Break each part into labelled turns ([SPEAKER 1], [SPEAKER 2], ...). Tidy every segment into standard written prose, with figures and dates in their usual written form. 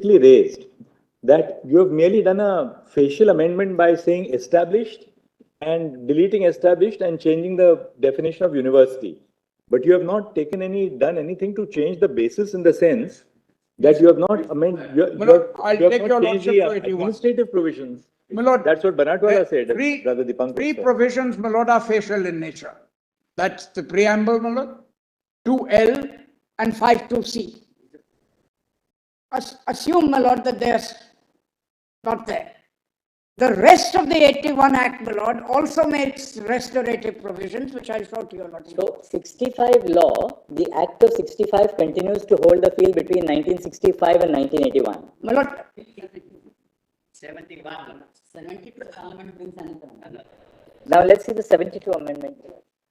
[SPEAKER 1] specifically raised that you have merely done a facial amendment by saying established and deleting established and changing the definition of university. But you have not done anything to change the basis in the sense that you have not amended,
[SPEAKER 2] I'll
[SPEAKER 1] you have
[SPEAKER 2] take
[SPEAKER 1] not
[SPEAKER 2] your
[SPEAKER 1] changed
[SPEAKER 2] lordship
[SPEAKER 1] the
[SPEAKER 2] to 81.
[SPEAKER 1] administrative provisions.
[SPEAKER 2] My lord,
[SPEAKER 1] That's what Banatwala said,
[SPEAKER 2] three,
[SPEAKER 1] Brother Dipankar
[SPEAKER 2] three
[SPEAKER 1] said.
[SPEAKER 2] provisions, my lord, are facial in nature. That's the preamble, my lord, 2L and 52C.
[SPEAKER 3] Assume, my lord, that they're not there. The rest of the 81 Act, my lord, also makes restorative provisions, which I'll show to you, lord.
[SPEAKER 4] So 65 law, the Act of 65 continues to hold the field between 1965 and 1981.
[SPEAKER 3] My lord,
[SPEAKER 5] 71. 72 amendment brings another.
[SPEAKER 4] Now let's see the 72 amendment.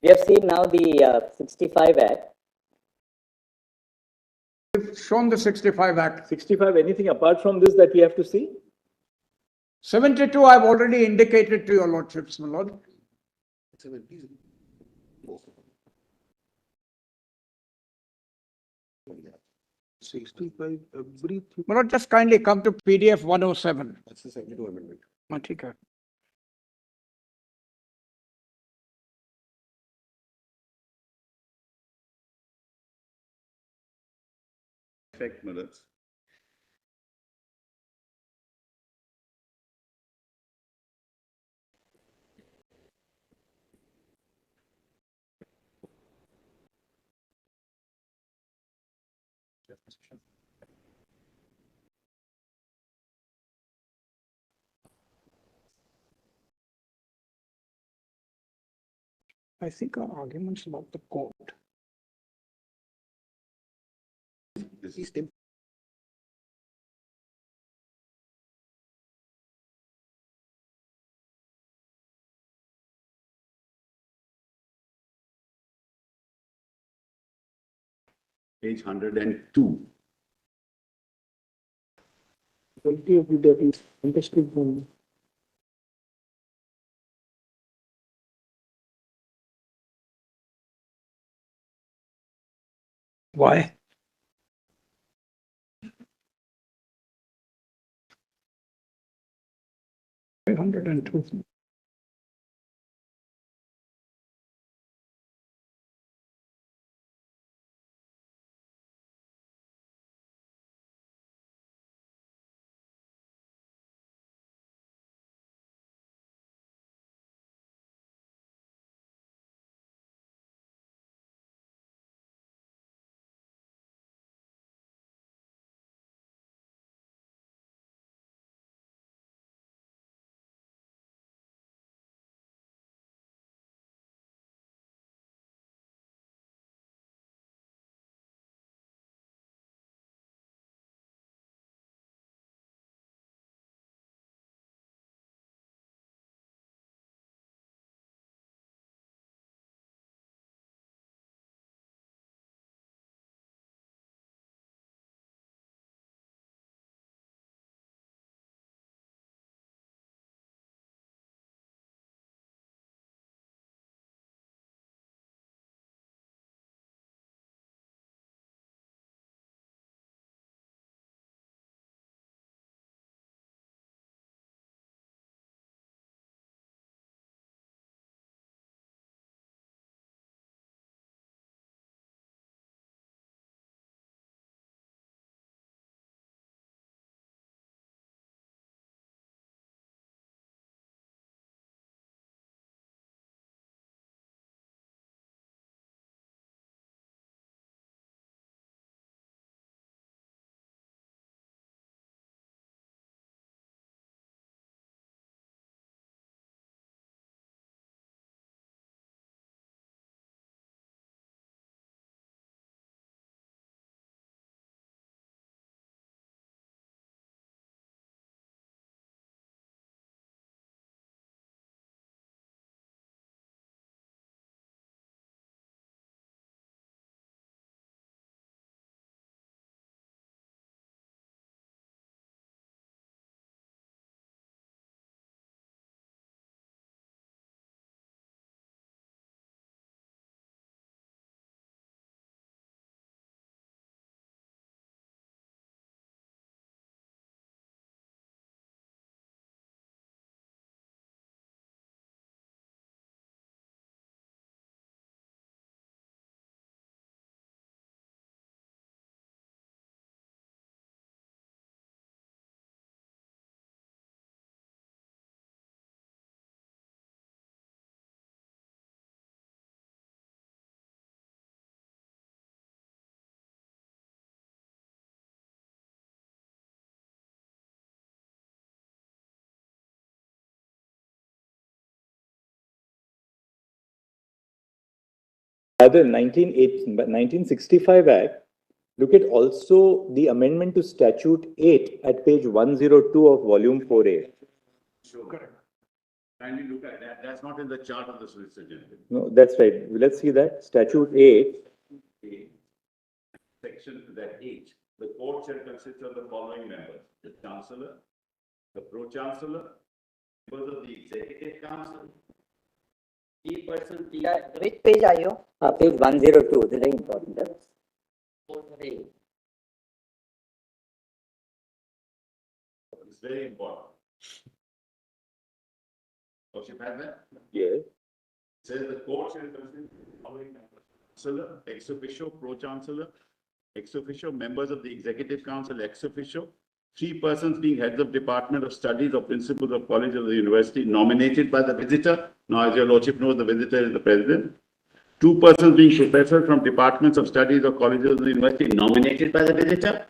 [SPEAKER 4] We have seen now the 65 Act.
[SPEAKER 2] We've shown the 65 Act.
[SPEAKER 1] 65, anything apart from this that we have to see?
[SPEAKER 2] 72, I've already indicated to your lordships, my lord.
[SPEAKER 6] 65, everything.
[SPEAKER 2] My lord, just kindly come to PDF 107.
[SPEAKER 6] That's the 72 amendment.
[SPEAKER 2] Okay.
[SPEAKER 6] Effect, mothers.
[SPEAKER 2] I think our arguments about the court.
[SPEAKER 6] This is stem. Page 102.
[SPEAKER 2] 20 of that is interesting one. Why? 502.
[SPEAKER 1] other 1965 Act, look at also the amendment to Statute 8 at page 102 of volume 4A.
[SPEAKER 6] Correct. Kindly look at that. That's not in the chart of the Solicitor General.
[SPEAKER 1] No, that's right. Let's see that. Statute 8.
[SPEAKER 6] Section that H. The court shall consist of the following members: the Chancellor, the Pro-Chancellor, members of the Executive Council,
[SPEAKER 5] key person, key
[SPEAKER 4] Which page are you? Page 102. This is very important.
[SPEAKER 6] It's very important. Worship has that?
[SPEAKER 1] Yes.
[SPEAKER 6] Says the court shall consist of the following members: Chancellor, ex officio, Pro-Chancellor, ex officio, members of the Executive Council, ex officio, 3 persons being heads of Department of Studies or principals of college of the university nominated by the visitor. Now, as your lordship knows, the visitor is the president. 2 persons being professors from departments of studies or colleges of the university nominated by the visitor.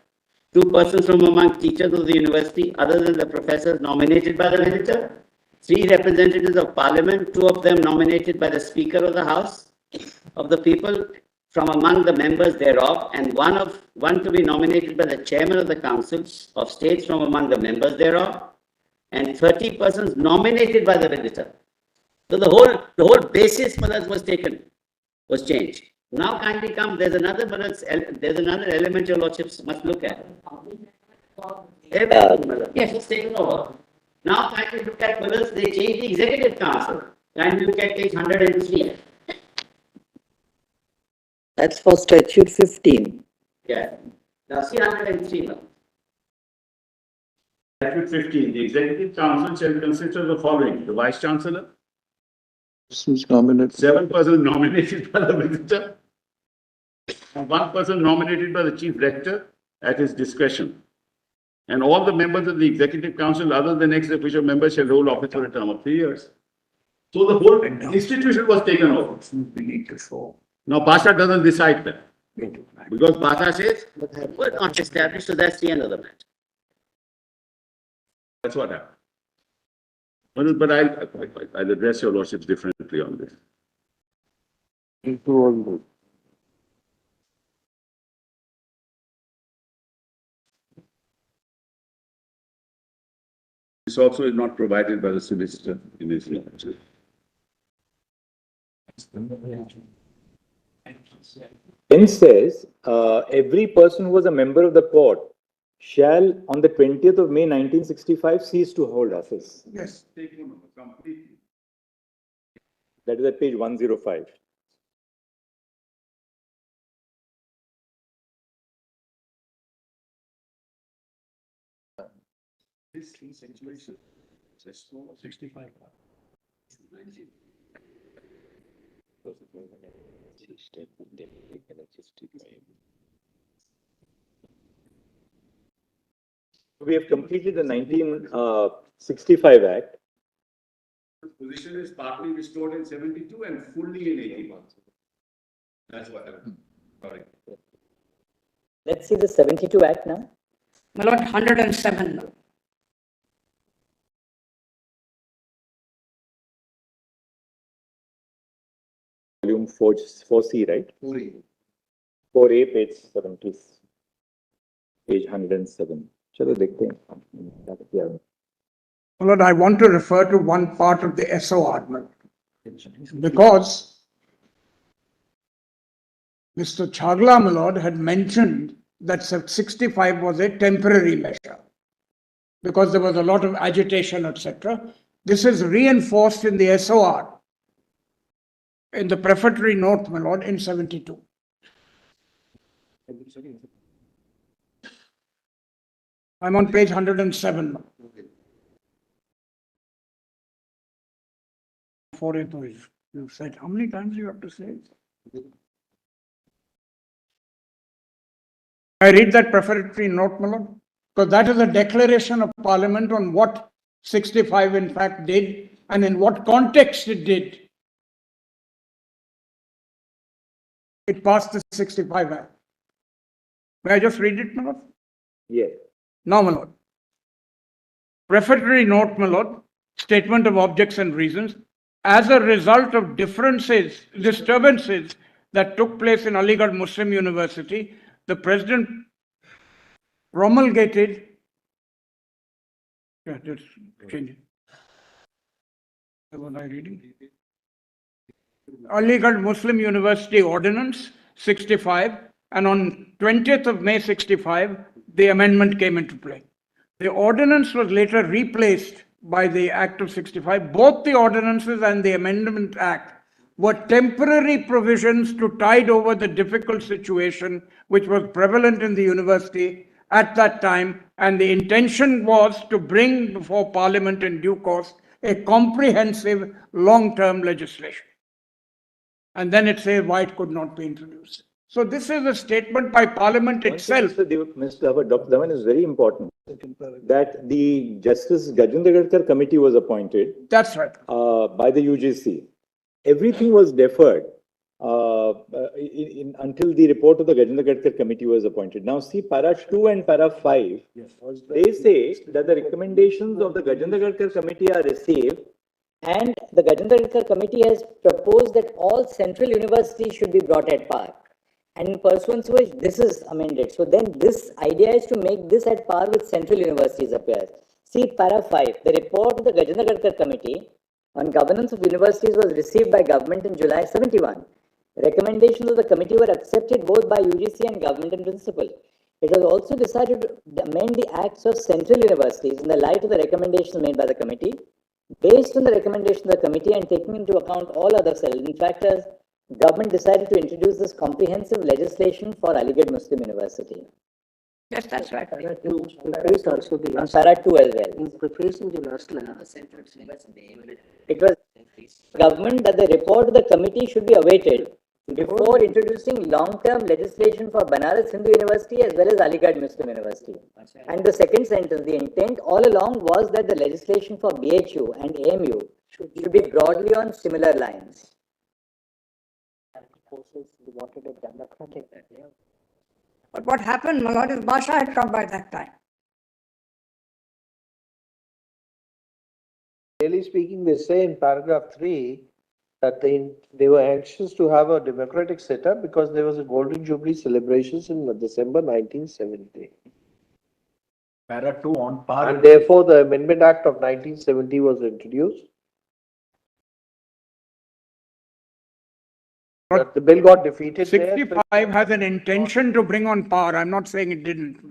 [SPEAKER 5] 2 persons from among teachers of the university, other than the professors nominated by the visitor. 3 representatives of parliament, 2 of them nominated by the Speaker of the House of the people from among the members thereof, and one to be nominated by the chairman of the council of states from among the members thereof, and 30 persons nominated by the visitor. So the whole basis for that was changed. Now kindly come, there's another element your lordships must look at. Yes, it's taken over. Now kindly look at whether they changed the executive council. Kindly look at page 103.
[SPEAKER 4] That's for statute 15.
[SPEAKER 5] Yeah. Now see 103 now.
[SPEAKER 6] Statute 15, the Executive Council shall consist of the following: the Vice Chancellor, 7 persons nominated by the visitor, and 1 person nominated by the Chief Rector at his discretion. And all the members of the Executive Council, other than ex officio members, shall hold office for a term of 3 years. So the whole institution was taken over. Now, Pasha doesn't decide that. Because Pasha says,
[SPEAKER 5] We're not established, so that's the end of the matter.
[SPEAKER 6] that's what happened. But I'll address your lordships differently on this. This also is not provided by the solicitor in his letter.
[SPEAKER 1] Then says, every person who was a member of the court shall, on the 20th of May 1965, cease to hold office.
[SPEAKER 2] Yes.
[SPEAKER 6] Taken over completely.
[SPEAKER 1] That is at page 105.
[SPEAKER 6] This situation. 65.
[SPEAKER 1] We have completed the 1965 Act.
[SPEAKER 6] The position is partly restored in 72 and fully in 81. That's what happened. Sorry.
[SPEAKER 4] Let's see the 72 Act now.
[SPEAKER 3] My lord, 107 now.
[SPEAKER 1] Volume 4C, right? 4A, page 70, page 107. Chalo dekhte hain.
[SPEAKER 2] My lord, I want to refer to one part of the SOR, my lord, because Mr. Chagla, my lord, had mentioned that 65 was a temporary measure because there was a lot of agitation, etc. This is reinforced in the SOR, in the prefatory note, my lord, in 72. I'm on page 107 now. 4A, you said, how many times you have to say it? I read that prefatory note, my lord, because that is a declaration of Parliament on what 65 in fact did and in what context it did. It passed the 65 Act. May I just read it, my lord?
[SPEAKER 1] Yes.
[SPEAKER 2] Now, my lord. Prefatory note, my lord, statement of objects and reasons. As a result of disturbances that took place in Aligarh Muslim University, the president promulgated, just change it. What was I reading? Aligarh Muslim University Ordinance 65, and on 20th of May 65, the amendment came into play. The ordinance was later replaced by the Act of 65. Both the ordinances and the Amendment Act were temporary provisions to tide over the difficult situation which was prevalent in the university at that time, and the intention was to bring before Parliament in due course a comprehensive long-term legislation. And then it says why it could not be introduced. So this is a statement by Parliament itself.
[SPEAKER 1] Dr. Dhawan is very important, that the Justice Gajendra Gadkar committee was appointed.
[SPEAKER 2] That's right.
[SPEAKER 1] By the UGC. Everything was deferred until the report of the Gajendra Gadkar committee was appointed. Now see para 2 and para 5, they say that the recommendations of the Gajendra Gadkar committee are received.
[SPEAKER 4] And the Gajendra Gadkar committee has proposed that all central universities should be brought at par. And in pursuance to which this is amended. So then this idea is to make this at par with central universities appears. See para 5, the report of the Gajendra Gadkar committee on governance of universities was received by government in July 71. Recommendations of the committee were accepted both by UGC and government in principle. It was also decided to amend the acts of central universities in the light of the recommendations made by the committee. Based on the recommendation of the committee and taking into account all other relevant factors, government decided to introduce this comprehensive legislation for Aligarh Muslim University.
[SPEAKER 3] Yes, that's right.
[SPEAKER 7] Para 2, preface also the
[SPEAKER 4] And
[SPEAKER 7] last,
[SPEAKER 4] para 2 as well.
[SPEAKER 7] in preface in the last line.
[SPEAKER 4] It was government that the report of the committee should be awaited before introducing long-term legislation for Banaras Hindu University as well as Aligarh Muslim University. And the second sentence, the intent all along was that the legislation for BHU and AMU should be broadly on similar lines.
[SPEAKER 3] But what happened, my lord, is Basha had come by that time.
[SPEAKER 8] Really speaking, they say in paragraph 3 that they were anxious to have a democratic setup because there was a Golden Jubilee celebrations in December 1970.
[SPEAKER 1] Para 2 on par.
[SPEAKER 8] And therefore, the Amendment Act of 1970 was introduced. But the bill got defeated there.
[SPEAKER 2] 65 has an intention to bring on par. I'm not saying it didn't.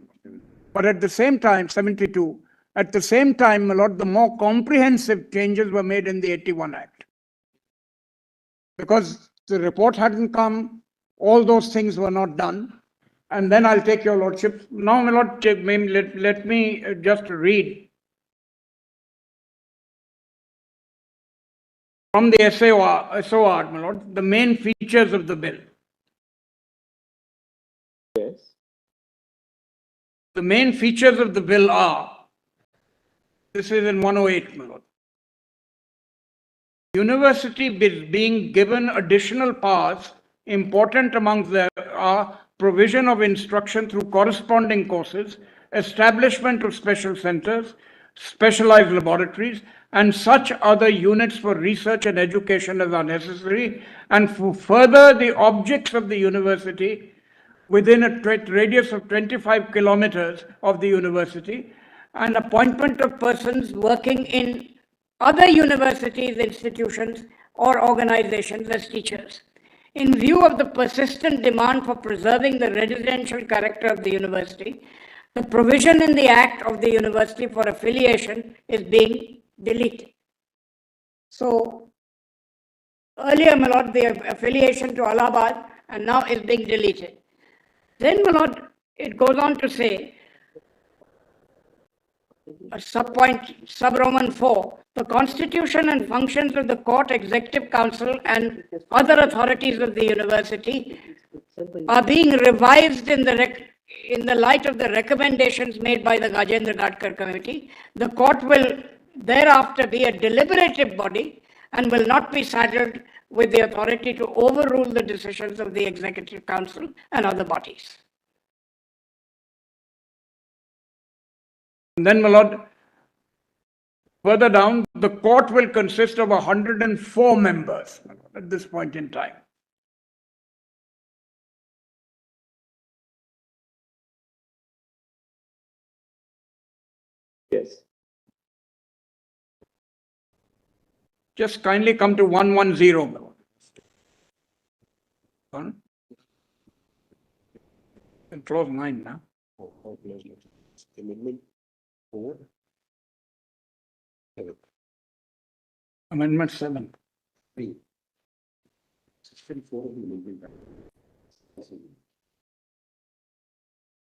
[SPEAKER 2] But at the same time, 72, at the same time, my lord, the more comprehensive changes were made in the 81 Act. Because the report hadn't come, all those things were not done. And then I'll take your lordship. Now, my lord, let me just read from the SOR, my lord, the main features of the bill.
[SPEAKER 1] Yes.
[SPEAKER 2] The main features of the bill are, this is in 108, my lord. University being given additional powers, important amongst them are provision of instruction through corresponding courses, establishment of special centers, specialized laboratories, and such other units for research and education as are necessary, and for further the objects of the university within a radius of 25 kilometers of the university, and appointment of persons
[SPEAKER 3] Working in other universities, institutions, or organizations as teachers. In view of the persistent demand for preserving the residential character of the university, the provision in the Act of the University for affiliation is being deleted. So, earlier, my lord, the affiliation to Allahabad, and now is being deleted. Then, my lord, it goes on to say, sub-Roman 4, the constitution and functions of the court, executive council, and other authorities of the university are being revised in the light of the recommendations made by the Gajendra Gadkar committee. The court will thereafter be a deliberative body and will not be saddled with the authority to overrule the decisions of the executive council and other bodies.
[SPEAKER 2] And then, my lord, further down, the court will consist of 104 members at this point in time. Just kindly come to 110, my lord. And clause 9 now.
[SPEAKER 8] Amendment 4.
[SPEAKER 2] Amendment 7.
[SPEAKER 8] Section 4 of the amendment.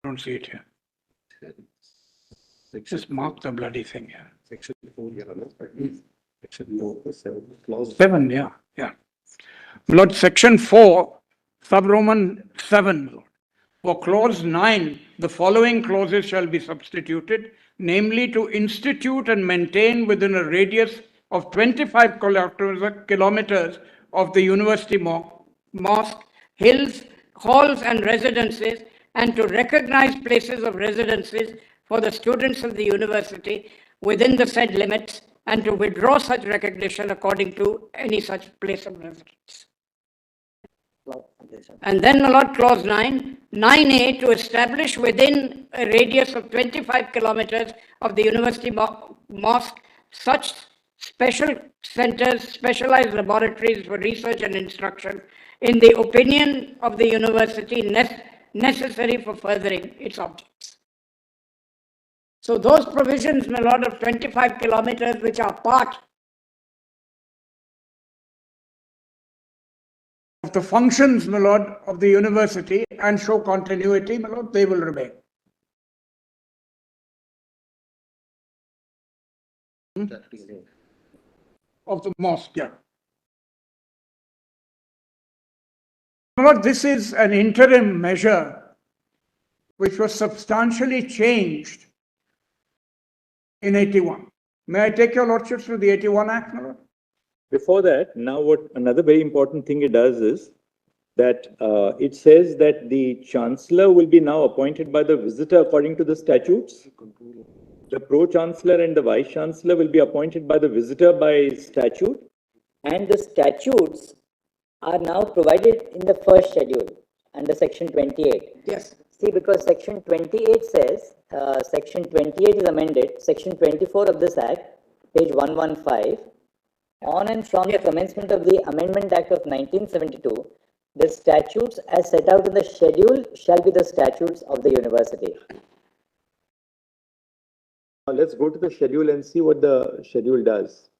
[SPEAKER 2] Don't see it here. Just mark the bloody thing here.
[SPEAKER 8] Section 4, Your Honor. Section 4, 7, clause
[SPEAKER 2] 7, yeah. My lord, section 4, sub-Roman 7, my lord. For clause 9, the following clauses shall be substituted, namely to institute and maintain within a radius of 25 kilometers of the university mosque, hills, halls and residences, and to recognize places of residences for the students of the university within the said limits, and to withdraw such recognition according to any such place of residence. And then, my lord, clause 9, 9A, to establish within a radius of 25 kilometers of the university mosque such special centers, specialized laboratories for research and instruction in the opinion of the university necessary for furthering its objects. So those provisions, my lord, of 25 kilometers which are part of the functions, my lord, of the university and show continuity, my lord, they will remain. Of the mosque, yeah. My lord, this is an interim measure which was substantially changed in 81. May I take your lordships to the 81 Act, my lord?
[SPEAKER 1] Before that, now what another very important thing it does is that it says that the chancellor will be now appointed by the visitor according to the statutes. The pro-chancellor and the vice-chancellor will be appointed by the visitor by statute.
[SPEAKER 4] And the statutes are now provided in the first schedule under section 28.
[SPEAKER 2] Yes.
[SPEAKER 4] See, because section 28 says, section 28 is amended, section 24 of this act, page 115, on and from the commencement of the Amendment Act of 1972, the statutes as set out in the schedule shall be the statutes of the university.
[SPEAKER 1] Now let's go to the schedule and see what the schedule does.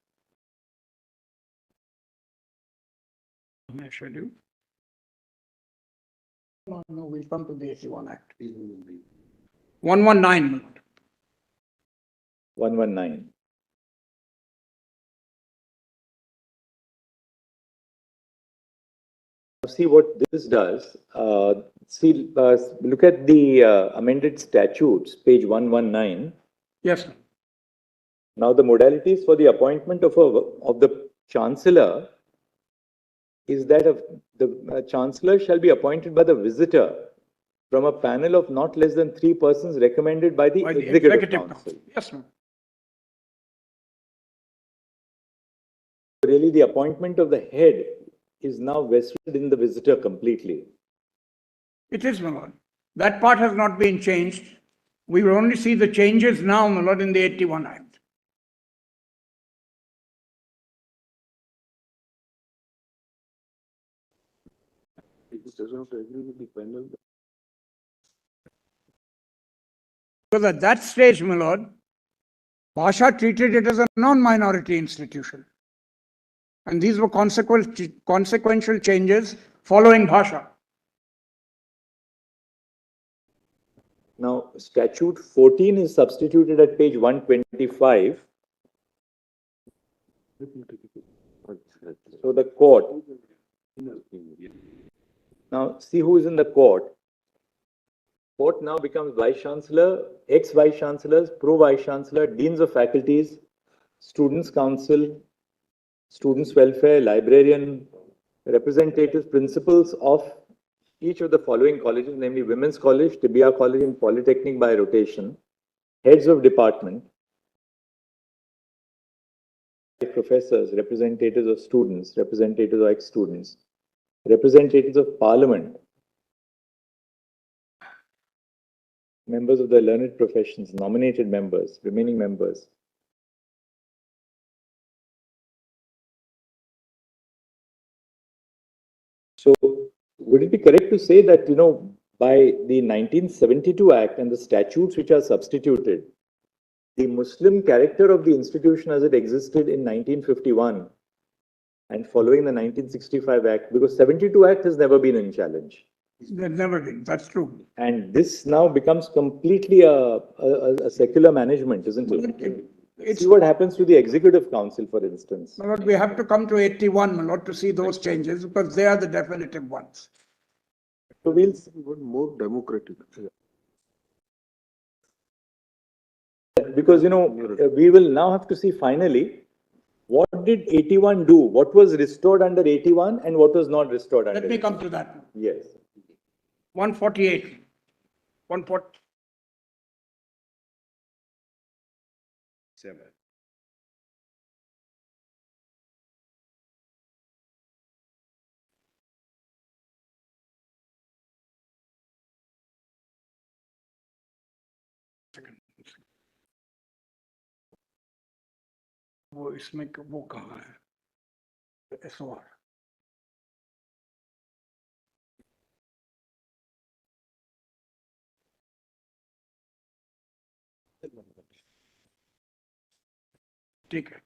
[SPEAKER 2] May I schedule? No, we'll come to the 81 Act. 119, my lord.
[SPEAKER 1] 119. See what this does. Look at the amended statutes, page 119.
[SPEAKER 2] Yes, sir.
[SPEAKER 1] Now the modalities for the appointment of the chancellor is that the chancellor shall be appointed by the visitor from a panel of not less than 3 persons recommended by the executive council.
[SPEAKER 2] Yes, sir.
[SPEAKER 1] Really, the appointment of the head is now vested in the visitor completely.
[SPEAKER 2] It is, my lord. That part has not been changed. We will only see the changes now, my lord, in the 81 Act.
[SPEAKER 8] It does not agree with the panel.
[SPEAKER 2] Because at that stage, my lord, Bhasha treated it as a non-minority institution. And these were consequential changes following Bhasha.
[SPEAKER 1] Now, statute 14 is substituted at page 125. So the court. Now, see who is in the court. Court now becomes vice-chancellor, ex-vice-chancellors, pro-vice-chancellor, deans of faculties, students' council, students' welfare, librarian, representatives, principals of each of the following colleges, namely Women's College, Tibia College, and Polytechnic by rotation, heads of department, professors, representatives of students, representatives of ex-students, representatives of parliament, members of the learned professions, nominated members, remaining members, So would it be correct to say that, by the 1972 Act and the statutes which are substituted, the Muslim character of the institution as it existed in 1951 and following the 1965 Act, because 72 Act has never been in challenge.
[SPEAKER 2] They've never been, that's true.
[SPEAKER 1] And this now becomes completely a secular management, isn't it? See what happens to the Executive Council, for instance.
[SPEAKER 2] My lord, we have to come to 81, my lord, to see those changes because they are the definitive ones.
[SPEAKER 1] So we'll
[SPEAKER 8] More democratic.
[SPEAKER 1] because we will now have to see finally what did 81 do, what was restored under 81 and what was not restored under.
[SPEAKER 2] Let me come to that.
[SPEAKER 1] Yes.
[SPEAKER 2] 148. 140. वो इसमें वो कहाँ है SOR ठीक है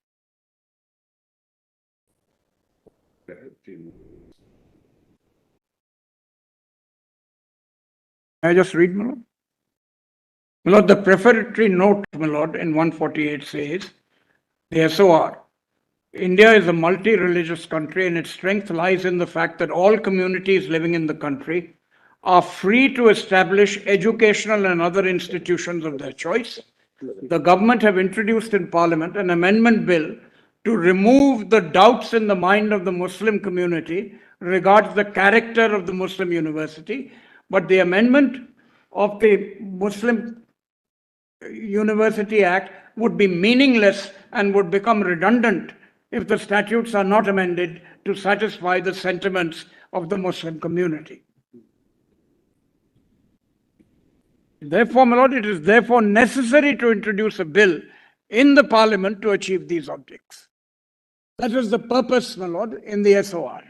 [SPEAKER 2] I just read, my lord? My lord, the prefatory note, my lord, in 148 says, the SOR, India is a multi-religious country and its strength lies in the fact that all communities living in the country are free to establish educational and other institutions of their choice. The government have introduced in Parliament an amendment bill to remove the doubts in the mind of the Muslim community regards the character of the Muslim university, but the amendment of the Muslim University Act would be meaningless and would become redundant if the statutes are not amended to satisfy the sentiments of the Muslim community. Therefore, my lord, it is therefore necessary to introduce a bill in the Parliament to achieve these objects. That was the purpose, my lord, in the SOR.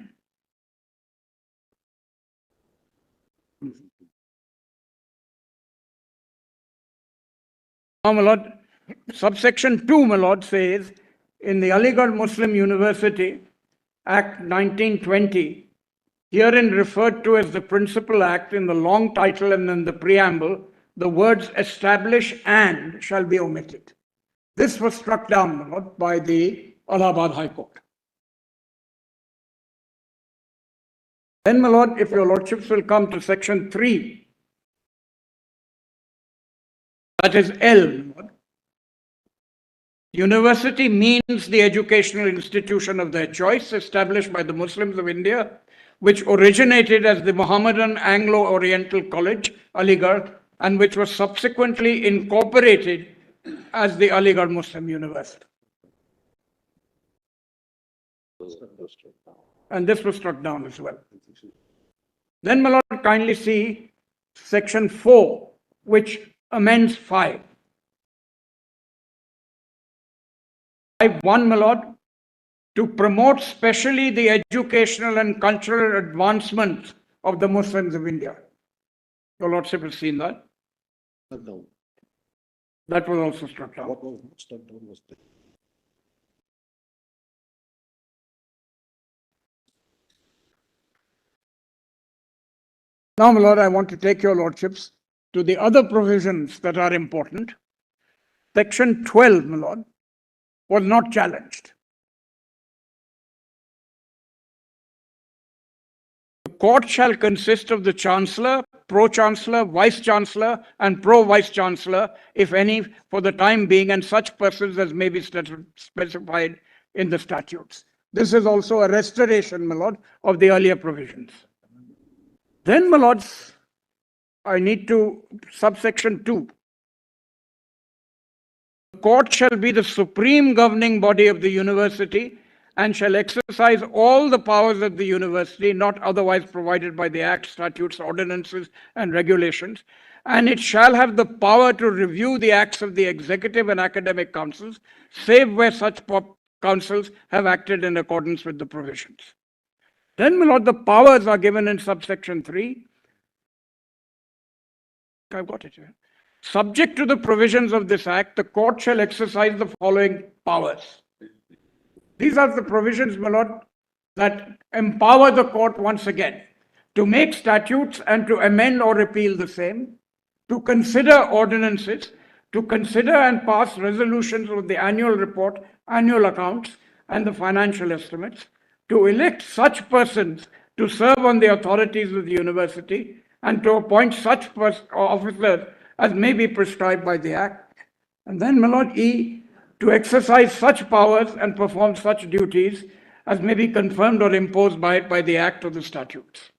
[SPEAKER 2] Now, my lord, subsection 2, my lord, says in the Aligarh Muslim University Act 1920, herein referred to as the Principal Act in the long title and in the preamble, the words establish and shall be omitted. This was struck down, my lord, by the Allahabad High Court. Then, my lord, if your lordships will come to section 3, that is L, my lord. University means the educational institution of their choice established by the Muslims of India, which originated as the Mohammedan Anglo-Oriental College, Aligarh, and which was subsequently incorporated as the Aligarh Muslim University. And this was struck down as well. Then, my lord, kindly see section 4, which amends 5. 5.1, my lord, to promote specially the educational and cultural advancement of the Muslims of India. Your lordship has seen that? That was also struck down.
[SPEAKER 8] What was not struck down was that.
[SPEAKER 2] Now, my lord, I want to take your lordships to the other provisions that are important. Section 12, my lord, was not challenged. The court shall consist of the Chancellor, Pro-Chancellor, Vice-Chancellor, and Pro-Vice-Chancellor, if any, for the time being, and such persons as may be specified in the statutes. This is also a restoration, my lord, of the earlier provisions. Then, my lords, I need to, subsection 2. The court shall be the supreme governing body of the university and shall exercise all the powers of the university not otherwise provided by the Act, statutes, ordinances, and regulations, and it shall have the power to review the acts of the executive and academic councils, save where such councils have acted in accordance with the provisions. Then, my lord, the powers are given in subsection 3. I've got it here. Subject to the provisions of this act, the court shall exercise the following powers. These are the provisions, my lord, that empower the court once again to make statutes and to amend or repeal the same, to consider ordinances, to consider and pass resolutions of the annual report, annual accounts, and the financial estimates, to elect such persons to serve on the authorities of the university, and to appoint such officers as may be prescribed by the Act. And then, my lord, E, to exercise such powers and perform such duties as may be confirmed or imposed by it by the Act or the statutes.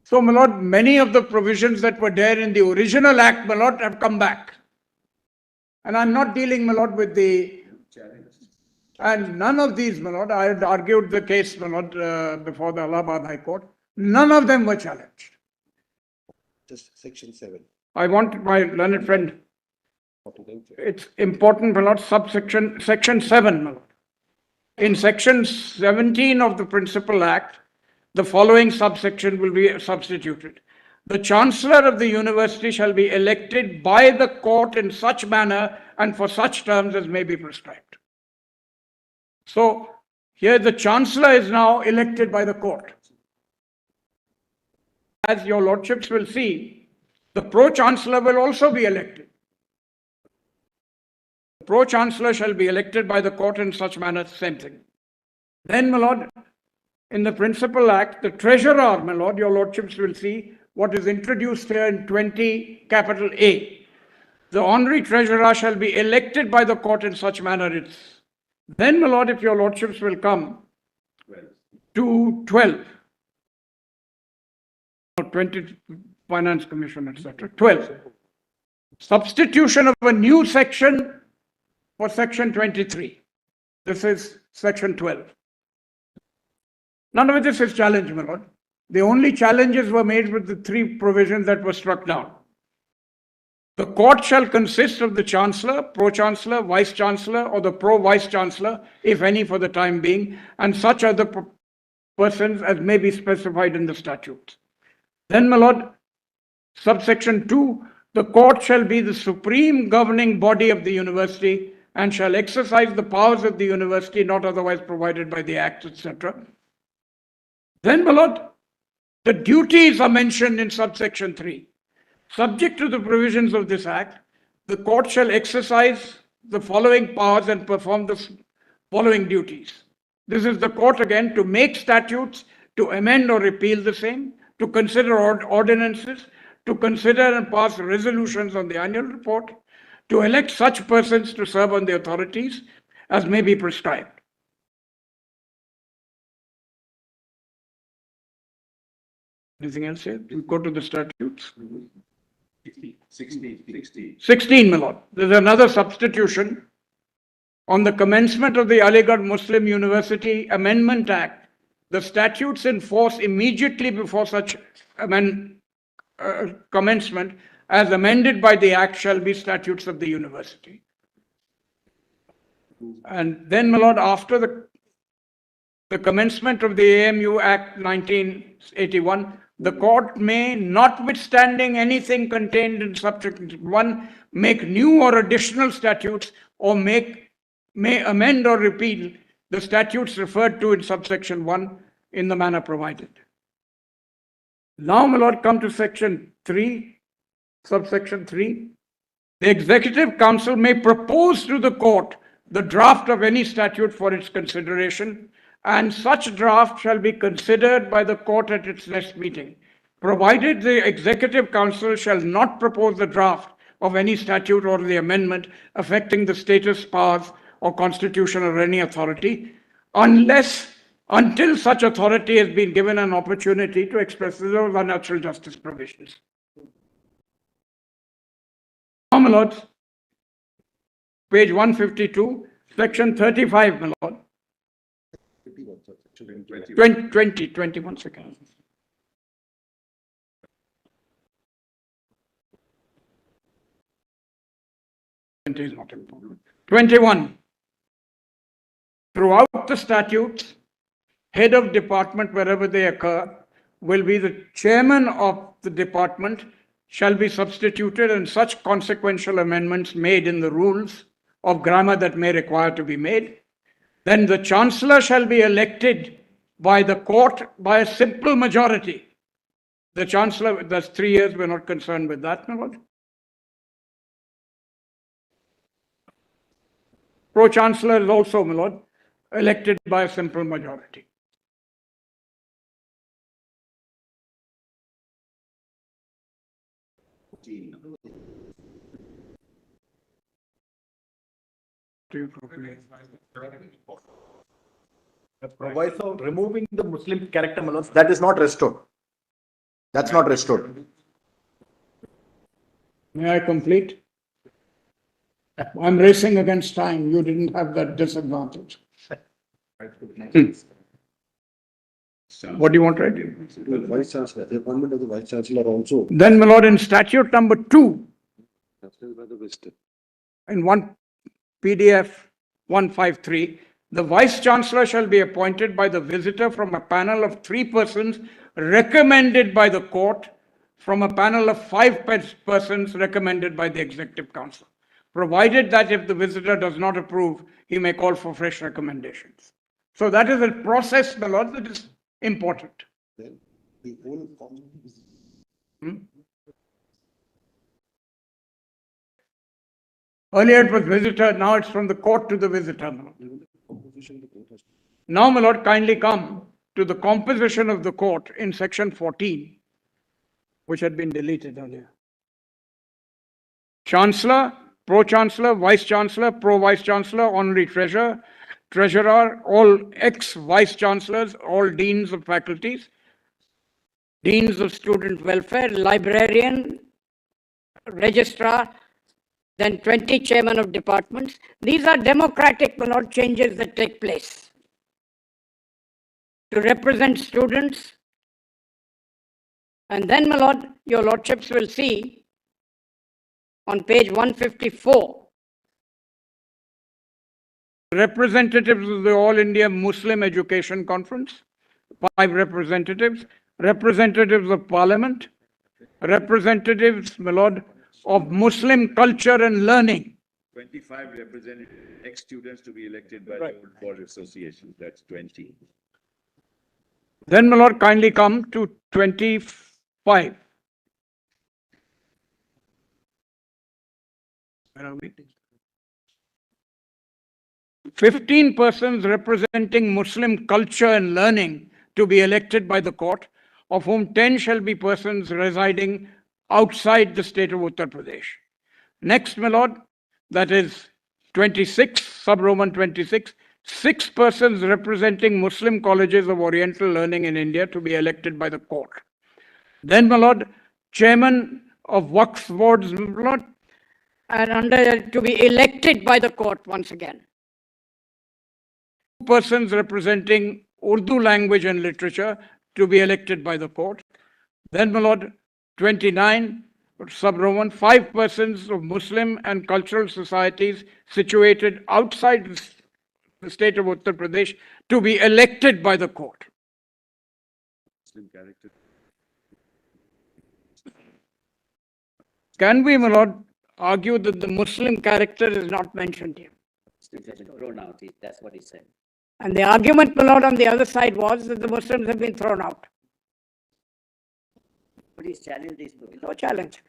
[SPEAKER 2] So, my lord, many of the provisions that were there in the original Act, my lord, have come back. And I'm not dealing, my lord, with the... And none of these, my lord, I had argued the case, my lord, before the Allahabad High Court. None of them were challenged.
[SPEAKER 8] Just section 7.
[SPEAKER 2] I want my learned friend. It's important, my lord, section 7, my lord. In section 17 of the Principal Act, the following subsection will be substituted. The Chancellor of the University shall be elected by the court in such manner and for such terms as may be prescribed. So, here the Chancellor is now elected by the court. As your lordships will see, the Pro-Chancellor will also be elected. The Pro-Chancellor shall be elected by the court in such manner, same thing. Then, my lord, in the Principal Act, the Treasurer, my lord, your lordships will see what is introduced here in 20 capital A. The Honorary Treasurer shall be elected by the court in such manner it's. Then, my lord, if your lordships will come to 12. 20 Finance Commission, etc. 12. Substitution of a new section for section 23. This is section 12. None of this is challenged, my lord. The only challenges were made with the 3 provisions that were struck down. The court shall consist of the Chancellor, Pro-Chancellor, Vice-Chancellor, or the Pro-Vice-Chancellor, if any for the time being, and such other persons as may be specified in the statutes. Then, my lord, subsection 2, the court shall be the supreme governing body of the university and shall exercise the powers of the university not otherwise provided by the Act, etc. Then, my lord, the duties are mentioned in subsection 3. Subject to the provisions of this Act, the court shall exercise the following powers and perform the following duties. This is the court again to make statutes, to amend or repeal the same, to consider ordinances, to consider and pass resolutions on the annual report, to elect such persons to serve on the authorities as may be prescribed. Anything else here? We go to the statutes. 16, my lord. There's another substitution. On the commencement of the Aligarh Muslim University Amendment Act, the statutes in force immediately before such commencement as amended by the Act shall be statutes of the university. And then, my lord, after the commencement of the AMU Act 1981, the court may, notwithstanding anything contained in subsection 1, make new or additional statutes or may amend or repeal the statutes referred to in subsection 1 in the manner provided. Now, my lord, come to section 3, subsection 3. The Executive Council may propose to the court the draft of any statute for its consideration, and such draft shall be considered by the court at its next meeting, provided the Executive Council shall not propose the draft of any statute or the amendment affecting the status, powers, or constitution of any authority, until such authority has been given an opportunity to express those unnatural justice provisions. Now, my lords, page 152, section 35, my lord. 21 seconds. 20 is not important. 21. Throughout the statutes, head of department, wherever they occur, will be the chairman of the department, shall be substituted, and such consequential amendments made in the rules of grammar that may require to be made. Then the chancellor shall be elected by the court by a simple majority. The chancellor, that's 3 years, we're not concerned with that, my lord. Pro-chancellor is also, my lord, elected by a simple majority.
[SPEAKER 9] The proviso removing the Muslim character, my lords, that is not restored. That's not restored.
[SPEAKER 2] May I complete? I'm racing against time. You didn't have that disadvantage. What do you want to write?
[SPEAKER 10] Vice Chancellor, the appointment of the Vice Chancellor also.
[SPEAKER 2] Then, my lord, in statute number 2,
[SPEAKER 10] By the Western.
[SPEAKER 2] in one PDF 153, the Vice Chancellor shall be appointed by the visitor from a panel of 3 persons recommended by the court, from a panel of 5 persons recommended by the Executive Council, provided that if the visitor does not approve, he may call for fresh recommendations. So that is a process, my lord, that is important.
[SPEAKER 10] Then the whole
[SPEAKER 2] Earlier it was visitor, now it's from the court to the visitor.
[SPEAKER 10] composition the court has.
[SPEAKER 2] Now, my lord, kindly come to the composition of the court in section 14, which had been deleted earlier. Chancellor, Pro-Chancellor, Vice-Chancellor, Pro-Vice-Chancellor, Honorary Treasurer, Treasurer, all ex-Vice-Chancellors, all Deans of faculties,
[SPEAKER 3] Deans of Student Welfare, Librarian, Registrar, then 20 Chairmen of Departments. These are democratic, my lord, changes that take place to represent students. And then, my lord, your lordships will see on page 154,
[SPEAKER 2] representatives of the All India Muslim Education Conference, 5 representatives, representatives of Parliament, representatives, my lord, of Muslim culture and learning.
[SPEAKER 6] 25 representative ex-students to be elected by the Old Board Association, that's 20.
[SPEAKER 2] Then, my lord, kindly come to 25. Where are we? 15 persons representing Muslim culture and learning to be elected by the court, of whom 10 shall be persons residing outside the state of Uttar Pradesh. Next, my lord, that is 26, sub-Roman 26, 6 persons representing Muslim colleges of Oriental learning in India to be elected by the court. Then, my lord, chairman of Waqf boards, my lord,
[SPEAKER 3] and under to be elected by the court once again.
[SPEAKER 2] persons representing Urdu language and literature to be elected by the court. Then, my lord, 29, sub-Roman, 5 persons of Muslim and cultural societies situated outside the state of Uttar Pradesh to be elected by the court.
[SPEAKER 6] Muslim character.
[SPEAKER 2] Can we, my lord, argue that the Muslim character is not mentioned here?
[SPEAKER 5] Thrown out, that's what he said.
[SPEAKER 3] And the argument, my lord, on the other side was that the Muslims have been thrown out.
[SPEAKER 5] But he's challenged these provisions.
[SPEAKER 3] No challenge.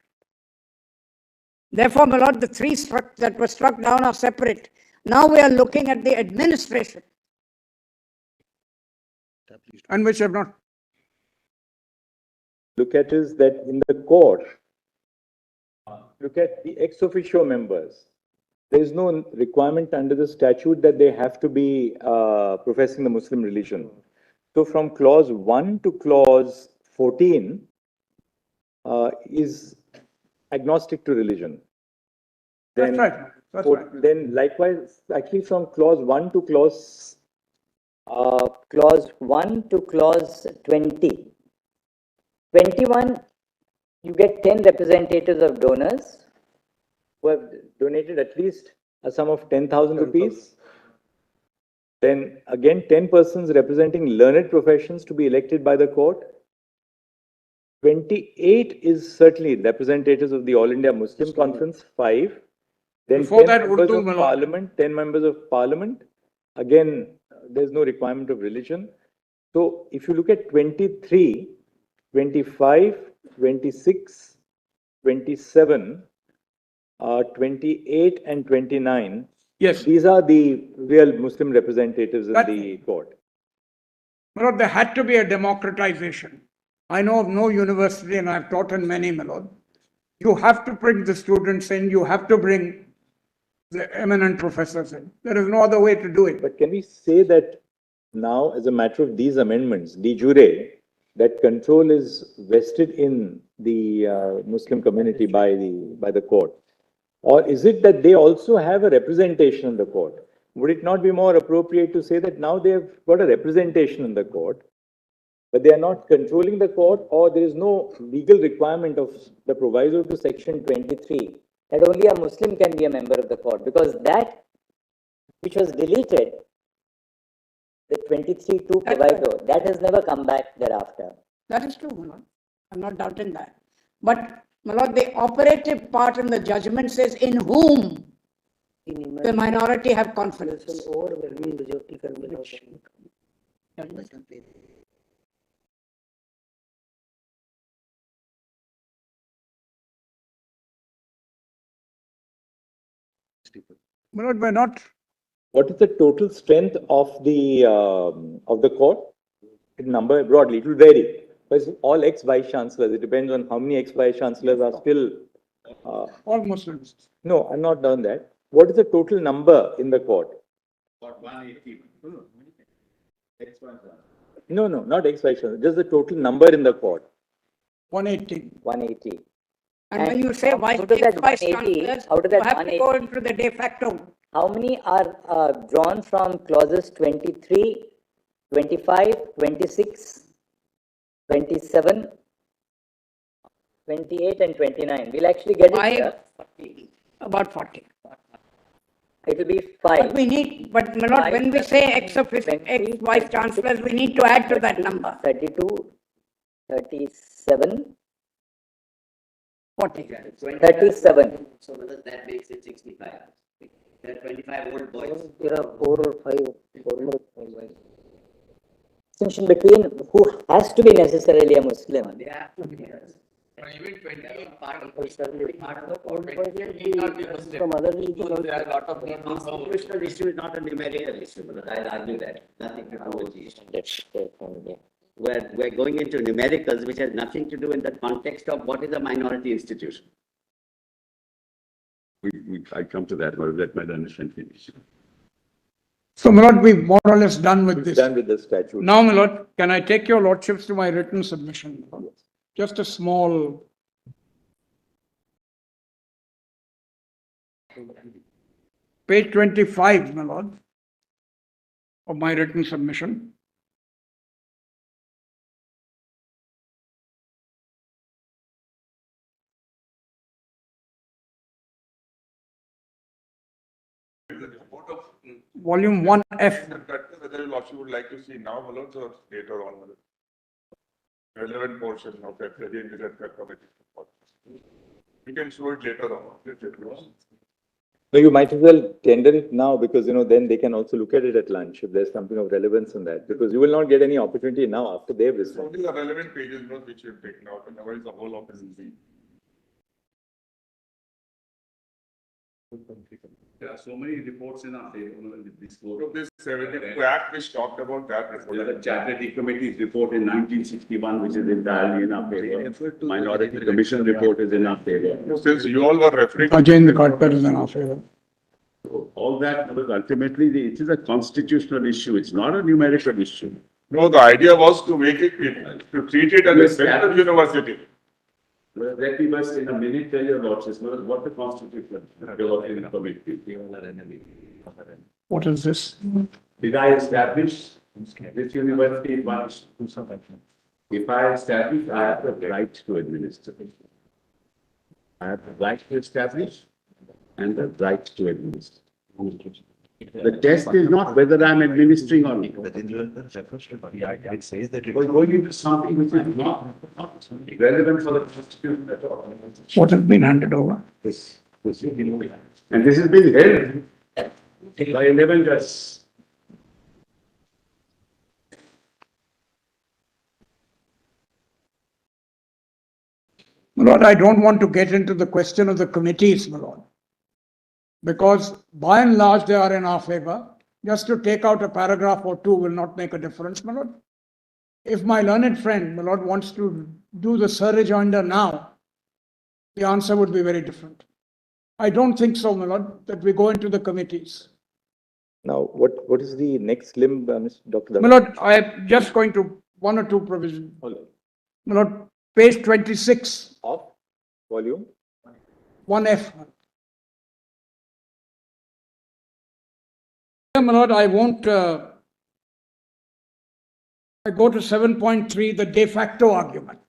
[SPEAKER 3] Therefore, my lord, the 3 that were struck down are separate. Now we are looking at the administration.
[SPEAKER 2] And which have not.
[SPEAKER 1] Look at is that in the court, look at the ex officio members. There is no requirement under the statute that they have to be professing the Muslim religion. So from clause 1 to clause 14 is agnostic to religion. Then,
[SPEAKER 2] That's right. That's right.
[SPEAKER 1] Then likewise, actually from clause 1 to clause
[SPEAKER 4] Clause 1 to clause 20. 21, you get 10 representatives of donors.
[SPEAKER 1] who have donated at least a sum of 10,000 rupees. Then again, 10 persons representing learned professions to be elected by the court. 28 is certainly representatives of the All India Muslim Conference, 5. Then
[SPEAKER 2] Before
[SPEAKER 1] 10
[SPEAKER 2] that,
[SPEAKER 1] members
[SPEAKER 2] Urdu,
[SPEAKER 1] of
[SPEAKER 2] my lord.
[SPEAKER 1] parliament, 10 members of parliament. Again, there's no requirement of religion. So if you look at 23, 25, 26, 27, 28 and 29.
[SPEAKER 2] Yes.
[SPEAKER 1] These are the real Muslim representatives in
[SPEAKER 2] That-
[SPEAKER 1] the court.
[SPEAKER 2] My lord, there had to be a democratization. I know of no university, and I've taught in many, my lord. You have to bring the students in, you have to bring the eminent professors in. There is no other way to do it.
[SPEAKER 1] But can we say that now, as a matter of these amendments, de jure, that control is vested in the Muslim community by the court? Or is it that they also have a representation in the court? Would it not be more appropriate to say that now they have got a representation in the court, but they are not controlling the court, or there is no legal requirement of
[SPEAKER 4] The proviso to section 23, that only a Muslim can be a member of the court, because that which was deleted, the 23(2) proviso, that has never come back thereafter.
[SPEAKER 3] That is true, my lord. I'm not doubting that. But, my lord, the operative part in the judgment says in whom the minority have confidence.
[SPEAKER 7] It's an overwhelming majority can be allowed.
[SPEAKER 2] My lord, we're not,
[SPEAKER 1] what is the total strength of the court? In number broadly, it will vary. Because all ex-vice chancellors, it depends on how many ex-vice chancellors are still.
[SPEAKER 2] all Muslims.
[SPEAKER 1] No, I'm not done that. What is the total number in the court?
[SPEAKER 6] About 180.
[SPEAKER 1] No, not ex-vice chancellors, just the total number in the court.
[SPEAKER 2] 180.
[SPEAKER 4] 180.
[SPEAKER 3] And when you say vice,
[SPEAKER 4] out of that
[SPEAKER 3] vice
[SPEAKER 4] 180,
[SPEAKER 3] chancellors,
[SPEAKER 4] out of
[SPEAKER 3] you
[SPEAKER 4] that
[SPEAKER 3] have to
[SPEAKER 4] 180,
[SPEAKER 3] go into the de facto.
[SPEAKER 4] how many are drawn from clauses 23, 25, 26, 27, 28 and 29? We'll actually get it here.
[SPEAKER 3] About 40.
[SPEAKER 4] It will be
[SPEAKER 3] But
[SPEAKER 4] 5.
[SPEAKER 3] we need, but my lord, when we say ex-vice chancellors, we need to add to that number.
[SPEAKER 4] 32, 37,
[SPEAKER 3] 40.
[SPEAKER 4] 37.
[SPEAKER 5] So that makes it 65. There are 25 old boys.
[SPEAKER 7] There are 4 or 5 former.
[SPEAKER 4] Distinction between who has to be necessarily a Muslim.
[SPEAKER 5] They have to be.
[SPEAKER 11] Even 20 part of
[SPEAKER 7] From other religions.
[SPEAKER 11] there are a lot of
[SPEAKER 5] The constitutional issue is not a numerical issue, but I'll argue that. Nothing to do with the issue. We're going into numericals, which has nothing to do in the context of what is a minority institution.
[SPEAKER 6] I come to that, but let my understand finish.
[SPEAKER 2] So, my lord, we've more or less done with this.
[SPEAKER 1] Done with the statute.
[SPEAKER 2] Now, my lord, can I take your lordships to my written submission? Just a small. Page 25, my lord, of my written submission. Volume 1F.
[SPEAKER 12] Whether your lordship would like to see now, my lords, or later on, my lord? Relevant portion of that present committee. We can show it later on.
[SPEAKER 1] No, you might as well tender it now, because, then they can also look at it at lunch if there's something of relevance in that, because you will not get any opportunity now after they've responded.
[SPEAKER 12] Only the relevant pages, which you've taken out, and otherwise the whole office will be.
[SPEAKER 6] There are so many reports in our favor with this
[SPEAKER 12] So
[SPEAKER 6] vote.
[SPEAKER 12] this 72 Act which talked about that report.
[SPEAKER 6] There's a charity committee's report in 1961, which is entirely in our favor. Minority Commission report is in our favor.
[SPEAKER 12] Since you all were referring.
[SPEAKER 2] Ajay Carter is in our favor.
[SPEAKER 6] So all that, but ultimately, it is a constitutional issue. It's not a numerical issue.
[SPEAKER 12] No, the idea was to make it, to treat it as a central university.
[SPEAKER 6] Let me just in a minute tell your lordships what the constitution committee.
[SPEAKER 2] What is this?
[SPEAKER 6] Did I establish this university is one? If I establish, I have the right to administer. I have the right to establish, and the right to administer. The test is not whether I'm administering or not.
[SPEAKER 10] It says that
[SPEAKER 6] We're going into something which is not relevant for the constitution at all.
[SPEAKER 2] What has been handed over?
[SPEAKER 6] And this has been held by 11 judges.
[SPEAKER 2] My Lord, I don't want to get into the question of the committees, my Lord. Because by and large, they are in our favor. Just to take out a paragraph or two will not make a difference, my Lord. If my learned friend, my Lord, wants to do the sur rejoinder now, the answer would be very different. I don't think so, my Lord, that we go into the committees.
[SPEAKER 1] Now, what is the next limb, Mr. Dr.
[SPEAKER 2] My Lord, I am just going to one or two provisions. My Lord, page 26,
[SPEAKER 1] Of volume?
[SPEAKER 2] 1F. My Lord, I won't, I go to 7.3, the de facto argument.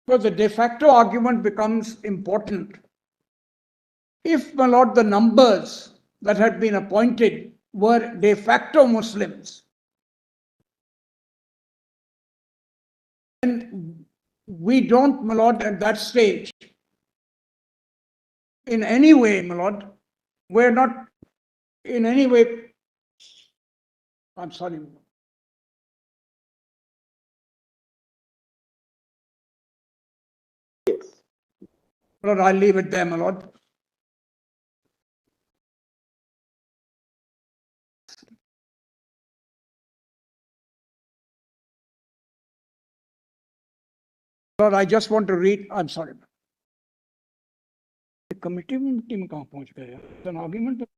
[SPEAKER 2] Because the de facto argument becomes important if, my Lord, the numbers that had been appointed were de facto Muslims. And we don't, my Lord, at that stage, in any way, my Lord, we're not in any way, I'm sorry.
[SPEAKER 1] Yes.
[SPEAKER 2] My Lord, I'll leave it there, my Lord. Lord, I just want to read, I'm sorry. The committee में कहाँ पहुँच गए? It's an argument.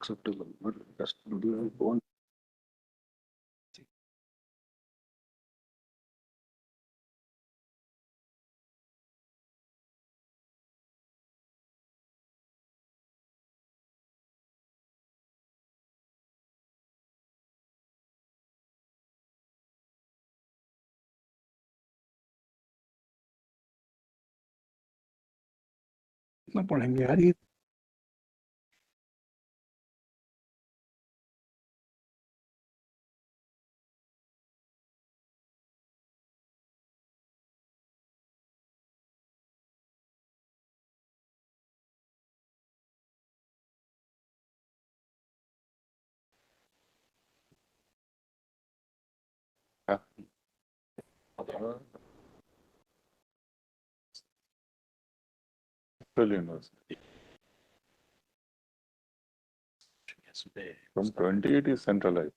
[SPEAKER 10] acceptable, but just do want.
[SPEAKER 2] ना पढ़ेंगे यार ये
[SPEAKER 12] University. From 20 it is centralized.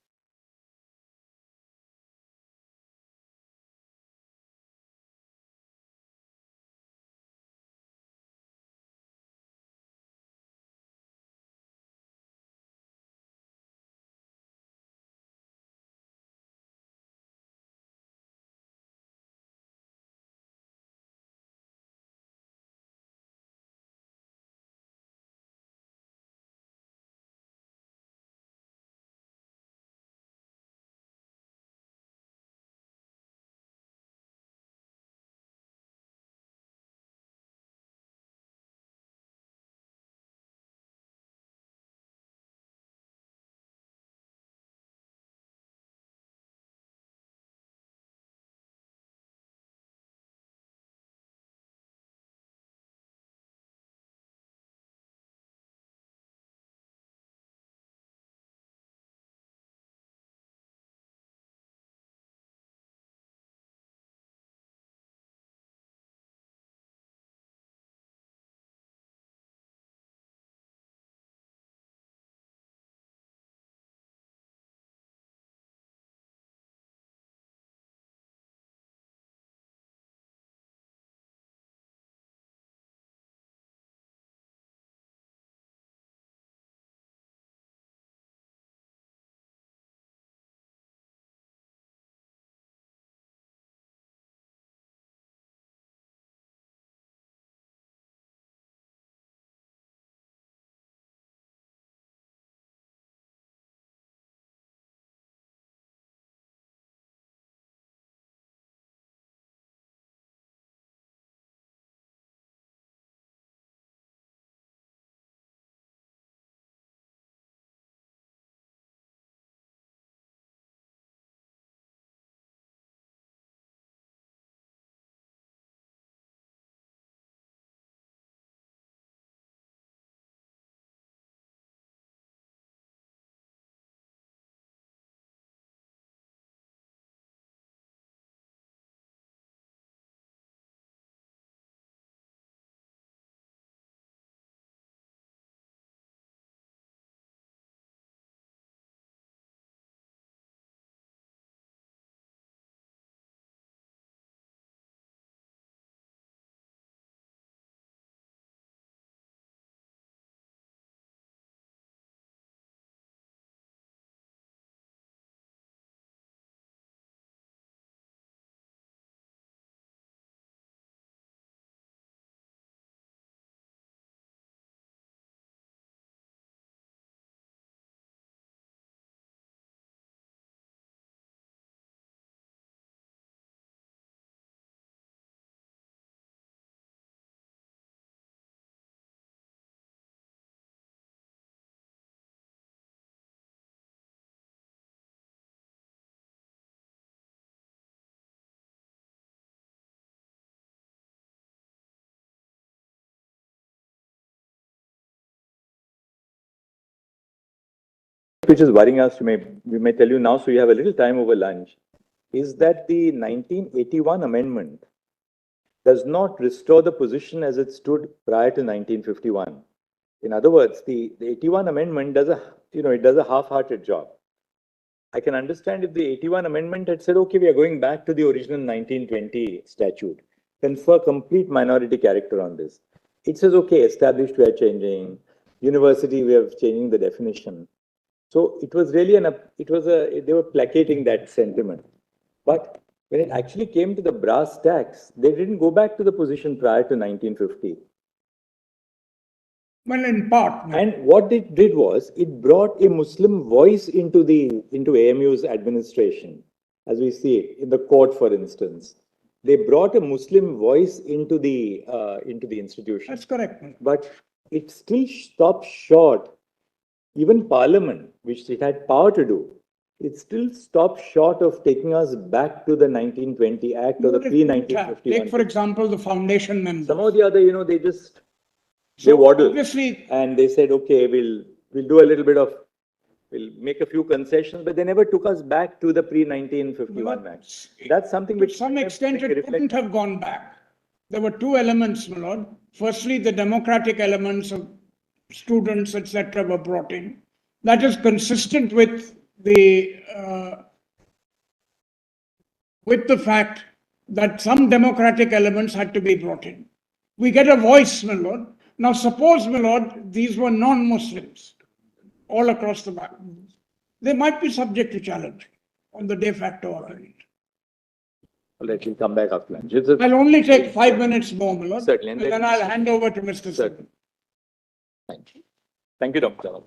[SPEAKER 1] which is worrying us, we may tell you now, so you have a little time over lunch, is that the 1981 amendment does not restore the position as it stood prior to 1951. In other words, the 81 amendment does it does a half-hearted job. I can understand if the 81 amendment had said, okay, we are going back to the original 1920 statute, confer complete minority character on this. It says, okay, established we are changing, university we are changing the definition. So it was really they were placating that sentiment. But when it actually came to the brass tacks, they didn't go back to the position prior to 1950.
[SPEAKER 2] Well, in part. No.
[SPEAKER 1] And what it did was it brought a Muslim voice into AMU's administration, as we see it in the court, for instance. They brought a Muslim voice into the institution.
[SPEAKER 2] That's correct.
[SPEAKER 1] But it still stopped short. Even Parliament, which it had power to do, it still stopped short of taking us back to the 1920 Act or the pre-1951.
[SPEAKER 2] Take, for example, the foundation members.
[SPEAKER 1] Some or the other, they waddle.
[SPEAKER 2] Obviously,
[SPEAKER 1] and they said, okay, we'll do a little bit of, we'll make a few concessions, but they never took us back to the pre-1951 Act. That's something which,
[SPEAKER 2] to some extent, it couldn't have gone back. There were two elements, my lord. Firstly, the democratic elements of students, etc., were brought in. That is consistent with the fact that some democratic elements had to be brought in. We get a voice, my lord. Now, suppose, my lord, these were non-Muslims all across the back. They might be subject to challenge on the de facto argument.
[SPEAKER 1] All right, we'll come back after lunch.
[SPEAKER 2] I'll only take 5 minutes more, my lord.
[SPEAKER 1] Certainly.
[SPEAKER 2] And then I'll hand over to Mr.
[SPEAKER 1] Certainly. Thank you. Thank you, Dr.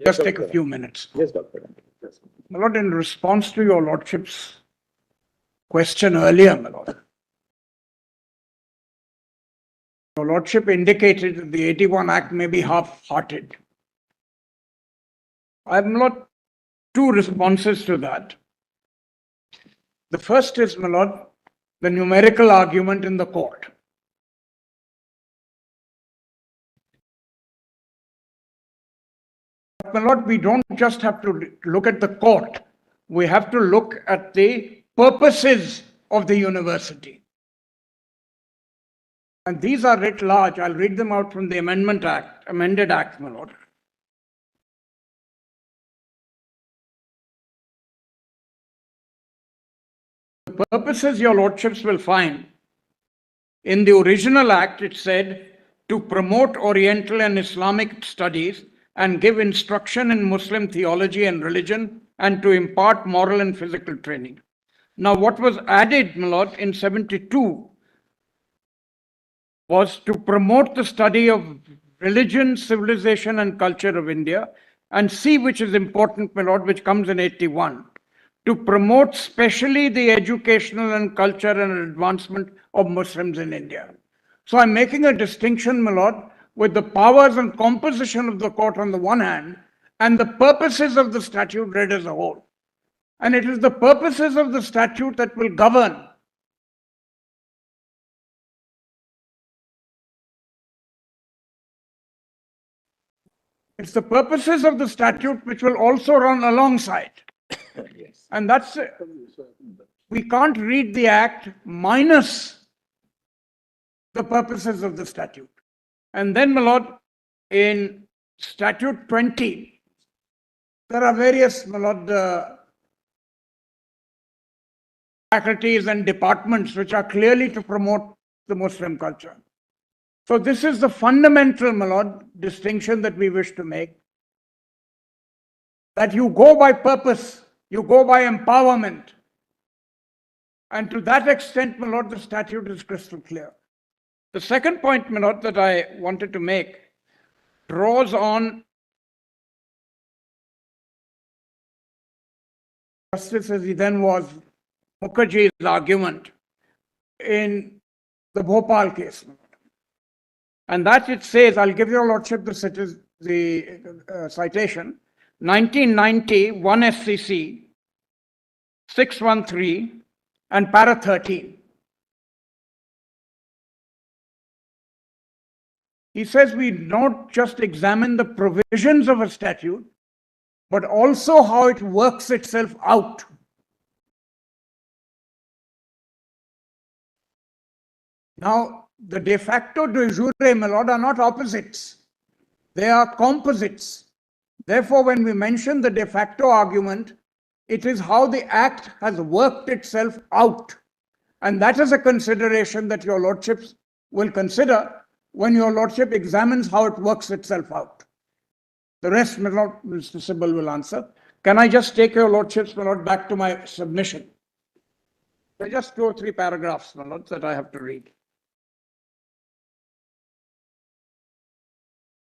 [SPEAKER 2] just take a few minutes.
[SPEAKER 1] Yes, Doctor. Yes.
[SPEAKER 2] My Lord, in response to your Lordship's question earlier, my Lord, your Lordship indicated that the 81 Act may be half-hearted. I have not two responses to that. The first is, my Lord, the numerical argument in the court. But, my Lord, we don't just have to look at the court. We have to look at the purposes of the university. And these are writ large. I'll read them out from the amended act, my Lord. The purposes your lordships will find in the original act, it said to promote Oriental and Islamic studies and give instruction in Muslim theology and religion and to impart moral and physical training. Now, what was added, my Lord, in 72 was to promote the study of religion, civilization, and culture of India, and C, which is important, my Lord, which comes in 81, to promote specially the educational and culture and advancement of Muslims in India. So I'm making a distinction, my Lord, with the powers and composition of the court on the one hand, and the purposes of the statute read as a whole. And it is the purposes of the statute that will govern. It's the purposes of the statute which will also run alongside.
[SPEAKER 1] Yes.
[SPEAKER 2] And that's, we can't read the act minus the purposes of the statute. And then, my Lord, in Statute 20, there are various, my Lord, faculties and departments which are clearly to promote the Muslim culture. So this is the fundamental, my Lord, distinction that we wish to make. That you go by purpose, you go by empowerment. And to that extent, my Lord, the statute is crystal clear. The second point, my Lord, that I wanted to make draws on Justice, as he then was, Mukherjee's argument in the Bhopal case. And that it says, I'll give your lordship the citation, 1990, 1 SCC, 613 and para 13. He says we not just examine the provisions of a statute, but also how it works itself out. Now, the de facto de jure, my Lord, are not opposites. They are composites. Therefore, when we mention the de facto argument, it is how the act has worked itself out. And that is a consideration that your lordships will consider when your lordship examines how it works itself out. The rest, my Lord, Mr. Sibal will answer. Can I just take your lordships, my Lord, back to my submission? There are just 2 or 3 paragraphs, my Lord, that I have to read.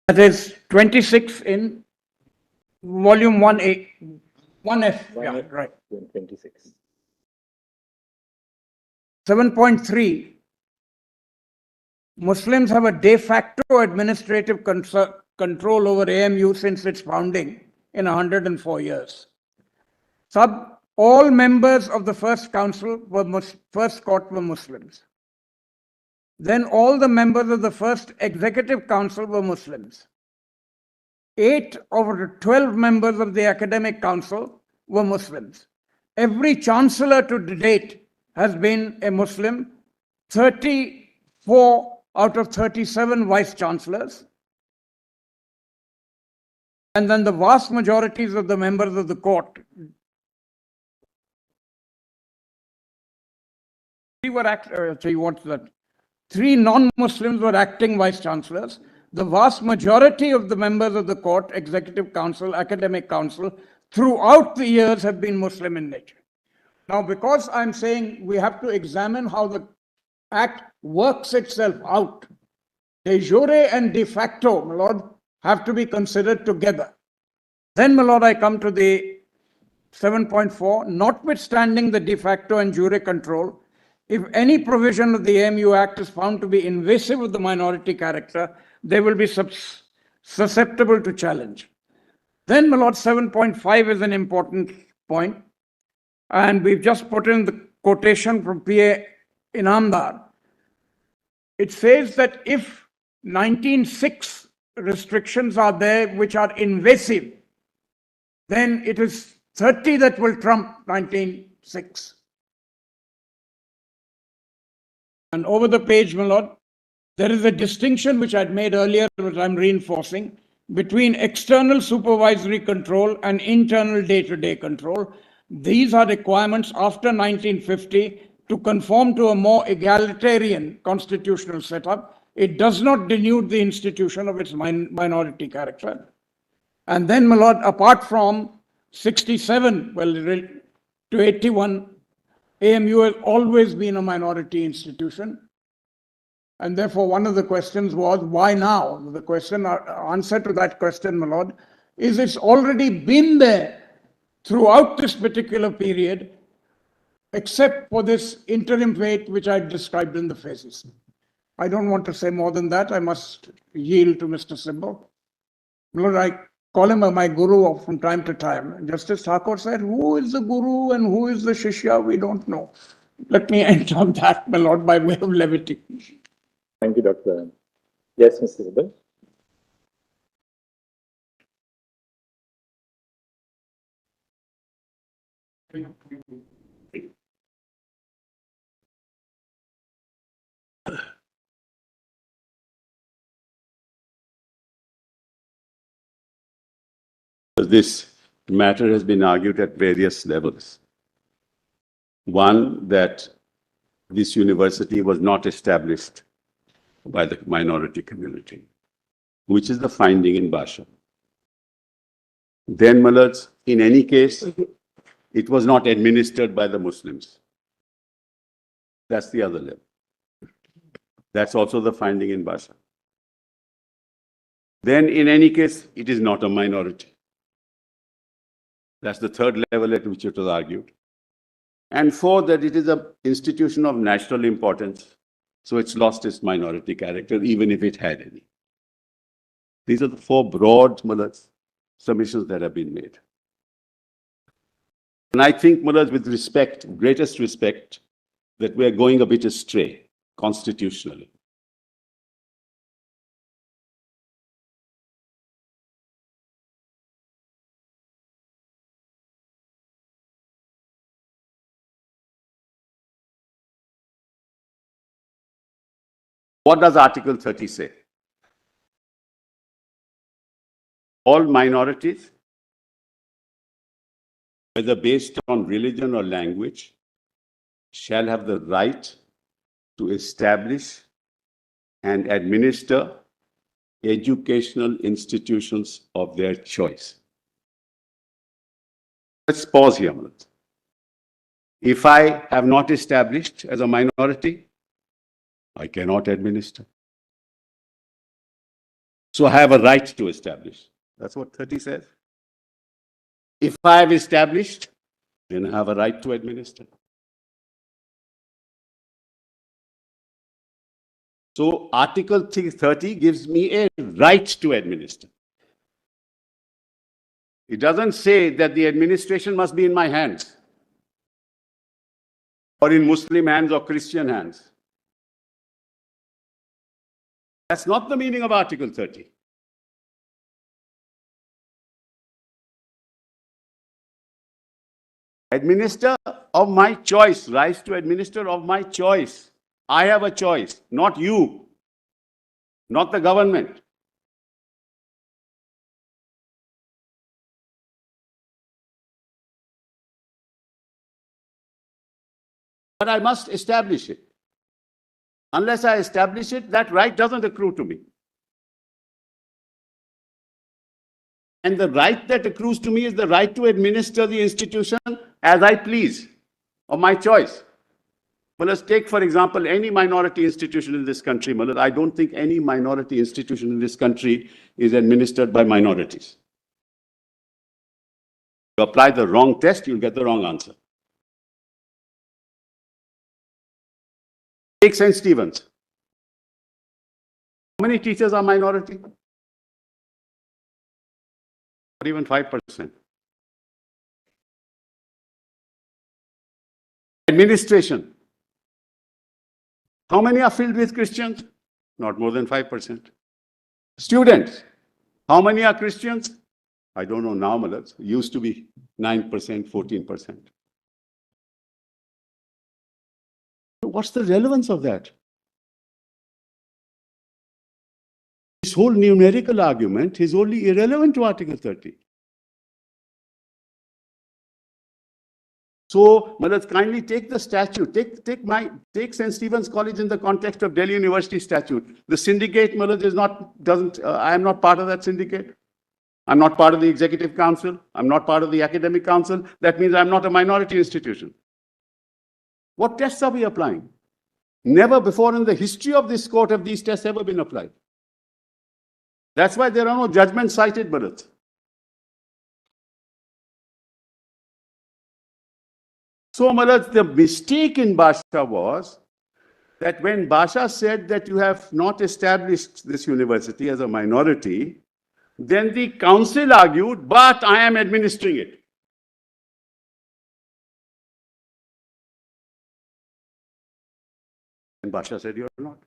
[SPEAKER 2] That is 26 in volume 1A, 1F, yeah, right.
[SPEAKER 1] 26.
[SPEAKER 2] 7.3. Muslims have a de facto administrative control over AMU since its founding in 104 years. All members of the first council first court were Muslims. Then all the members of the first executive council were Muslims. 8 of the 12 members of the academic council were Muslims. Every chancellor to date has been a Muslim. 34 out of 37 vice chancellors. And then the vast majorities of the members of the court. 3 non-Muslims were acting vice chancellors. The vast majority of the members of the court, executive council, academic council, throughout the years have been Muslim in nature. Now, because I'm saying we have to examine how the act works itself out, de jure and de facto, my Lord, have to be considered together. Then, my lord, I come to the 7.4, notwithstanding the de facto and jure control, if any provision of the AMU Act is found to be invasive of the minority character, they will be susceptible to challenge. Then, my lord, 7.5 is an important point, and we've just put in the quotation from P.A. Inamdar. It says that if 1906 restrictions are there which are invasive, then it is 30 that will trump 1906. And over the page, my lord, there is a distinction which I'd made earlier, which I'm reinforcing, between external supervisory control and internal day-to-day control. These are requirements after 1950 to conform to a more egalitarian constitutional setup. It does not denude the institution of its minority character. And then, my lord, apart from 67, well, to 81, AMU has always been a minority institution. And therefore, one of the questions was, why now? The answer to that question, my lord, is it's already been there throughout this particular period, except for this interim fate which I described in the phases. I don't want to say more than that. I must yield to Mr. Symbol. Lord, I call him my guru from time to time. Justice Thakur said, who is the guru and who is the shishya? We don't know. Let me end on that, my lord, by way of levity.
[SPEAKER 1] Thank you, Dr. Yes, Mr. Symbol.
[SPEAKER 13] This matter has been argued at various levels. One, that this university was not established by the minority community, which is the finding in Basha. Then, Mallards, in any case, it was not administered by the Muslims. That's the other level. That's also the finding in Basha. Then, in any case, it is not a minority. That's the third level at which it was argued. And fourth, that it is an institution of national importance, so it's lost its minority character, even if it had any. These are the four broad submissions that have been made. And I think, Mullahs, with respect, greatest respect, that we are going a bit astray constitutionally. What does Article 30 say? All minorities, whether based on religion or language, shall have the right to establish and administer educational institutions of their choice. Let's pause here a minute. If I have not established as a minority, I cannot administer. So I have a right to establish. That's what 30 says. If I have established, then I have a right to administer. So Article 30 gives me a right to administer. It doesn't say that the administration must be in my hands or in Muslim hands or Christian hands. That's not the meaning of Article 30. Administer of my choice, rise to administer of my choice. I have a choice, not you, not the government. But I must establish it. Unless I establish it, that right doesn't accrue to me. And the right that accrues to me is the right to administer the institution as I please, of my choice. Well, let's take, for example, any minority institution in this country. I don't think any minority institution in this country is administered by minorities. You apply the wrong test, you'll get the wrong answer. Take St. Stephen's. How many teachers are minority? Not even 5%. Administration. How many are filled with Christians? Not more than 5%. Students. How many are Christians? I don't know now, Malaz. Used to be 9%, 14%. What's the relevance of that? This whole numerical argument is only irrelevant to Article 30. So, Malaz, kindly take the statute, take St. Stephen's College in the context of Delhi University statute. The syndicate, Malaz, I am not part of that syndicate. I'm not part of the executive council. I'm not part of the academic council. That means I'm not a minority institution. What tests are we applying? Never before in the history of this court have these tests ever been applied. That's why there are no judgments cited, Bharat. So, Malaj, the mistake in Basha was that when Basha said that you have not established this university as a minority, then the council argued, but I am administering it. And Basha said, you're not.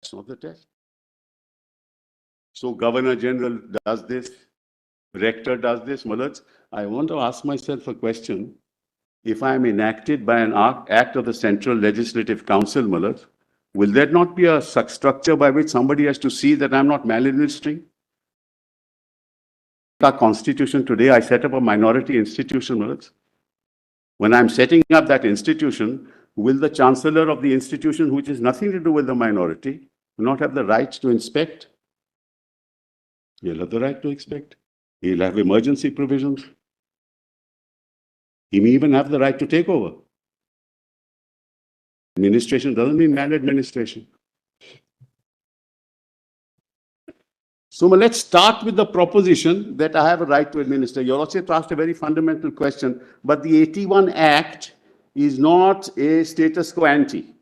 [SPEAKER 13] That's not the test. So Governor General does this, Rector does this. Malaj, I want to ask myself a question. If I am enacted by an act of the Central Legislative Council, Malaj, will there not be a structure by which somebody has to see that I'm not maladministering? Our constitution today, I set up a minority institution, Malaj. When I'm setting up that institution, will the chancellor of the institution, which has nothing to do with the minority, not have the right to inspect? He'll have the right to inspect. He'll have emergency provisions. He may even have the right to take over. Administration doesn't mean maladministration. So let's start with the proposition that I have a right to administer. Your Lordship asked a very fundamental question, but the 81 Act is not a status quo ante.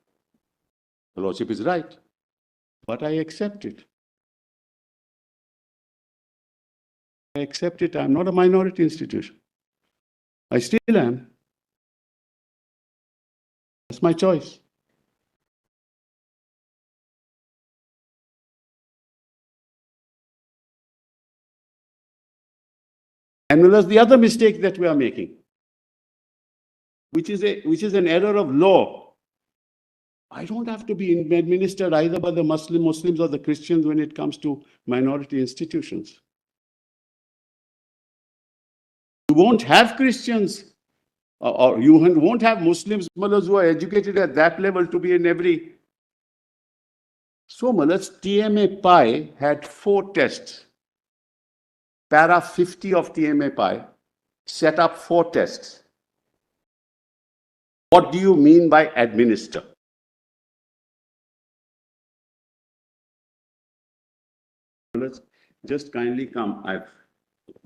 [SPEAKER 13] The Lordship is right, but I accept it. I accept it. I'm not a minority institution. I still am. That's my choice. And that's the other mistake that we are making, which is an error of law. I don't have to be administered either by the Muslims or the Christians when it comes to minority institutions. You won't have Christians or you won't have Muslims, Mullahs, who are educated at that level to be in every. So, Mullahs, TMA Pi had 4 tests. Para 50 of TMA Pi set up 4 tests. What do you mean by administer? Just kindly come. I've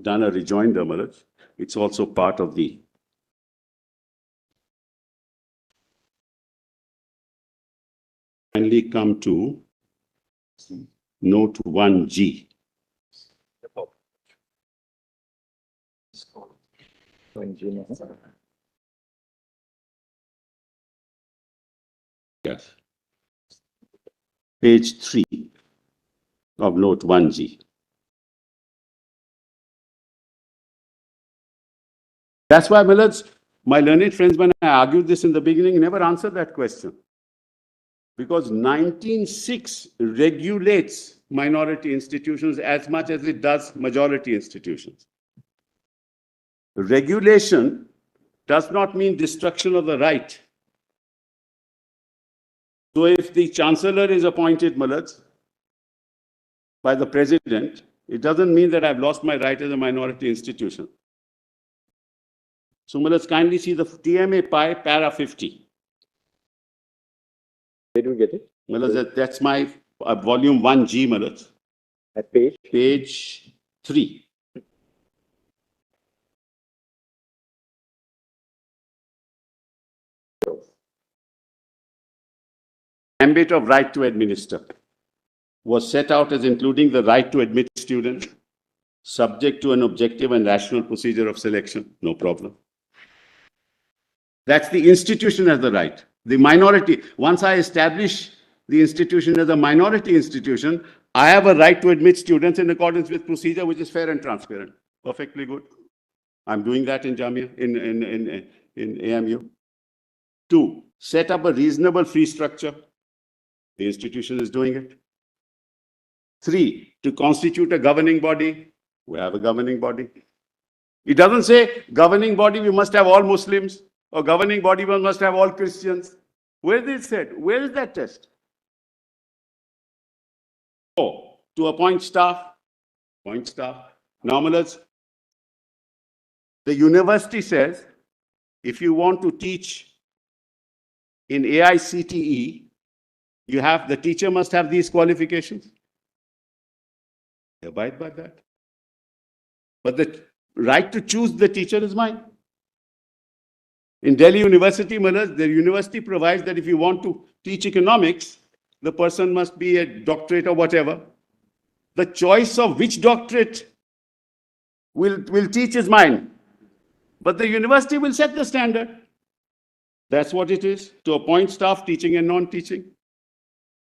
[SPEAKER 13] done a rejoinder, Malaj. It's also part of the kindly come to note 1G. Yes. Page 3 of note 1G. That's why, Millets, my learned friends, when I argued this in the beginning, never answered that question. Because 1906 regulates minority institutions as much as it does majority institutions. Regulation does not mean destruction of the right. So if the chancellor is appointed, Millets, by the president, it doesn't mean that I've lost my right as a minority institution. So let's kindly see the TMA Pi para 50.
[SPEAKER 1] Where do we get it?
[SPEAKER 13] Malaz, that's my volume 1G, Malaz.
[SPEAKER 1] At page?
[SPEAKER 13] Page 3. ambit of right to administer was set out as including the right to admit students subject to an objective and rational procedure of selection. No problem. That's the institution as the right. The minority, once I establish the institution as a minority institution, I have a right to admit students in accordance with procedure which is fair and transparent. Perfectly good. I'm doing that in Jamia, in AMU. 2, set up a reasonable fee structure. The institution is doing it. 3, to constitute a governing body. We have a governing body. It doesn't say governing body, we must have all Muslims, or governing body, we must have all Christians. Where is it said? Where is that test? 4, to appoint staff. Appoint staff. Nominals. The university says, if you want to teach in AICTE, the teacher must have these qualifications. They abide by that. But the right to choose the teacher is mine. In Delhi University, the university provides that if you want to teach economics, the person must be a doctorate or whatever. The choice of which doctorate will teach is mine. But the university will set the standard. That's what it is, to appoint staff teaching and non-teaching.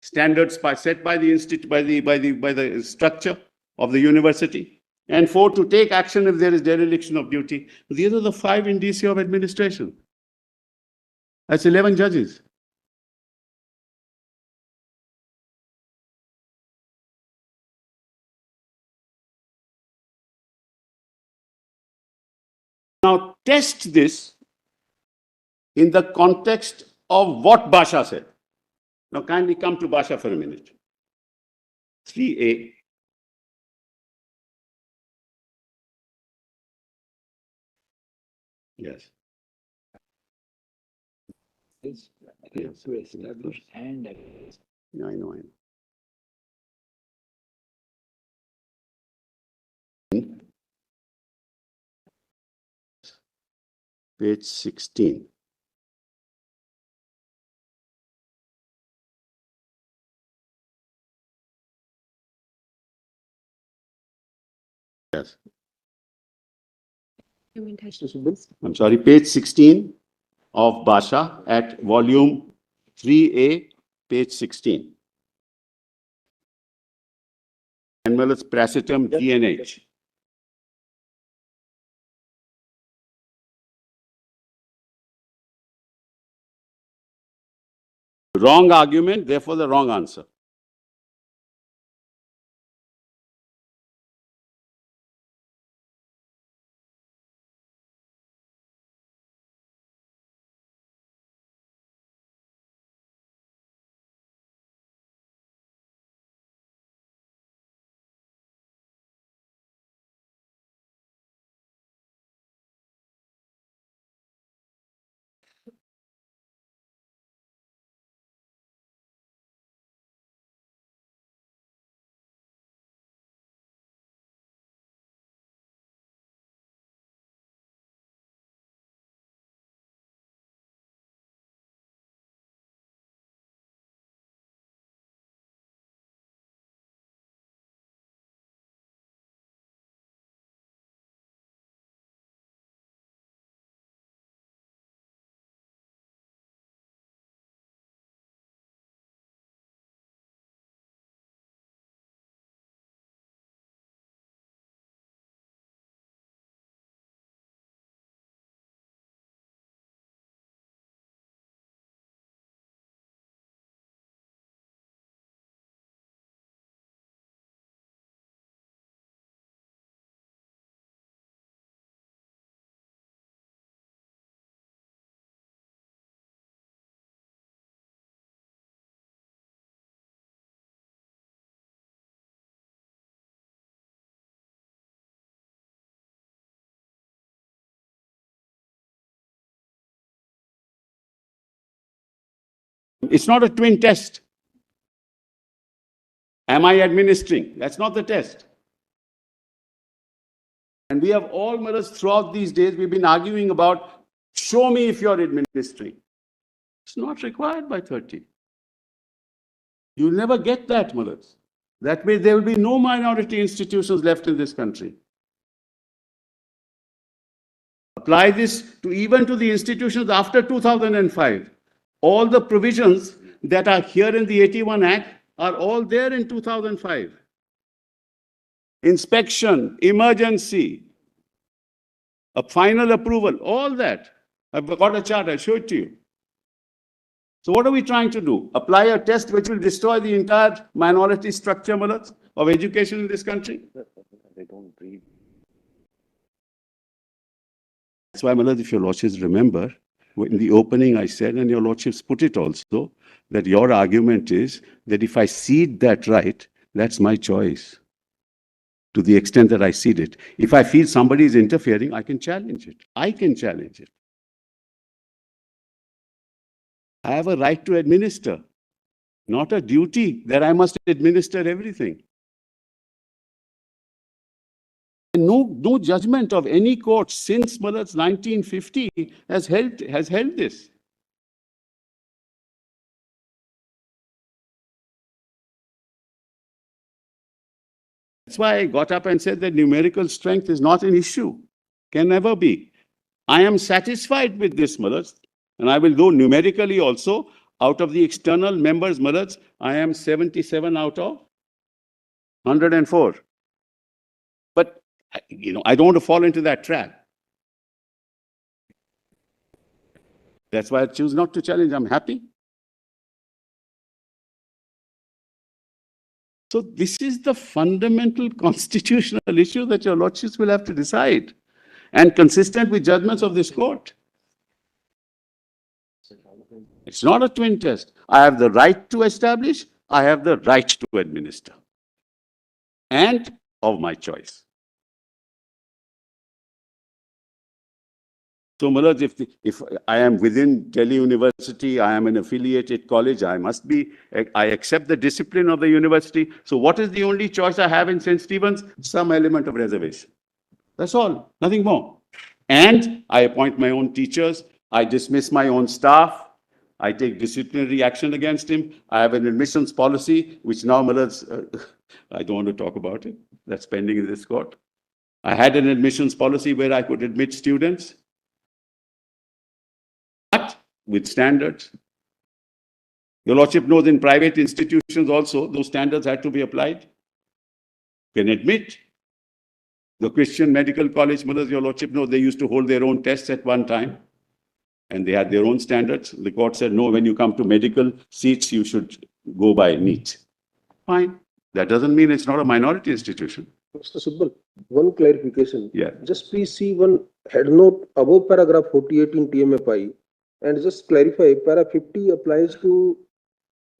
[SPEAKER 13] Standards set by the institute, by the structure of the university. And 4, to take action if there is dereliction of duty. These are the 5 indicia of administration. That's 11 judges. Now test this in the context of what Basha said. Now kindly come to Basha for a minute. 3A. Yes.
[SPEAKER 10] Is to establish and against.
[SPEAKER 13] I know. Page 16. Yes. I'm sorry, page 16 of Basha at volume 3A, page 16. Animals pracetum GNH. Wrong argument, therefore the wrong answer. It's not a twin test. Am I administering? That's not the test. And we have all mirrors throughout these days, we've been arguing about, show me if you're administering. It's not required by 30. You'll never get that, Mullahs. That means there will be no minority institutions left in this country. Apply this to even to the institutions after 2005. All the provisions that are here in the 81 Act are all there in 2005. Inspection, emergency, a final approval, all that. I've got a chart, I'll show it to you. So what are we trying to do? Apply a test which will destroy the entire minority structure, Mullahs, of education in this country? They don't read. That's why, Mullahs, if your lordships remember, in the opening I said, and your lordships put it also, that your argument is that if I cede that right, that's my choice. To the extent that I cede it. If I feel somebody is interfering, I can challenge it. I can challenge it. I have a right to administer, not a duty that I must administer everything. No judgment of any court since Mullahs 1950 has held this. That's why I got up and said that numerical strength is not an issue, can never be. I am satisfied with this, Mullahs, and I will go numerically also. Out of the external members, Mullahs, I am 77 out of 104. But, I don't want to fall into that trap. That's why I choose not to challenge. I'm happy. So this is the fundamental constitutional issue that your lordships will have to decide, and consistent with judgments of this court. It's not a twin test. I have the right to establish, I have the right to administer, and of my choice. So, Mullahs, if I am within Delhi University, I am an affiliated college, I accept the discipline of the university. So what is the only choice I have in St. Stephen's? Some element of reservation. That's all, nothing more. And I appoint my own teachers, I dismiss my own staff, I take disciplinary action against him. I have an admissions policy, which now, Mullahs, I don't want to talk about it. That's pending in this court. I had an admissions policy where I could admit students, but with standards. Your lordship knows in private institutions also, those standards had to be applied. You can admit. The Christian Medical College, Mullahs, your lordship knows, they used to hold their own tests at one time. And they had their own standards. The court said, no, when you come to medical seats, you should go by NEET. Fine. That doesn't mean it's not a minority institution.
[SPEAKER 8] Mr. Subbal, one clarification.
[SPEAKER 13] Yeah.
[SPEAKER 8] Just please see one head note above paragraph 48 in TMFI and just clarify, para 50 applies to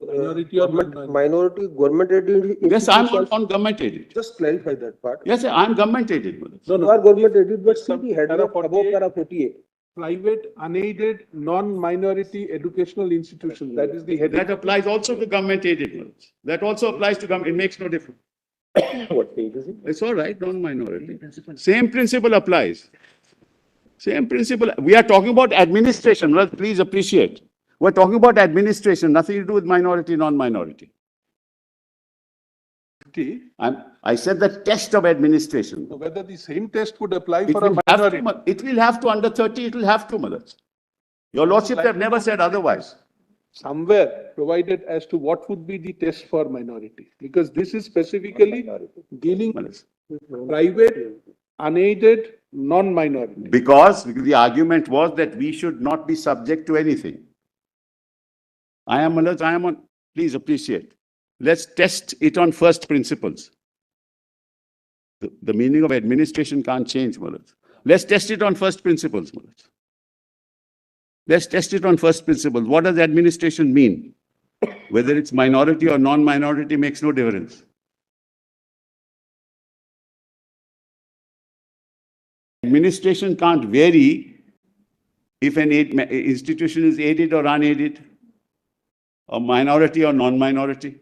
[SPEAKER 8] minority government aided.
[SPEAKER 13] Yes, I'm on government aided.
[SPEAKER 8] Just clarify that part.
[SPEAKER 13] Yes, I'm government aided.
[SPEAKER 8] No, you are government aided, but see the head note above para 48.
[SPEAKER 14] Private, unaided, non-minority educational institutions. That is the head.
[SPEAKER 13] That applies also to government aided. That also applies to government. It makes no difference.
[SPEAKER 8] What page is it?
[SPEAKER 13] It's all right, non-minority. Same principle applies. Same principle. We are talking about administration. Well, please appreciate. We're talking about administration, nothing to do with minority, non-minority. I said the test of administration.
[SPEAKER 14] Whether the same test would apply
[SPEAKER 13] It
[SPEAKER 14] for a
[SPEAKER 13] will have
[SPEAKER 14] minority.
[SPEAKER 13] to, it will have to, under 30, it will have to, Mullahs. Your lordship have never said otherwise.
[SPEAKER 14] Somewhere provided as to what would be the test for minority. Because this is specifically dealing with private, unaided, non-minority.
[SPEAKER 13] Because the argument was that we should not be subject to anything. I am, Mullahs, I am on, please appreciate. Let's test it on first principles. The meaning of administration can't change, Mullahs. Let's test it on first principles, Mullahs. Let's test it on first principles. What does administration mean? Whether it's minority or non-minority makes no difference. Administration can't vary if an institution is aided or unaided, or minority or non-minority.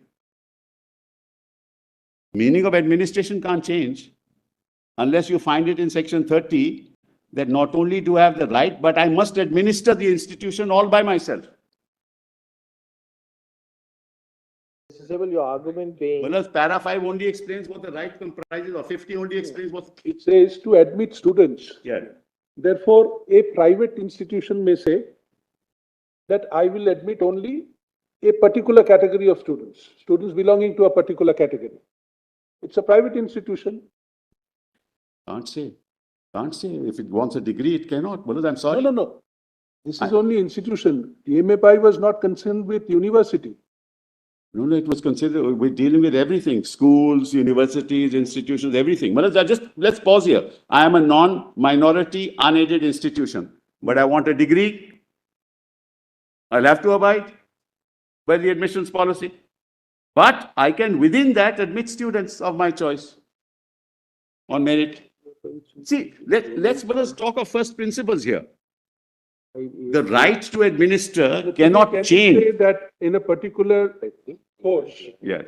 [SPEAKER 13] Meaning of administration can't change unless you find it in section 30 that not only do I have the right, but I must administer the institution all by myself.
[SPEAKER 8] Mr. Sibal, your argument being.
[SPEAKER 13] Well, para 5 only explains what the right comprises, or 50 only explains what.
[SPEAKER 14] It says to admit students.
[SPEAKER 13] Yeah.
[SPEAKER 14] Therefore, a private institution may say that I will admit only a particular category of students, students belonging to a particular category. It's a private institution.
[SPEAKER 13] Can't say. Can't say. If it wants a degree, it cannot. Well, I'm sorry.
[SPEAKER 14] No. This is only institution. The MFI was not concerned with university.
[SPEAKER 13] No, it was considered, we're dealing with everything, schools, universities, institutions, everything. Well, let's pause here. I am a non-minority unaided institution, but I want a degree. I'll have to abide by the admissions policy. But I can, within that, admit students of my choice on merit. See, let's talk of first principles here. The right to administer cannot change.
[SPEAKER 14] Say that in a particular course,
[SPEAKER 13] Yes.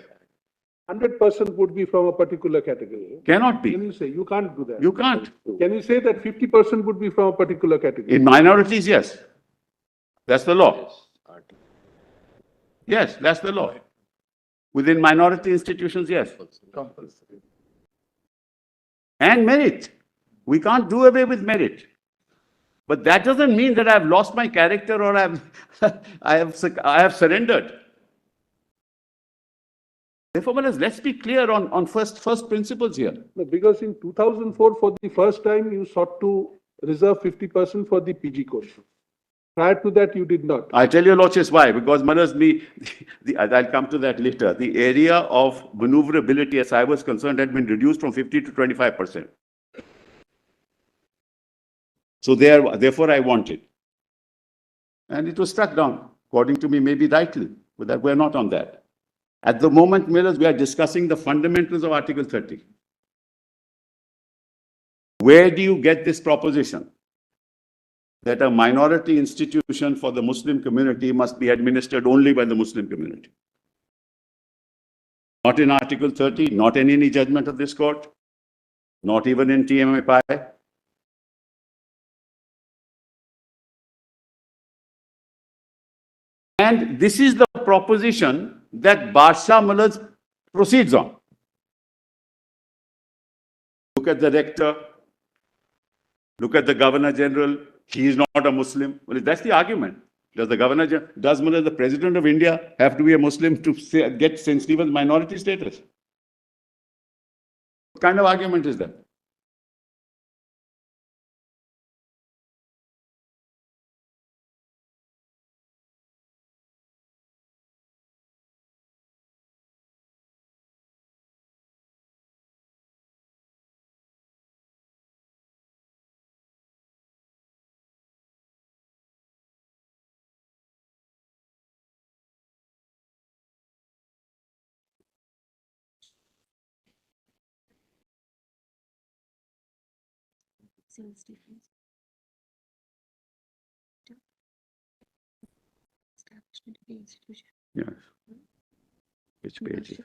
[SPEAKER 14] 100% would be from a particular category.
[SPEAKER 13] Cannot be.
[SPEAKER 14] Can you say, you can't do that?
[SPEAKER 13] You can't.
[SPEAKER 14] Can you say that 50% would be from a particular category?
[SPEAKER 13] In minorities, yes. That's the law. Yes, that's the law. Within minority institutions, yes. And merit. We can't do away with merit. But that doesn't mean that I've lost my character or I have surrendered. Therefore, let's be clear on first principles here.
[SPEAKER 14] No, because in 2004, for the first time, you sought to reserve 50% for the PG course. Prior to that, you did not.
[SPEAKER 13] I tell you, Lordship, why? Because I'll come to that later. The area of maneuverability, as I was concerned, had been reduced from 50 to 25%. So therefore, I wanted. And it was struck down, according to me, maybe rightly, but that we're not on that. At the moment, Millers, we are discussing the fundamentals of Article 30. Where do you get this proposition that a minority institution for the Muslim community must be administered only by the Muslim community? Not in Article 30, not in any judgment of this court, not even in TMFI. And this is the proposition that Barsha Mullahs proceeds on. Look at the rector, look at the Governor General, he is not a Muslim. Well, that's the argument. Does the President of India have to be a Muslim to get St. Stephen's minority status? What kind of argument is that?
[SPEAKER 15] Establishment of the institution.
[SPEAKER 13] Yes. Which page?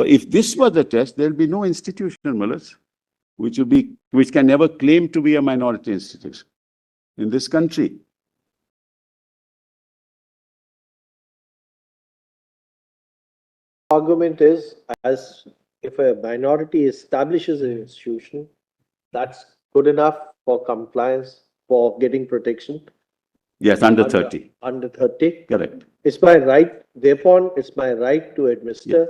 [SPEAKER 13] If this were the test, there will be no institution, Mullahs, which can never claim to be a minority institution in this country.
[SPEAKER 8] Argument is, as if a minority establishes an institution, that's good enough for compliance, for getting protection.
[SPEAKER 13] Yes, under 30.
[SPEAKER 8] Under 30.
[SPEAKER 13] Correct.
[SPEAKER 8] It's my right, therefore, it's my right to administer. Yes.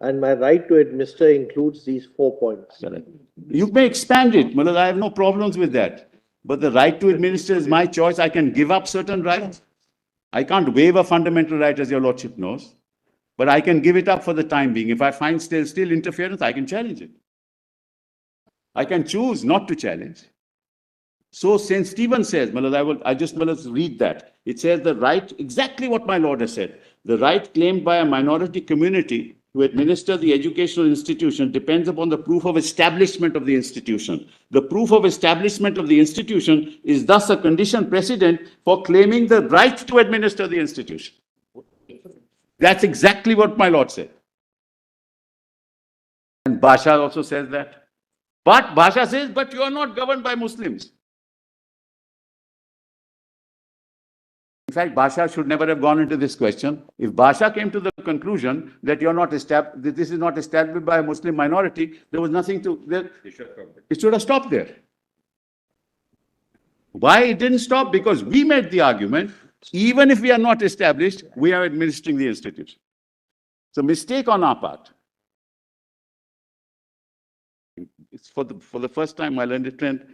[SPEAKER 8] And my right to administer includes these 4 points.
[SPEAKER 13] Correct. You may expand it, Mullah, I have no problems with that. But the right to administer is my choice. I can give up certain rights. I can't waive a fundamental right, as your lordship knows, but I can give it up for the time being. If I find still interference, I can challenge it. I can choose not to challenge. So St. Stephen says, I just read that. It says the right, exactly what my lord has said, the right claimed by a minority community to administer the educational institution depends upon the proof of establishment of the institution. The proof of establishment of the institution is thus a condition precedent for claiming the right to administer the institution. That's exactly what my lord said. And Basha also says that. But Basha says, but you are not governed by Muslims. In fact, Basha should never have gone into this question. If Basha came to the conclusion that that this is not established by a Muslim minority, there was nothing to, it should have stopped there. Why it didn't stop? Because we made the argument, even if we are not established, we are administering the institution. It's a mistake on our part. It's for the first time, my learned friend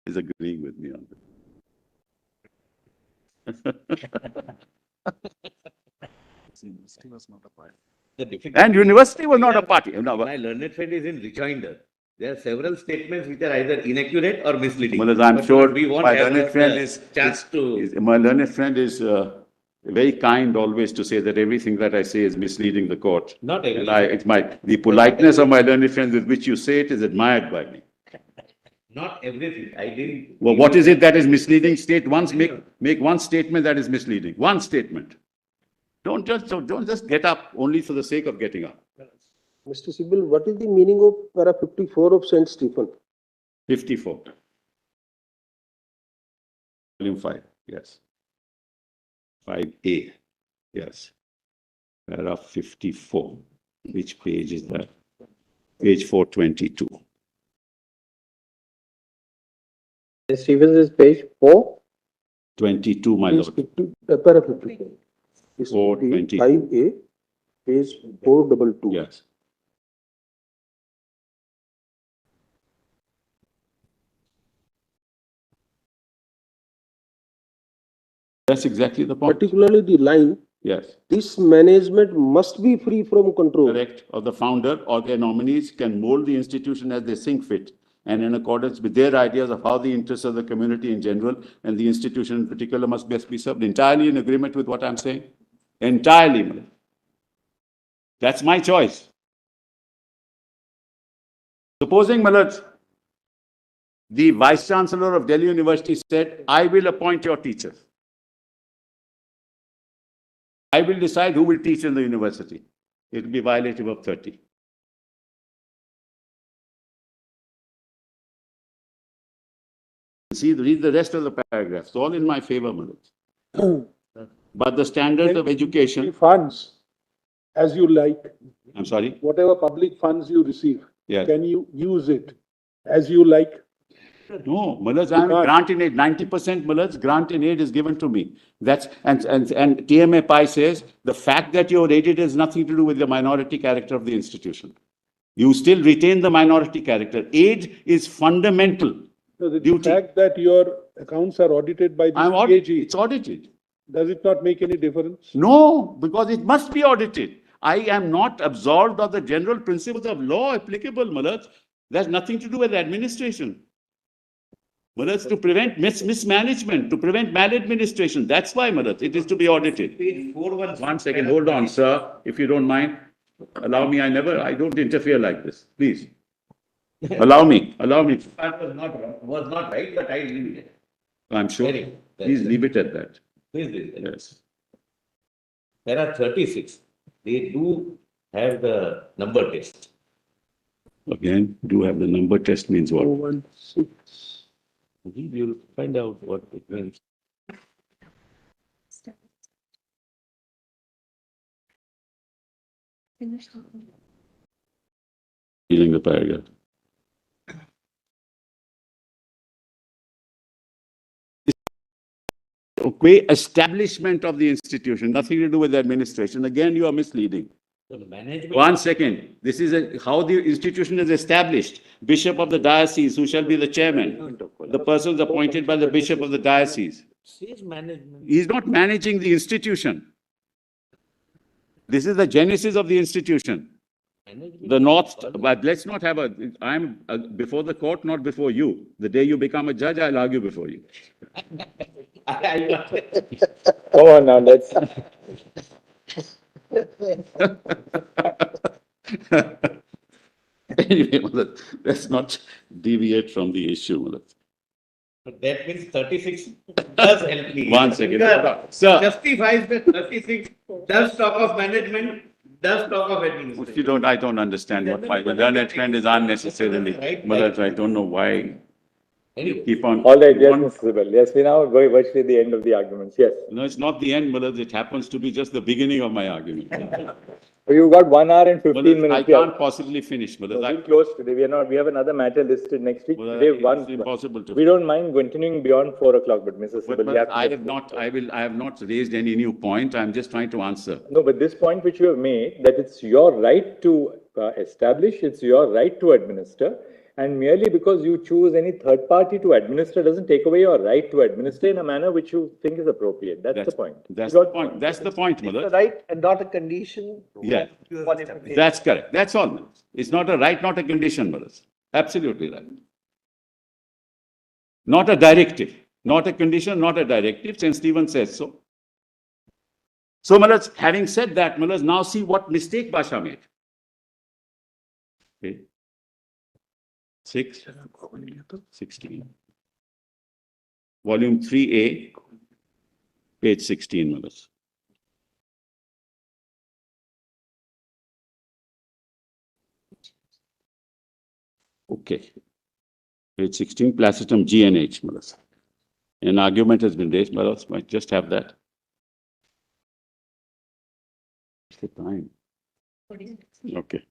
[SPEAKER 13] is agreeing with me on this. And university was not a party. No,
[SPEAKER 16] my learned friend is in rejoinder. There are several statements which are either inaccurate or misleading.
[SPEAKER 13] Well, I'm sure
[SPEAKER 16] we won't
[SPEAKER 13] my
[SPEAKER 16] have
[SPEAKER 13] learned friend is very kind always to say that everything that I say is misleading the court.
[SPEAKER 16] Not everything.
[SPEAKER 13] The politeness of my learned friend with which you say it is admired by me.
[SPEAKER 16] Not everything. I didn't.
[SPEAKER 13] Well, what is it that is misleading? Make one statement that is misleading. One statement. Don't just get up only for the sake of getting up.
[SPEAKER 8] Mr. Sibyl, what is the meaning of para 54 of St. Stephen?
[SPEAKER 13] 54. Volume 5, yes. 5A, yes. Para 54. Which page is that? Page 422.
[SPEAKER 8] St. Stephen's is page 4?
[SPEAKER 13] 22, my lord.
[SPEAKER 8] Para 54.
[SPEAKER 13] 422.
[SPEAKER 8] 5A, page 422.
[SPEAKER 13] Yes. That's exactly the point.
[SPEAKER 8] Particularly the line,
[SPEAKER 13] yes.
[SPEAKER 8] This management must be free from control.
[SPEAKER 13] Correct. Or the founder or their nominees can mold the institution as they think fit and in accordance with their ideas of how the interests of the community in general and the institution in particular must best be served. Entirely in agreement with what I'm saying? Entirely. That's my choice. Supposing, Malad, the Vice Chancellor of Delhi University said, I will appoint your teachers. I will decide who will teach in the university. It will be violative of 30. See, read the rest of the paragraphs. It's all in my favor, Malad. But the standard of education...
[SPEAKER 14] Funds, as you like.
[SPEAKER 13] I'm sorry?
[SPEAKER 14] Whatever public funds you receive,
[SPEAKER 13] yes.
[SPEAKER 14] Can you use it as you like?
[SPEAKER 13] No, Mullad's, I'm grant in aid. 90% Mullad's grant in aid is given to me. That's and TMA Pi says the fact that you're aided has nothing to do with the minority character of the institution. You still retain the minority character. Aid is fundamental.
[SPEAKER 14] So the fact that your accounts are audited by the CAG,
[SPEAKER 13] it's audited.
[SPEAKER 14] Does it not make any difference?
[SPEAKER 13] No, because it must be audited. I am not absolved of the general principles of law applicable, Mulad. That's nothing to do with administration. Well, it's to prevent mismanagement, to prevent maladministration. That's why, Marat, it is to be audited. 1 second, hold on, sir, if you don't mind. Allow me, I don't interfere like this. Please. Allow me.
[SPEAKER 16] That was not right, but I leave it.
[SPEAKER 13] I'm sure. Please leave it at that.
[SPEAKER 16] Please leave it.
[SPEAKER 13] Yes.
[SPEAKER 16] There are 36. They do have the number test.
[SPEAKER 13] Again, do have the number test means what?
[SPEAKER 8] 416.
[SPEAKER 16] You'll find out what it means.
[SPEAKER 13] Reading the paragraph. Okay, establishment of the institution, nothing to do with the administration. Again, you are misleading.
[SPEAKER 16] So the management.
[SPEAKER 13] 1 second. This is how the institution is established. Bishop of the diocese, who shall be the chairman. The persons appointed by the bishop of the diocese.
[SPEAKER 16] Says management.
[SPEAKER 13] He's not managing the institution. This is the genesis of the institution. The North, but let's not have I'm before the court, not before you. The day you become a judge, I'll argue before you.
[SPEAKER 1] Come on now, let's.
[SPEAKER 13] Anyway, let's not deviate from the issue.
[SPEAKER 16] But that means 36 does help me.
[SPEAKER 13] One second.
[SPEAKER 16] Sir. Justifies that 36 does talk of management, does talk of administration.
[SPEAKER 13] If you don't, I don't understand what my learned friend is unnecessarily. But I don't know why you keep on.
[SPEAKER 1] All right, yes, Mr. Sibal. Yes, we now going virtually the end of the arguments. Yes.
[SPEAKER 13] No, it's not the end, Malad. It happens to be just the beginning of my argument.
[SPEAKER 1] You've got 1 hour and 15 minutes.
[SPEAKER 13] I can't possibly finish, Malad.
[SPEAKER 1] No, we close today. We are not. We have another matter listed next week. Today,
[SPEAKER 13] it's impossible to.
[SPEAKER 1] We don't mind continuing beyond 4 o'clock, but Mr. Sibal, we have to.
[SPEAKER 13] I have not raised any new point. I'm just trying to answer.
[SPEAKER 1] No, but this point which you have made, that it's your right to establish, it's your right to administer, and merely because you choose any third party to administer doesn't take away your right to administer in a manner which you think is appropriate. That's the point.
[SPEAKER 13] That's the point. That's the point,
[SPEAKER 8] It's a
[SPEAKER 13] Malad.
[SPEAKER 8] right and not a condition.
[SPEAKER 13] Yeah, that's correct. That's all, Malad. It's not a right, not a condition, Malad. Absolutely right. Not a directive, not a condition, not a directive. St. Stephen says so. So, Malad, having said that, Malad, now see what mistake Basha made. Okay. 16. Volume 3A, page 16, Malad. Okay. Page 16, placitum G and H, Malad. An argument has been raised, Malad. Might just have that. What's the time? Okay.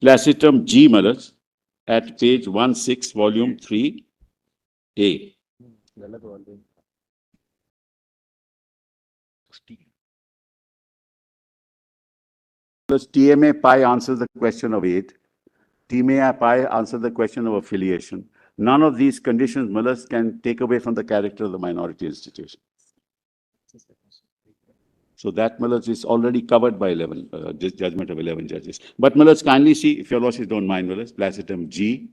[SPEAKER 13] Placitum G, Malad, at page 16, volume 3A. Plus TMA pi answers the question of aid. TMA pi answers the question of affiliation. None of these conditions, Malad, can take away from the character of the minority institution. So that, Malad, is already covered by 11, this judgment of 11 judges. But Malad, kindly see, if your lordships don't mind, Malad, placitum G,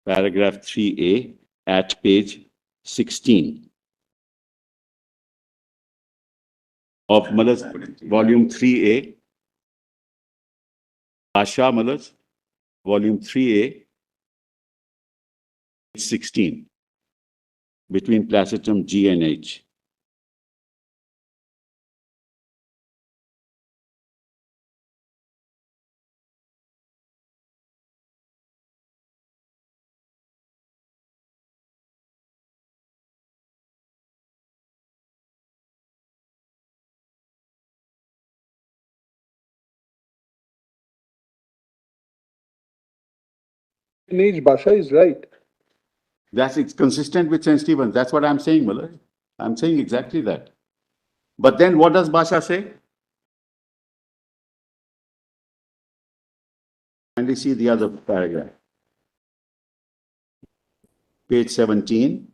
[SPEAKER 13] paragraph 3A, at page 16 of Malad, volume 3A. Basha, Malad, volume 3A, 16, between placitum G and H.
[SPEAKER 14] Age Basha is right.
[SPEAKER 13] It's consistent with St. Stephen. That's what I'm saying, Malad. I'm saying exactly that. But then what does Basha say? Kindly see the other paragraph. Page 17.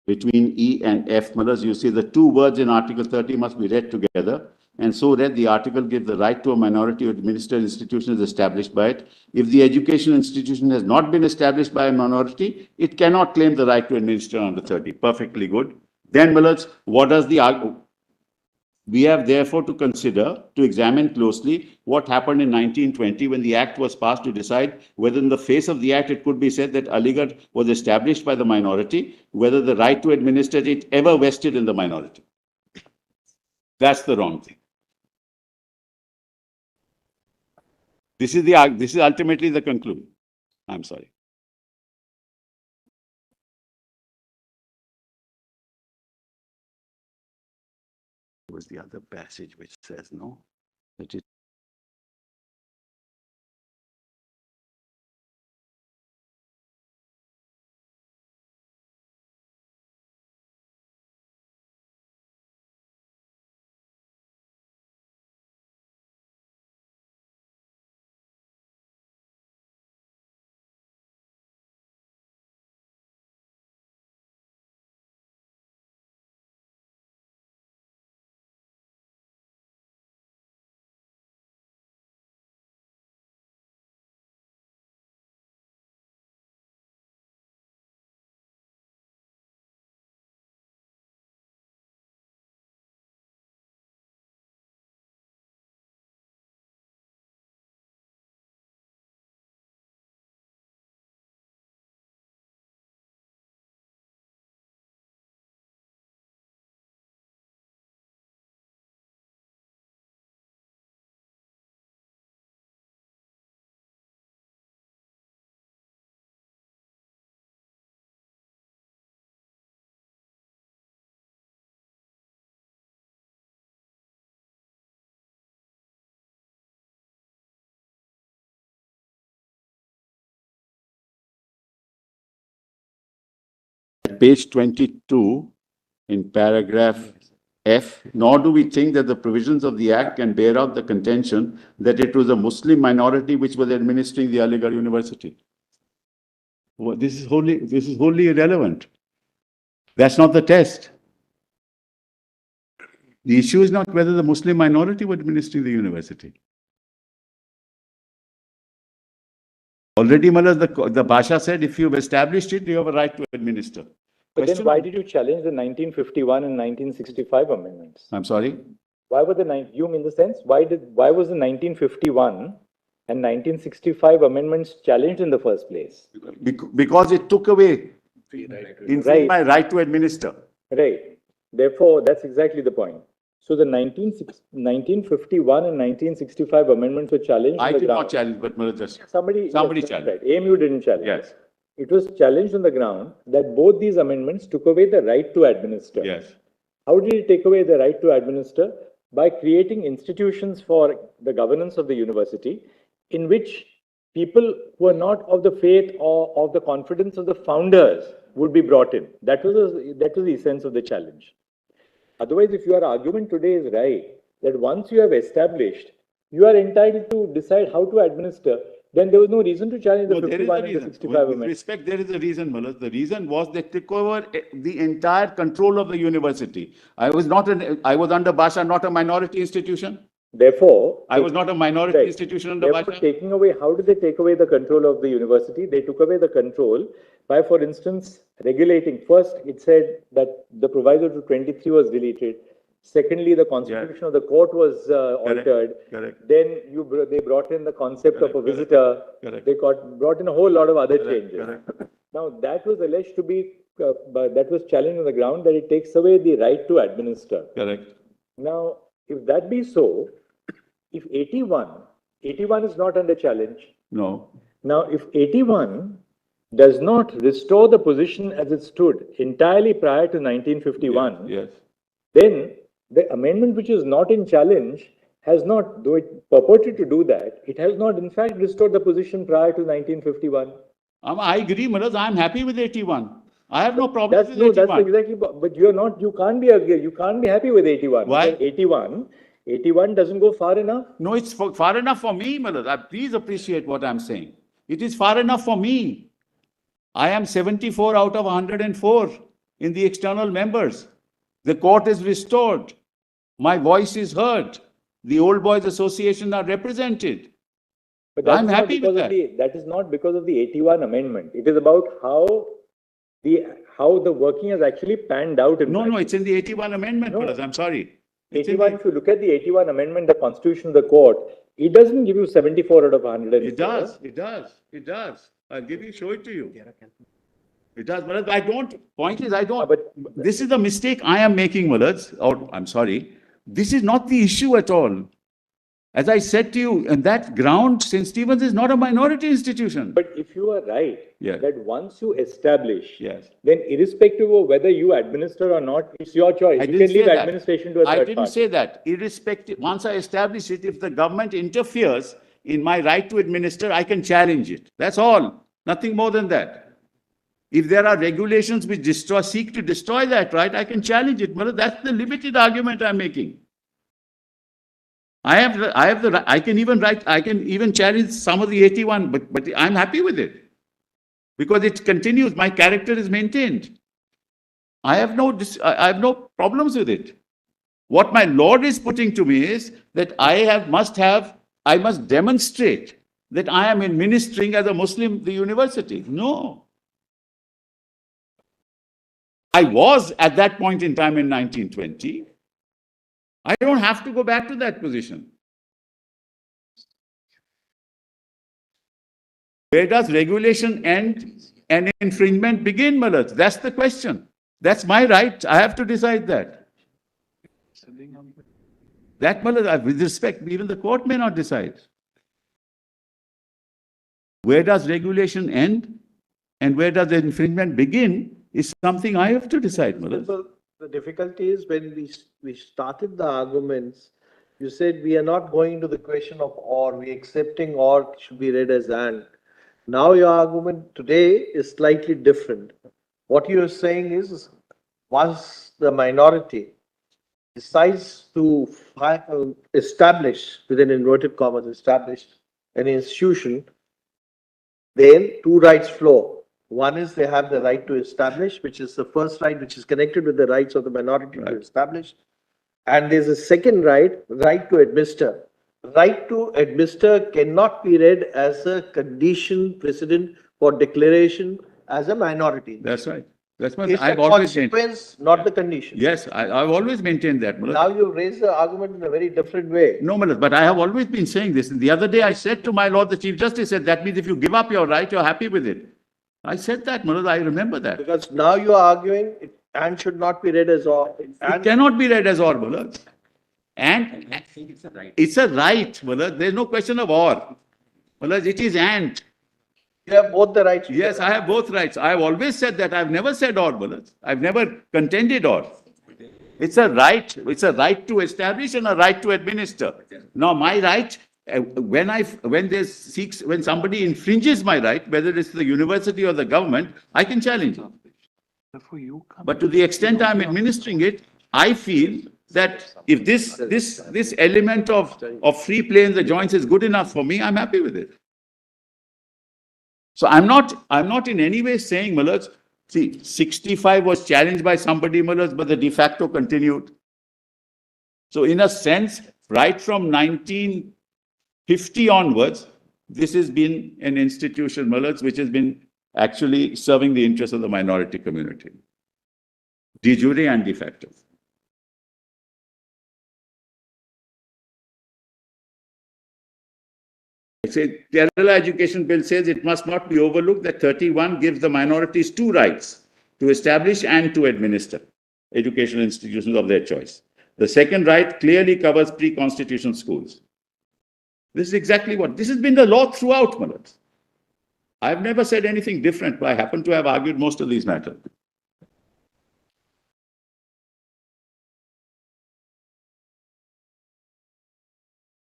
[SPEAKER 13] Between E and F, Malad, you see the two words in Article 30 must be read together. And so read, the article gives the right to a minority to administer institution is established by it. If the educational institution has not been established by a minority, it cannot claim the right to administer under 30. Perfectly good. Then, Malad, what does the argument? We have therefore to consider, to examine closely what happened in 1920 when the Act was passed to decide whether in the face of the Act it could be said that Aligarh was established by the minority, whether the right to administer it ever vested in the minority. That's the wrong thing. This is ultimately the conclusion. I'm sorry. There was the other passage which says, no, that it at page 22 in paragraph F, nor do we think that the provisions of the Act can bear out the contention that it was a Muslim minority which was administering the Aligarh University. Well, this is wholly irrelevant. That's not the test. The issue is not whether the Muslim minority were administering the university. Already, Malaz, the Basha said, if you've established it, you have a right to administer.
[SPEAKER 1] But then why did you challenge the 1951 and 1965 amendments?
[SPEAKER 13] I'm sorry?
[SPEAKER 1] Why were you mean the sense? Why was the 1951 and 1965 amendments challenged in the first place?
[SPEAKER 13] Because it took away my right to administer.
[SPEAKER 1] Right. Therefore, that's exactly the point. So the 1951 and 1965 amendments were challenged.
[SPEAKER 13] I did not challenge, but somebody challenged.
[SPEAKER 1] Right. AMU didn't challenge.
[SPEAKER 13] Yes.
[SPEAKER 1] It was challenged on the ground that both these amendments took away the right to administer.
[SPEAKER 13] Yes.
[SPEAKER 1] How did it take away the right to administer? By creating institutions for the governance of the university in which people who are not of the faith or of the confidence of the founders would be brought in. That was the essence of the challenge. Otherwise, if your argument today is right, that once you have established, you are entitled to decide how to administer, then there was no reason to challenge the 51 and the 65 amendments.
[SPEAKER 13] With respect, there is a reason, Malaz. The reason was they took over the entire control of the university. I was under Basha, not a minority institution.
[SPEAKER 1] Therefore,
[SPEAKER 13] I was not a minority institution under Basha.
[SPEAKER 1] How did they take away the control of the university? They took away the control by, for instance, regulating. First, it said that the proviso to 23 was deleted. Secondly, the constitution of the court was altered.
[SPEAKER 13] Correct.
[SPEAKER 1] Then they brought in the concept of a visitor. They brought in a whole lot of other changes. Now, that was alleged to be, that was challenged on the ground that it takes away the right to administer.
[SPEAKER 13] Correct.
[SPEAKER 1] Now, if that be so, if 81 is not under challenge.
[SPEAKER 13] No.
[SPEAKER 1] Now, if 81 does not restore the position as it stood entirely prior to 1951,
[SPEAKER 13] yes.
[SPEAKER 1] Then the amendment which is not in challenge has not, though it purported to do that, it has not in fact restored the position prior to 1951.
[SPEAKER 13] I agree, Malaz. I'm happy with 81. I have no problem with 81.
[SPEAKER 1] That's exactly, but you can't be happy with 81.
[SPEAKER 13] Why?
[SPEAKER 1] 81 doesn't go far enough.
[SPEAKER 13] No, it's far enough for me, Malaz. Please appreciate what I'm saying. It is far enough for me. I am 74 out of 104 in the external members. The court is restored. My voice is heard. The Old Boys Association are represented.
[SPEAKER 1] But
[SPEAKER 13] I'm happy with that.
[SPEAKER 1] That is not because of the 81 amendment. It is about how the working has actually panned out.
[SPEAKER 13] No, it's in the 81 amendment, Malaz. I'm sorry.
[SPEAKER 1] 81, if you look at the 81 amendment, the constitution of the court, it doesn't give you 74 out of 100.
[SPEAKER 13] It does. I'll show it to you. It does, Malaz. Point is, this is the mistake I am making, Malaz. I'm sorry. This is not the issue at all. As I said to you, on that ground, St. Stephen's is not a minority institution.
[SPEAKER 1] But if you are right,
[SPEAKER 13] yes,
[SPEAKER 1] that once you establish,
[SPEAKER 13] yes,
[SPEAKER 1] then irrespective of whether you administer or not, it's your choice. You can leave administration to a third party.
[SPEAKER 13] I didn't say that. Irrespective, once I establish it, if the government interferes in my right to administer, I can challenge it. That's all. Nothing more than that. If there are regulations which seek to destroy that right, I can challenge it. Well, that's the limited argument I'm making. I can even challenge some of the 81, but I'm happy with it because it continues. My character is maintained. I have no problems with it. What my Lord is putting to me is that I must demonstrate that I am administering as a Muslim the university. No. I was at that point in time in 1920. I don't have to go back to that position. Where does regulation end and infringement begin, Malaz? That's the question. That's my right. I have to decide that. That, Malaz, with respect, even the court may not decide. Where does regulation end and where does the infringement begin is something I have to decide, Malaz.
[SPEAKER 8] The difficulty is when we started the arguments, you said we are not going to the question of or, we accepting or should be read as and. Now your argument today is slightly different. What you are saying is, once the minority decides to establish, within inverted commas, establish an institution, then two rights flow. One is they have the right to establish, which is the first right, which is connected with the rights of the minority to establish. And there's a second right, right to administer. Right to administer cannot be read as a condition precedent for declaration as a minority.
[SPEAKER 13] That's right. That's what
[SPEAKER 8] It's the
[SPEAKER 13] I've always maintained.
[SPEAKER 8] consequence, not the condition.
[SPEAKER 13] Yes, I've always maintained that. Mullah.
[SPEAKER 8] Now you raise the argument in a very different way.
[SPEAKER 13] No, Mullah, but I have always been saying this. And the other day I said to my Lord the Chief Justice, said, that means if you give up your right, you're happy with it. I said that, Mullah, I remember that.
[SPEAKER 8] Because now you are arguing, and should not be read as or.
[SPEAKER 13] It cannot be read as or, Mullah. And it's a right, Mullah. There's no question of or. Mullah, it is and.
[SPEAKER 8] You have both the rights.
[SPEAKER 13] Yes, I have both rights. I've always said that. I've never said or, Mullah. I've never contended or. It's a right to establish and a right to administer. Now, my right, when somebody infringes my right, whether it's the university or the government, I can challenge it. But to the extent I'm administering it, I feel that if this element of free play in the joints is good enough for me, I'm happy with it. So I'm not in any way saying, Mullah, see, 65 was challenged by somebody, Mullah, but the de facto continued. So in a sense, right from 1950 onwards, this has been an institution, Mullah, which has been actually serving the interests of the minority community, de jure and de facto. The Kerala Education Bill says it must not be overlooked that 31 gives the minorities two rights, to establish and to administer educational institutions of their choice. The second right clearly covers pre-constitutional schools. This is exactly what, this has been the law throughout, Mullah. I've never said anything different, but I happen to have argued most of these matters.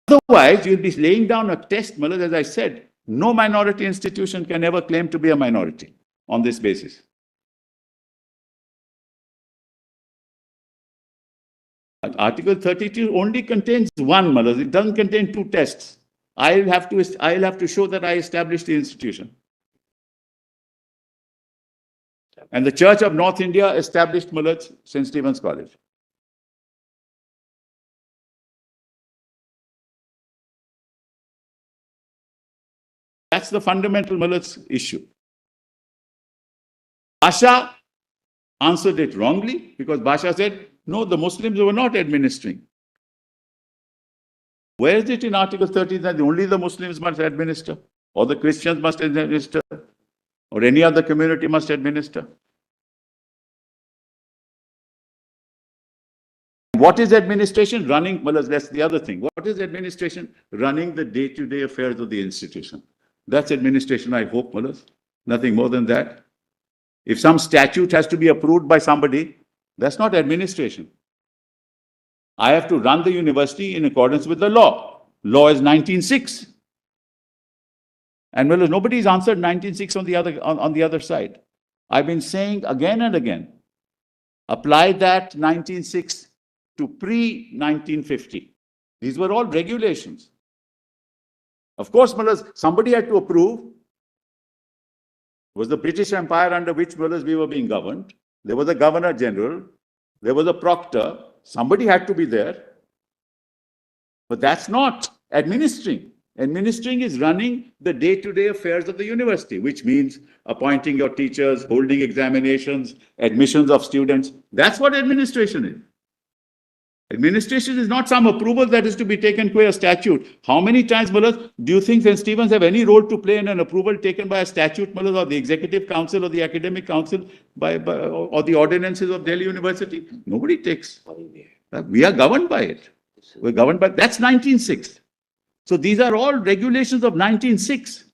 [SPEAKER 13] Otherwise, you'll be laying down a test, Mullah, as I said, no minority institution can ever claim to be a minority on this basis. Article 32 only contains one, Mullah. It doesn't contain two tests. I'll have to show that I established the institution. And the Church of North India established, Mullah, St. Stephen's College. That's the fundamental, Mullah, issue. Basha answered it wrongly because Basha said, no, the Muslims were not administering. Where is it in Article 30 that only the Muslims must administer, or the Christians must administer, or any other community must administer? What is administration? Running, well, that's the other thing. What is administration? Running the day-to-day affairs of the institution. That's administration, I hope, Mullah. Nothing more than that. If some statute has to be approved by somebody, that's not administration. I have to run the university in accordance with the law. Law is 1906. And well, nobody's answered 1906 on the other side. I've been saying again and again, apply that 1906 to pre-1950. These were all regulations. Of course, Mullah, somebody had to approve. It was the British Empire under which, Mullah, we were being governed. There was a Governor General. There was a proctor. Somebody had to be there. But that's not administering. Administering is running the day-to-day affairs of the university, which means appointing your teachers, holding examinations, admissions of students. That's what administration is. Administration is not some approval that is to be taken by a statute. How many times, Mullah, do you think St. Stephen's have any role to play in an approval taken by a statute, Mullah, or the Executive Council or the Academic Council or the ordinances of Delhi University? Nobody takes. We are governed by it. We're governed by, that's 1906. So these are all regulations of 1906.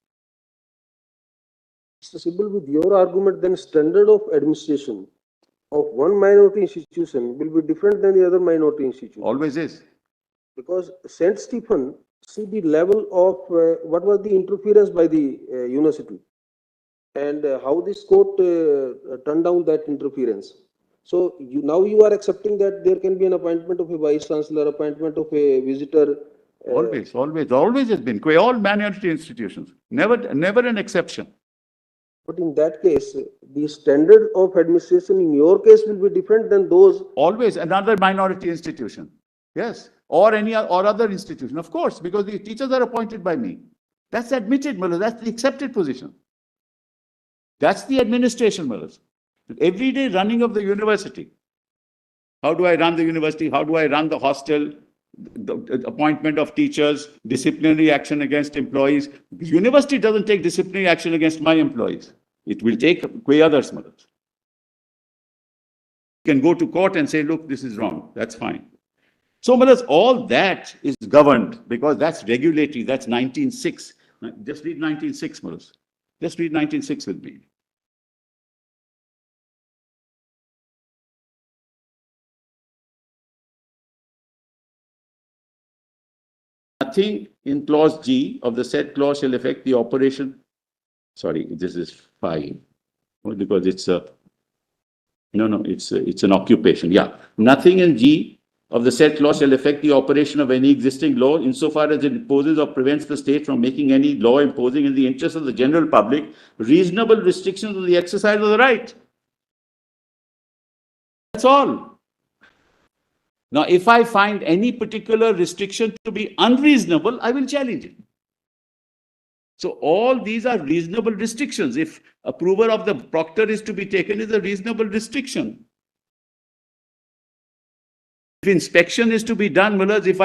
[SPEAKER 17] Mr. Sibal, with your argument, then standard of administration of one minority institution will be different than the other minority institution.
[SPEAKER 13] Always is.
[SPEAKER 17] Because St. Stephen, see the level of what was the interference by the university. and how this court turned down that interference. So now you are accepting that there can be an appointment of a vice chancellor, appointment of a visitor.
[SPEAKER 13] Always has been. All minority institutions. Never an exception.
[SPEAKER 17] But in that case, the standard of administration in your case will be different than those.
[SPEAKER 13] Always another minority institution. Yes. Or other institution. Of course, because the teachers are appointed by me. That's admitted, Mullah. That's the accepted position. That's the administration, Mullah. Everyday running of the university. How do I run the university? How do I run the hostel? The appointment of teachers, disciplinary action against employees. The university doesn't take disciplinary action against my employees. It will take others, Mullah. You can go to court and say, look, this is wrong. That's fine. So, Mullah, all that is governed because that's regulatory. That's 1906. Just read 1906, Mullah. Just read 1906 with me. Nothing in clause G of the said clause shall affect the operation. Sorry, this is 5. Because it's a, no, it's an occupation. Yeah. Nothing in G of the said clause shall affect the operation of any existing law insofar as it imposes or prevents the state from making any law imposing in the interest of the general public reasonable restrictions on the exercise of the right. That's all. Now, if I find any particular restriction to be unreasonable, I will challenge it. So all these are reasonable restrictions. If approval of the proctor is to be taken, is a reasonable restriction. If inspection is to be done, Mullahs, if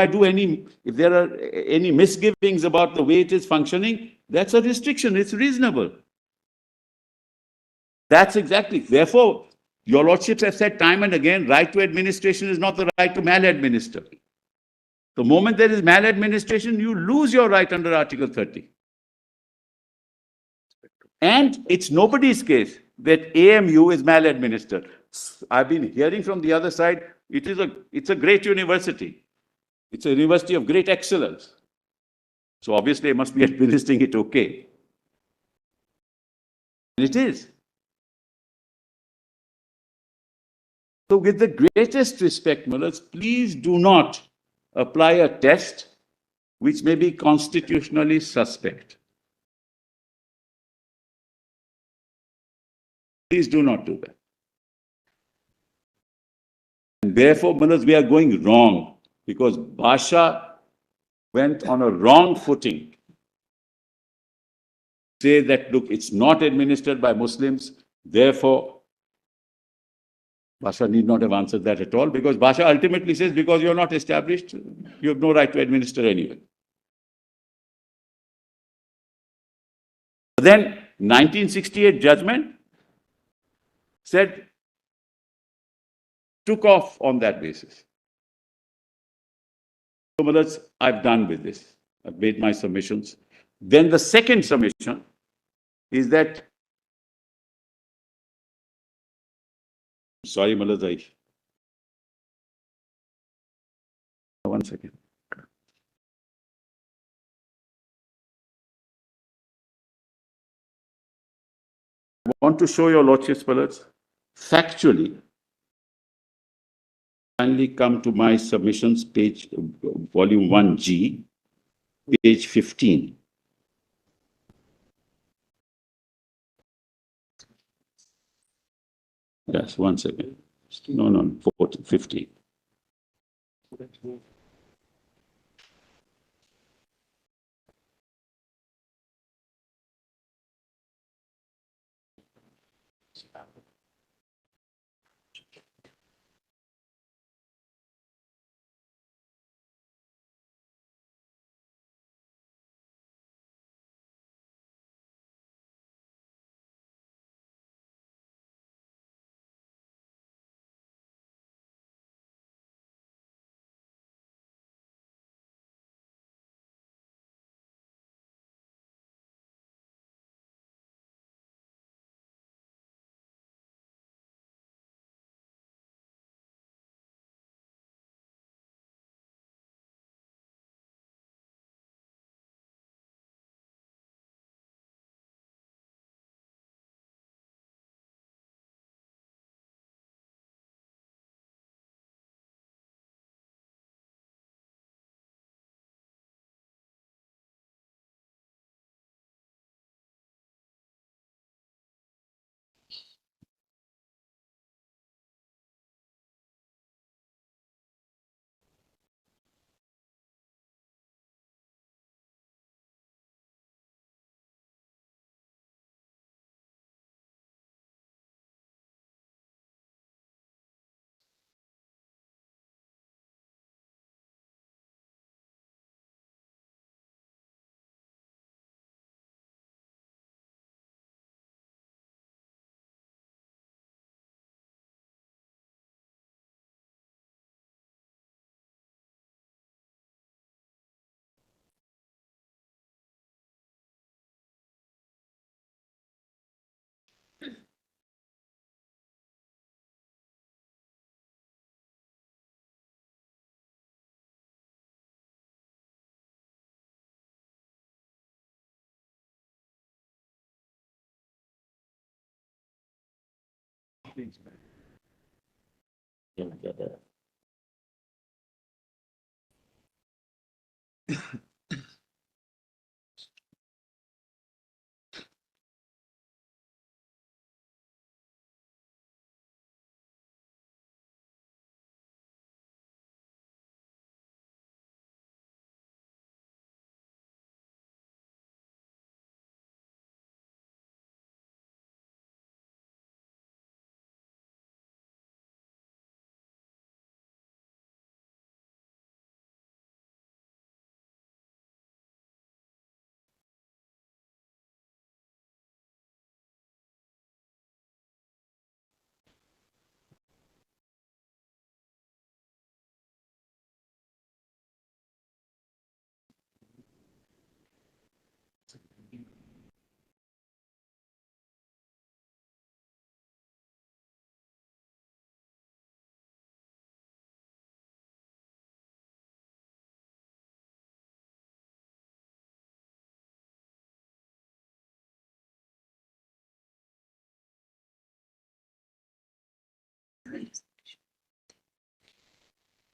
[SPEAKER 13] there are any misgivings about the way it is functioning, that's a restriction. It's reasonable. That's exactly. Therefore, your lordships have said time and again, right to administration is not the right to maladminister. The moment there is maladministration, you lose your right under Article 30. And it's nobody's case that AMU is maladministered. I've been hearing from the other side, it's a great university. It's a university of great excellence. So obviously, I must be administering it okay. And it is. So with the greatest respect, Mullahs, please do not apply a test which may be constitutionally suspect. Please do not do that. And therefore, Mullahs, we are going wrong because Basha went on a wrong footing. Say that, look, it's not administered by Muslims, therefore, Basha need not have answered that at all because Basha ultimately says, because you're not established, you have no right to administer anyway. Then 1968 judgment said, took off on that basis. So, Mullahs, I've done with this. I've made my submissions. Then the second submission is that, sorry, Mullahs, one second. I want to show your lordships, Mullahs, factually. Finally come to my submissions, page, volume 1G, page 15. Yes, one second. No, 14, 15.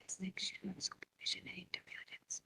[SPEAKER 15] Selection, supervision, and interference.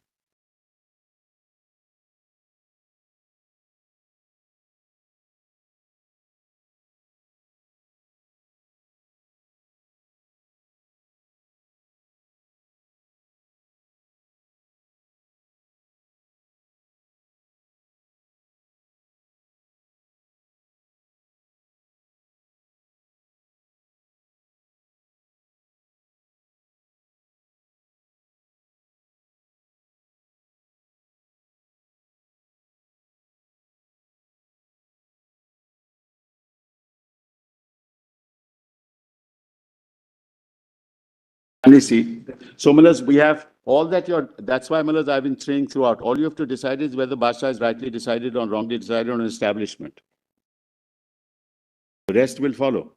[SPEAKER 13] See, so Mullahs, we have all that that's why Mullahs I've been saying throughout, all you have to decide is whether Basha is rightly decided or wrongly decided on an establishment. The rest will follow.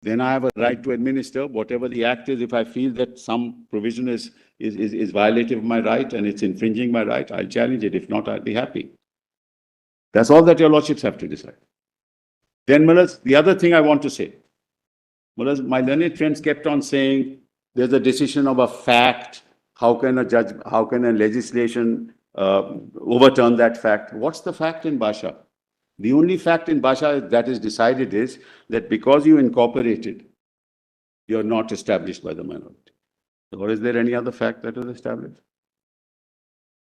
[SPEAKER 13] Then I have a right to administer whatever the act is. If I feel that some provision is violative of my right and it's infringing my right, I'll challenge it. If not, I'll be happy. That's all that your lordships have to decide. Then Mullahs, the other thing I want to say, Mullahs, my learned friends kept on saying there's a decision of a fact. How can a legislation overturn that fact? What's the fact in Basha? The only fact in Basha that is decided is that because you incorporated, you're not established by the minority. Or is there any other fact that is established?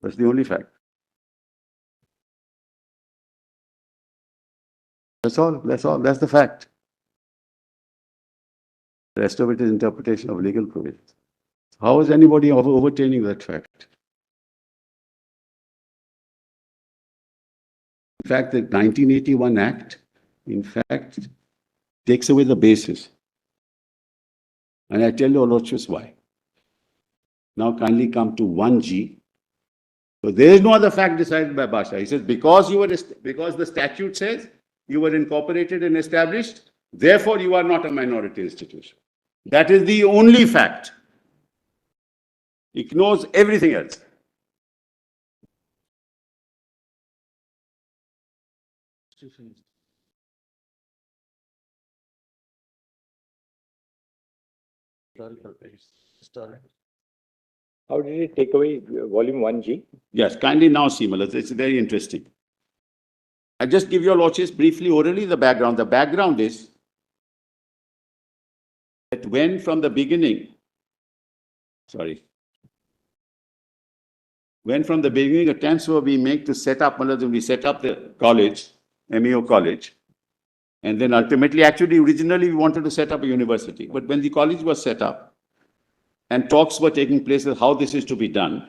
[SPEAKER 13] That's the only fact. That's all. That's the fact. The rest of it is interpretation of legal provisions. How is anybody overturning that fact? In fact, the 1981 Act, in fact, takes away the basis. And I tell you, Lordships, why. Now kindly come to 1G. So there is no other fact decided by Basha. He says, because the statute says you were incorporated and established, therefore you are not a minority institution. That is the only fact. Ignores everything else.
[SPEAKER 1] How did it take away volume 1G?
[SPEAKER 13] Yes, kindly now see, Mullahs. It's very interesting. I'll just give your lordships briefly, orally, the background. The background is that when from the beginning attempts were being made to set up, we set up the college, MEO college, and then ultimately, actually, originally we wanted to set up a university. But when the college was set up and talks were taking place of how this is to be done,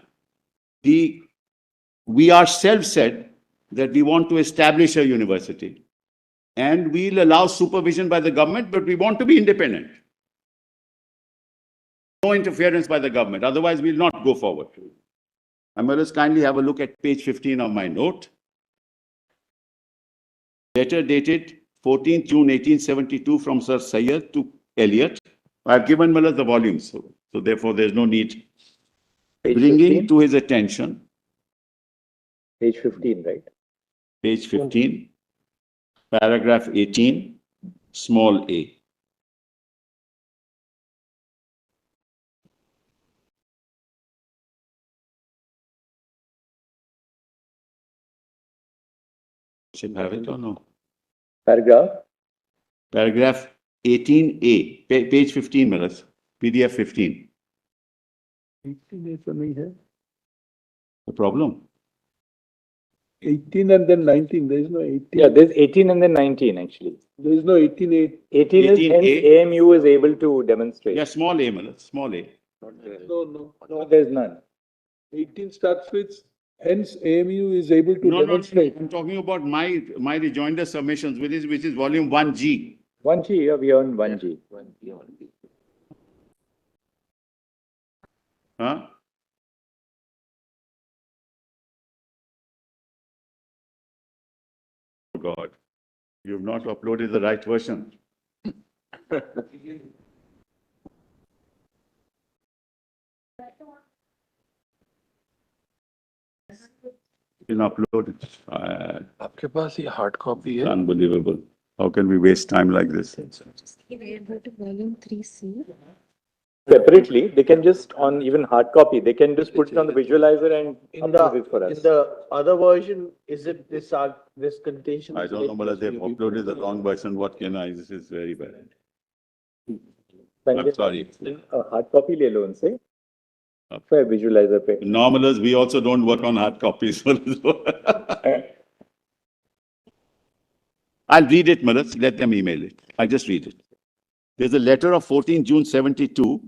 [SPEAKER 13] we ourselves said that we want to establish a university and we'll allow supervision by the government, but we want to be independent. No interference by the government, otherwise we'll not go forward. And let us kindly have a look at page 15 of my note. Letter dated 14th June 1872 from Sir Syed to Eliot. I've given Miller the volumes, so therefore there's no need.
[SPEAKER 1] Page
[SPEAKER 13] Bringing
[SPEAKER 1] 15?
[SPEAKER 13] to his attention.
[SPEAKER 1] Page 15, right?
[SPEAKER 13] Page 15. Paragraph 18, small a. Should have it or no?
[SPEAKER 1] Paragraph?
[SPEAKER 13] Paragraph 18A, page 15, Maras, PDF 15.
[SPEAKER 14] 18 ऐसा नहीं है.
[SPEAKER 13] The problem?
[SPEAKER 14] 18 and then 19. There is no 18.
[SPEAKER 1] Yeah, there's 18 and then 19 actually.
[SPEAKER 14] There is no 18.
[SPEAKER 1] 18 is
[SPEAKER 13] 18A.
[SPEAKER 1] hence AMU is able to demonstrate.
[SPEAKER 13] Yeah, small a, Maras, small a.
[SPEAKER 14] No.
[SPEAKER 1] There's none.
[SPEAKER 14] 18 starts with, hence AMU is able to
[SPEAKER 13] No,
[SPEAKER 14] demonstrate.
[SPEAKER 13] I'm talking about my rejoinder submissions, which is volume 1G.
[SPEAKER 1] 1G, yeah, we earn 1G.
[SPEAKER 13] Huh? Oh God, you've not uploaded the right version. Been uploaded.
[SPEAKER 10] आपके पास ये hard copy है?
[SPEAKER 13] Unbelievable. How can we waste time like this?
[SPEAKER 15] Go to volume 3C.
[SPEAKER 1] Separately, they can just on even hard copy, they can just put it on the visualizer and upload it for us.
[SPEAKER 8] In the other version, is it this contention?
[SPEAKER 13] I don't know whether they've uploaded the wrong version. What can I? This is very bad. I'm sorry.
[SPEAKER 1] Hard copy ले लो उनसे. फिर visualizer पे.
[SPEAKER 13] Normalers, we also don't work on hard copies. I'll read it, Maras. Let them email it. I'll just read it. There's a letter of 14 June 72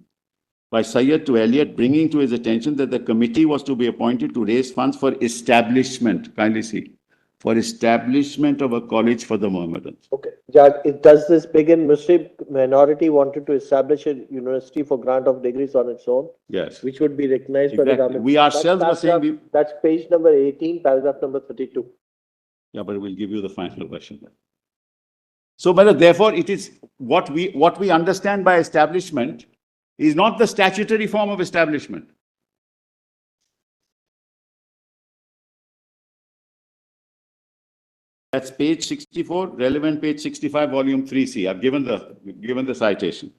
[SPEAKER 13] by Syed to Elliot bringing to his attention that the committee was to be appointed to raise funds for establishment, kindly see, for establishment of a college for the Mohammedans.
[SPEAKER 8] Okay. Does this begin, Muslim minority wanted to establish a university for grant of degrees on its own?
[SPEAKER 13] Yes.
[SPEAKER 8] Which would be recognized by the government.
[SPEAKER 13] We ourselves were saying
[SPEAKER 8] that's page number 18, paragraph number 32.
[SPEAKER 13] Yeah, but we'll give you the final version. So, therefore, it is what we understand by establishment is not the statutory form of establishment. That's page 64, relevant page 65, volume 3C. I've given the citation.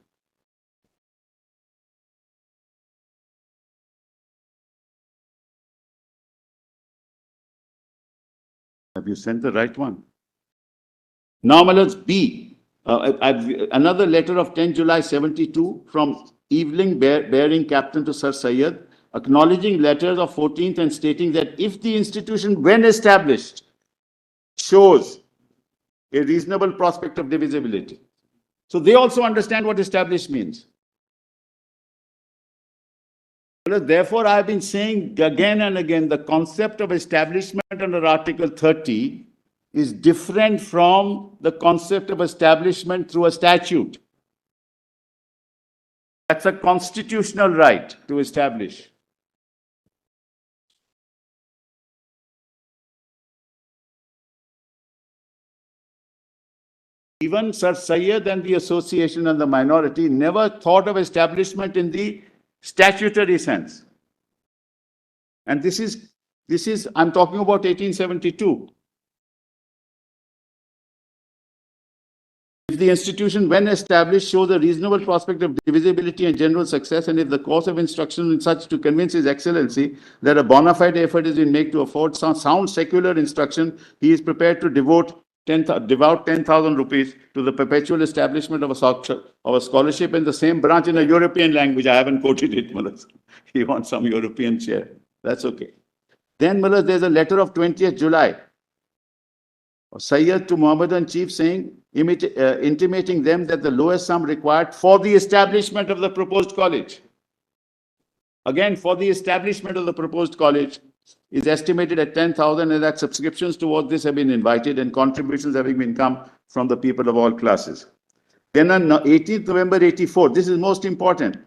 [SPEAKER 13] Have you sent the right one? Now, let's B. Another letter of 10 July 72 from Evening Bearing Captain to Sir Syed, acknowledging letters of 14th and stating that if the institution, when established, shows a reasonable prospect of divisibility. So they also understand what established means. Therefore, I have been saying again and again, the concept of establishment under Article 30 is different from the concept of establishment through a statute. That's a constitutional right to establish. Even Sir Syed and the association and the minority never thought of establishment in the statutory sense. And this is, I'm talking about 1872. If the institution, when established, shows a reasonable prospect of divisibility and general success, and if the course of instruction is such to convince His Excellency that a bona fide effort is being made to afford sound secular instruction, he is prepared to devote 10,000 rupees to the perpetual establishment of a scholarship in the same branch in a European language. I haven't quoted it, Malas. He wants some European chair. That's okay. Then, Malas, there's a letter of 20th July. Syed to Mohammedan chief saying, intimating them that the lowest sum required for the establishment of the proposed college, again, for the establishment of the proposed college, is estimated at 10,000, and that subscriptions towards this have been invited and contributions having been come from the people of all classes. Then on 18th November 84, this is most important.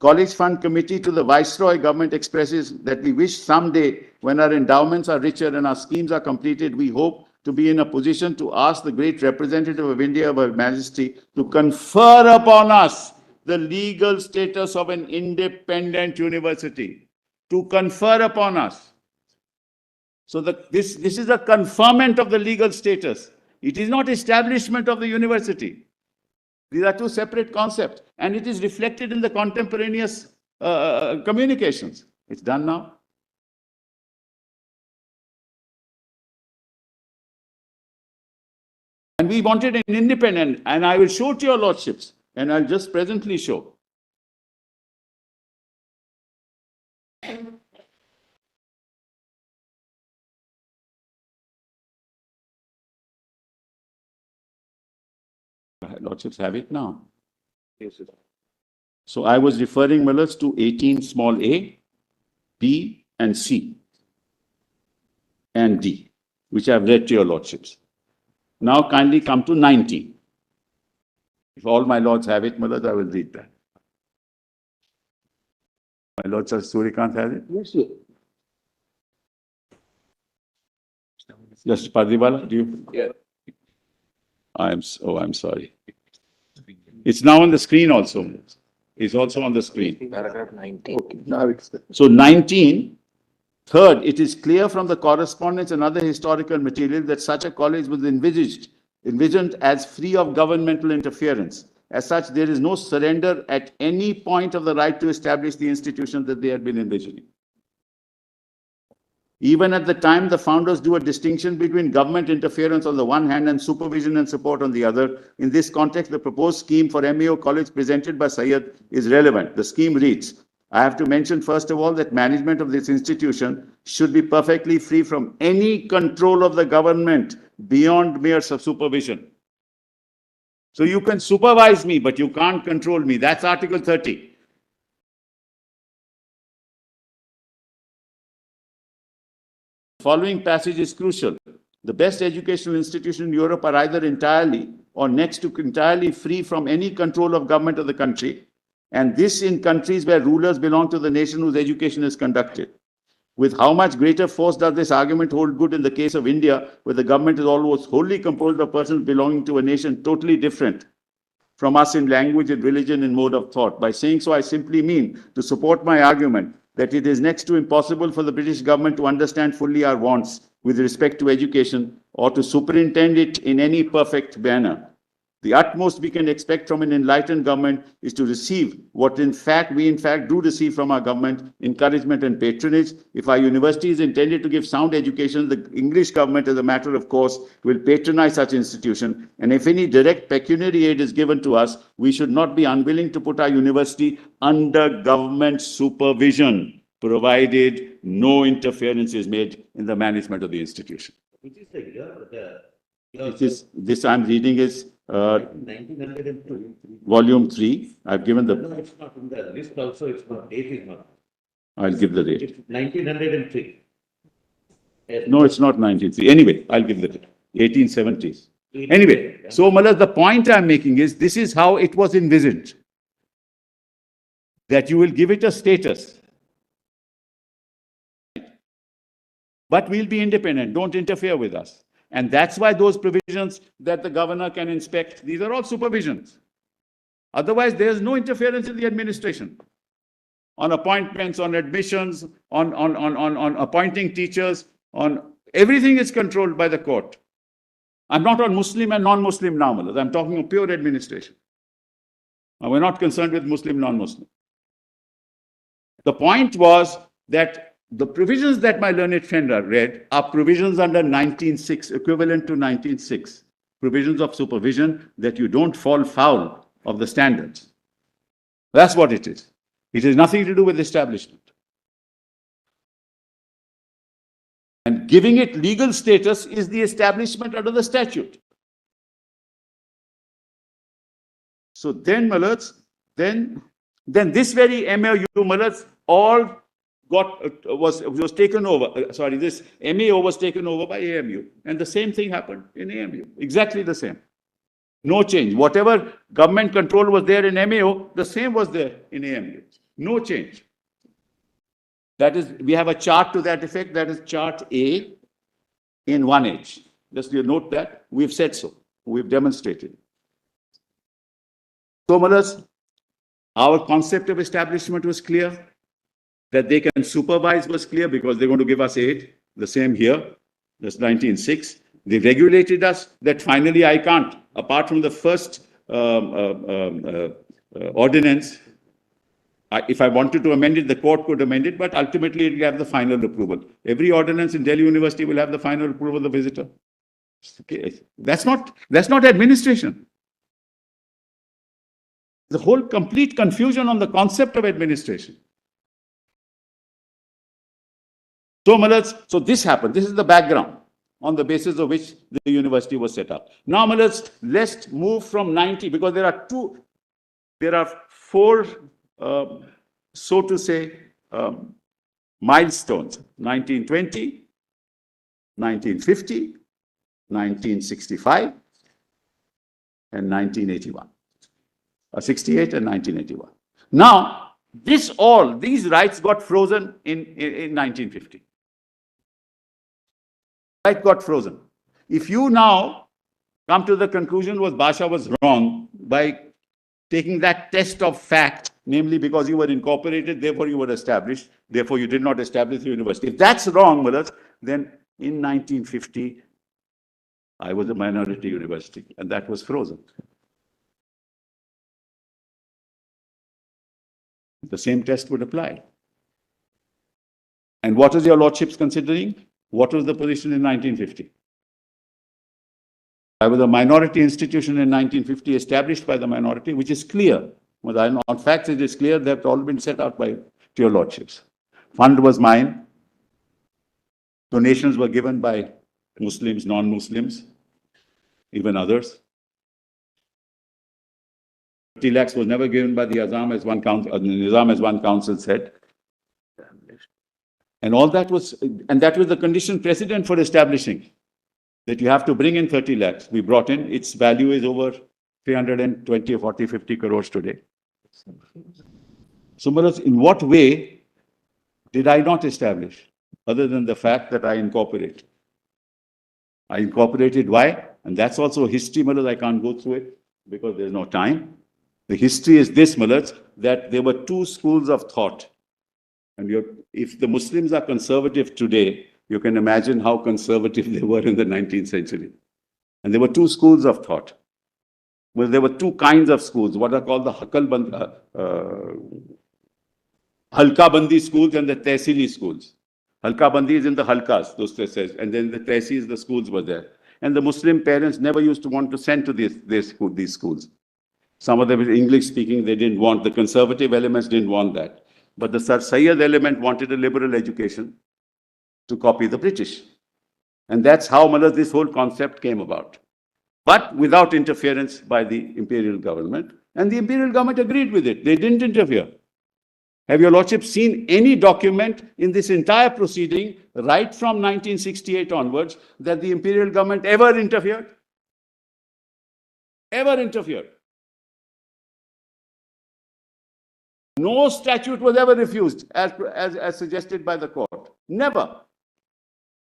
[SPEAKER 13] College Fund Committee to the Viceroy government expresses that we wish someday, when our endowments are richer and our schemes are completed, we hope to be in a position to ask the great representative of India, Her Majesty, to confer upon us the legal status of an independent university. To confer upon us. So this is a conferment of the legal status. It is not establishment of the university. These are two separate concepts, and it is reflected in the contemporaneous communications. It's done now. And we wanted an independent, and I will show to your lordships, and I'll just presently show. Lordships have it now.
[SPEAKER 8] Yes, sir.
[SPEAKER 13] So I was referring, Millers, to 18 small a, b, and c, and d, which I've read to your lordships. Now kindly come to 19. If all my lords have it, Millers, I will read that. My lord Sir Surikant has it?
[SPEAKER 17] Yes, sir.
[SPEAKER 13] Just Pardiwala, do you?
[SPEAKER 8] Yeah.
[SPEAKER 13] I'm sorry. It's now on the screen also. It's also on the screen.
[SPEAKER 8] Paragraph 19. Okay, now it's there.
[SPEAKER 13] So 19, third, it is clear from the correspondence and other historical material that such a college was envisioned as free of governmental interference. As such, there is no surrender at any point of the right to establish the institution that they had been envisioning. Even at the time, the founders drew a distinction between government interference on the one hand and supervision and support on the other. In this context, the proposed scheme for MAO College presented by Syed is relevant. The scheme reads, I have to mention first of all that management of this institution should be perfectly free from any control of the government beyond mere supervision. So you can supervise me, but you can't control me. That's Article 30. Following passage is crucial. The best educational institutions in Europe are either entirely or next to entirely free from any control of government of the country, and this in countries where rulers belong to the nation whose education is conducted. With how much greater force does this argument hold good in the case of India, where the government is almost wholly composed of persons belonging to a nation totally different from us in language and religion and mode of thought. By saying so, I simply mean to support my argument that it is next to impossible for the British government to understand fully our wants with respect to education or to superintend it in any perfect manner. The utmost we can expect from an enlightened government is to receive what we in fact do receive from our government, encouragement and patronage. If our university is intended to give sound education, the English government, as a matter of course, will patronize such institution. And if any direct pecuniary aid is given to us, we should not be unwilling to put our university under government supervision, provided no interference is made in the management of the institution.
[SPEAKER 16] Which is the year?
[SPEAKER 13] It is, this I'm reading is
[SPEAKER 16] 1902.
[SPEAKER 13] Volume 3. I've given the.
[SPEAKER 16] No, it's not in the list also, it's not, date is not.
[SPEAKER 13] I'll give the date.
[SPEAKER 16] It's 1903. Yes.
[SPEAKER 13] No, it's not 1903. Anyway, I'll give the date. 1870s. Anyway, so Malaz, the point I'm making is this is how it was envisioned. That you will give it a status. But we'll be independent. Don't interfere with us. And that's why those provisions that the governor can inspect, these are all supervisions. Otherwise, there's no interference in the administration. On appointments, on admissions, on appointing teachers, on everything is controlled by the court. I'm not on Muslim and non-Muslim now, Malaz. I'm talking of pure administration. We're not concerned with Muslim, non-Muslim. The point was that the provisions that my learned friend read are provisions under 1906, equivalent to 1906. Provisions of supervision that you don't fall foul of the standards. That's what it is. It has nothing to do with establishment. And giving it legal status is the establishment under the statute. So then, Malaz, then this very MAU, Malaz, all was taken over. This MAO was taken over by AMU. And the same thing happened in AMU. Exactly the same. No change. Whatever government control was there in MAO, the same was there in AMU. No change. That is, we have a chart to that effect. That is chart A in 1H. Just you note that. We've said so. We've demonstrated. So, Malaz, our concept of establishment was clear. That they can supervise was clear because they're going to give us aid. The same here. That's 1906. They regulated us that finally I can't. Apart from the first ordinance, if I wanted to amend it, the court could amend it, but ultimately it will have the final approval. Every ordinance in Delhi University will have the final approval of the visitor. Okay. That's not administration. The whole complete confusion on the concept of administration. So this happened. This is the background on the basis of which the university was set up. Now, let's move from 90, because there are four, so to say, milestones: 1920, 1950, 1965, and 1981. 68 and 1981. Now, these rights got frozen in 1950. Right got frozen. If you now come to the conclusion was Basha was wrong by taking that test of fact, namely because you were incorporated, therefore you were established, therefore you did not establish the university. If that's wrong, Mullahs, then in 1950, I was a minority university, and that was frozen. The same test would apply. And what is your lordships considering? What was the position in 1950? I was a minority institution in 1950, established by the minority, which is clear. Well, on facts, it is clear. They have all been set out by your lordships. Fund was mine. Donations were given by Muslims, non-Muslims, even others. 30 lakhs was never given by the Nizam, as one council said. And all that was, and that was the condition precedent for establishing, that you have to bring in 30 lakhs. We brought in, its value is over 320 or 40, 50 crores today. So, in what way did I not establish, other than the fact that I incorporated? I incorporated why? And that's also history, Mullahs. I can't go through it because there's no time. The history is this, Mullahs, that there were two schools of thought. And if the Muslims are conservative today, you can imagine how conservative they were in the 19th century. And there were two schools of thought. Well, there were two kinds of schools, what are called the Halka Bandi schools and the Tehsili schools. Halka Bandi is in the Halkas, those says, and then the Tehsis, the schools were there. And the Muslim parents never used to want to send to these schools. Some of them were English speaking, they didn't want, the conservative elements didn't want that. But the Sir Sayyid element wanted a liberal education to copy the British. And that's how, Mullahs, this whole concept came about. But without interference by the imperial government. And the imperial government agreed with it. They didn't interfere. Have your lordship seen any document in this entire proceeding, right from 1968 onwards, that the imperial government ever interfered? Ever interfered? No statute was ever refused as suggested by the court. Never.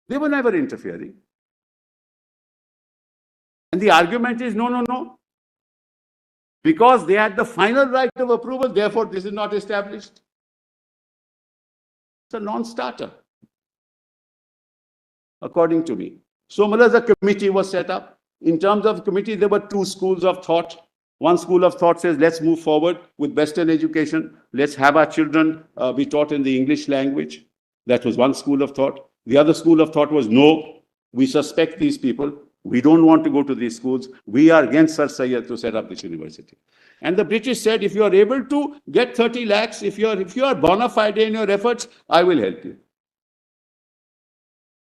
[SPEAKER 13] They were never interfering. And the argument is no. Because they had the final right of approval, therefore this is not established. It's a non-starter, according to me. So, Mullahs, a committee was set up. In terms of committee, there were two schools of thought. One school of thought says, let's move forward with Western education. Let's have our children be taught in the English language. That was one school of thought. The other school of thought was, no, we suspect these people. We don't want to go to these schools. We are against Sir Sayyid to set up this university. And the British said, if you are able to get 30 lakhs, if you are bona fide in your efforts, I will help you.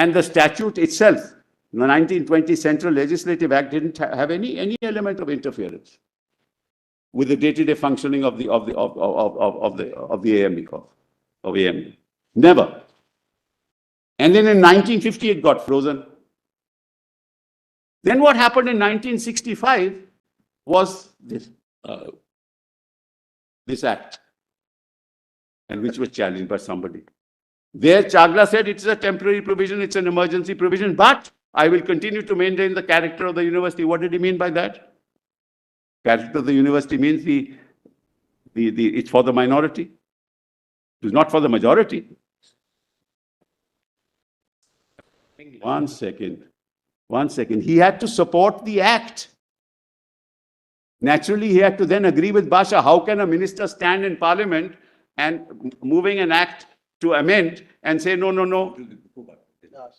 [SPEAKER 13] And the statute itself, the 1920 Central Legislative Act, didn't have any element of interference with the day-to-day functioning of the AME of AME. Never. And then in 1950 it got frozen. Then what happened in 1965 was this act, and which was challenged by somebody. There, Chagla said it's a temporary provision, it's an emergency provision, but I will continue to maintain the character of the university. What did he mean by that? Character of the university means it's for the minority. It's not for the majority. 1 second. 1 second. He had to support the act. Naturally, he had to then agree with Basha. How can a minister stand in parliament and moving an act to amend and say, no, no, no,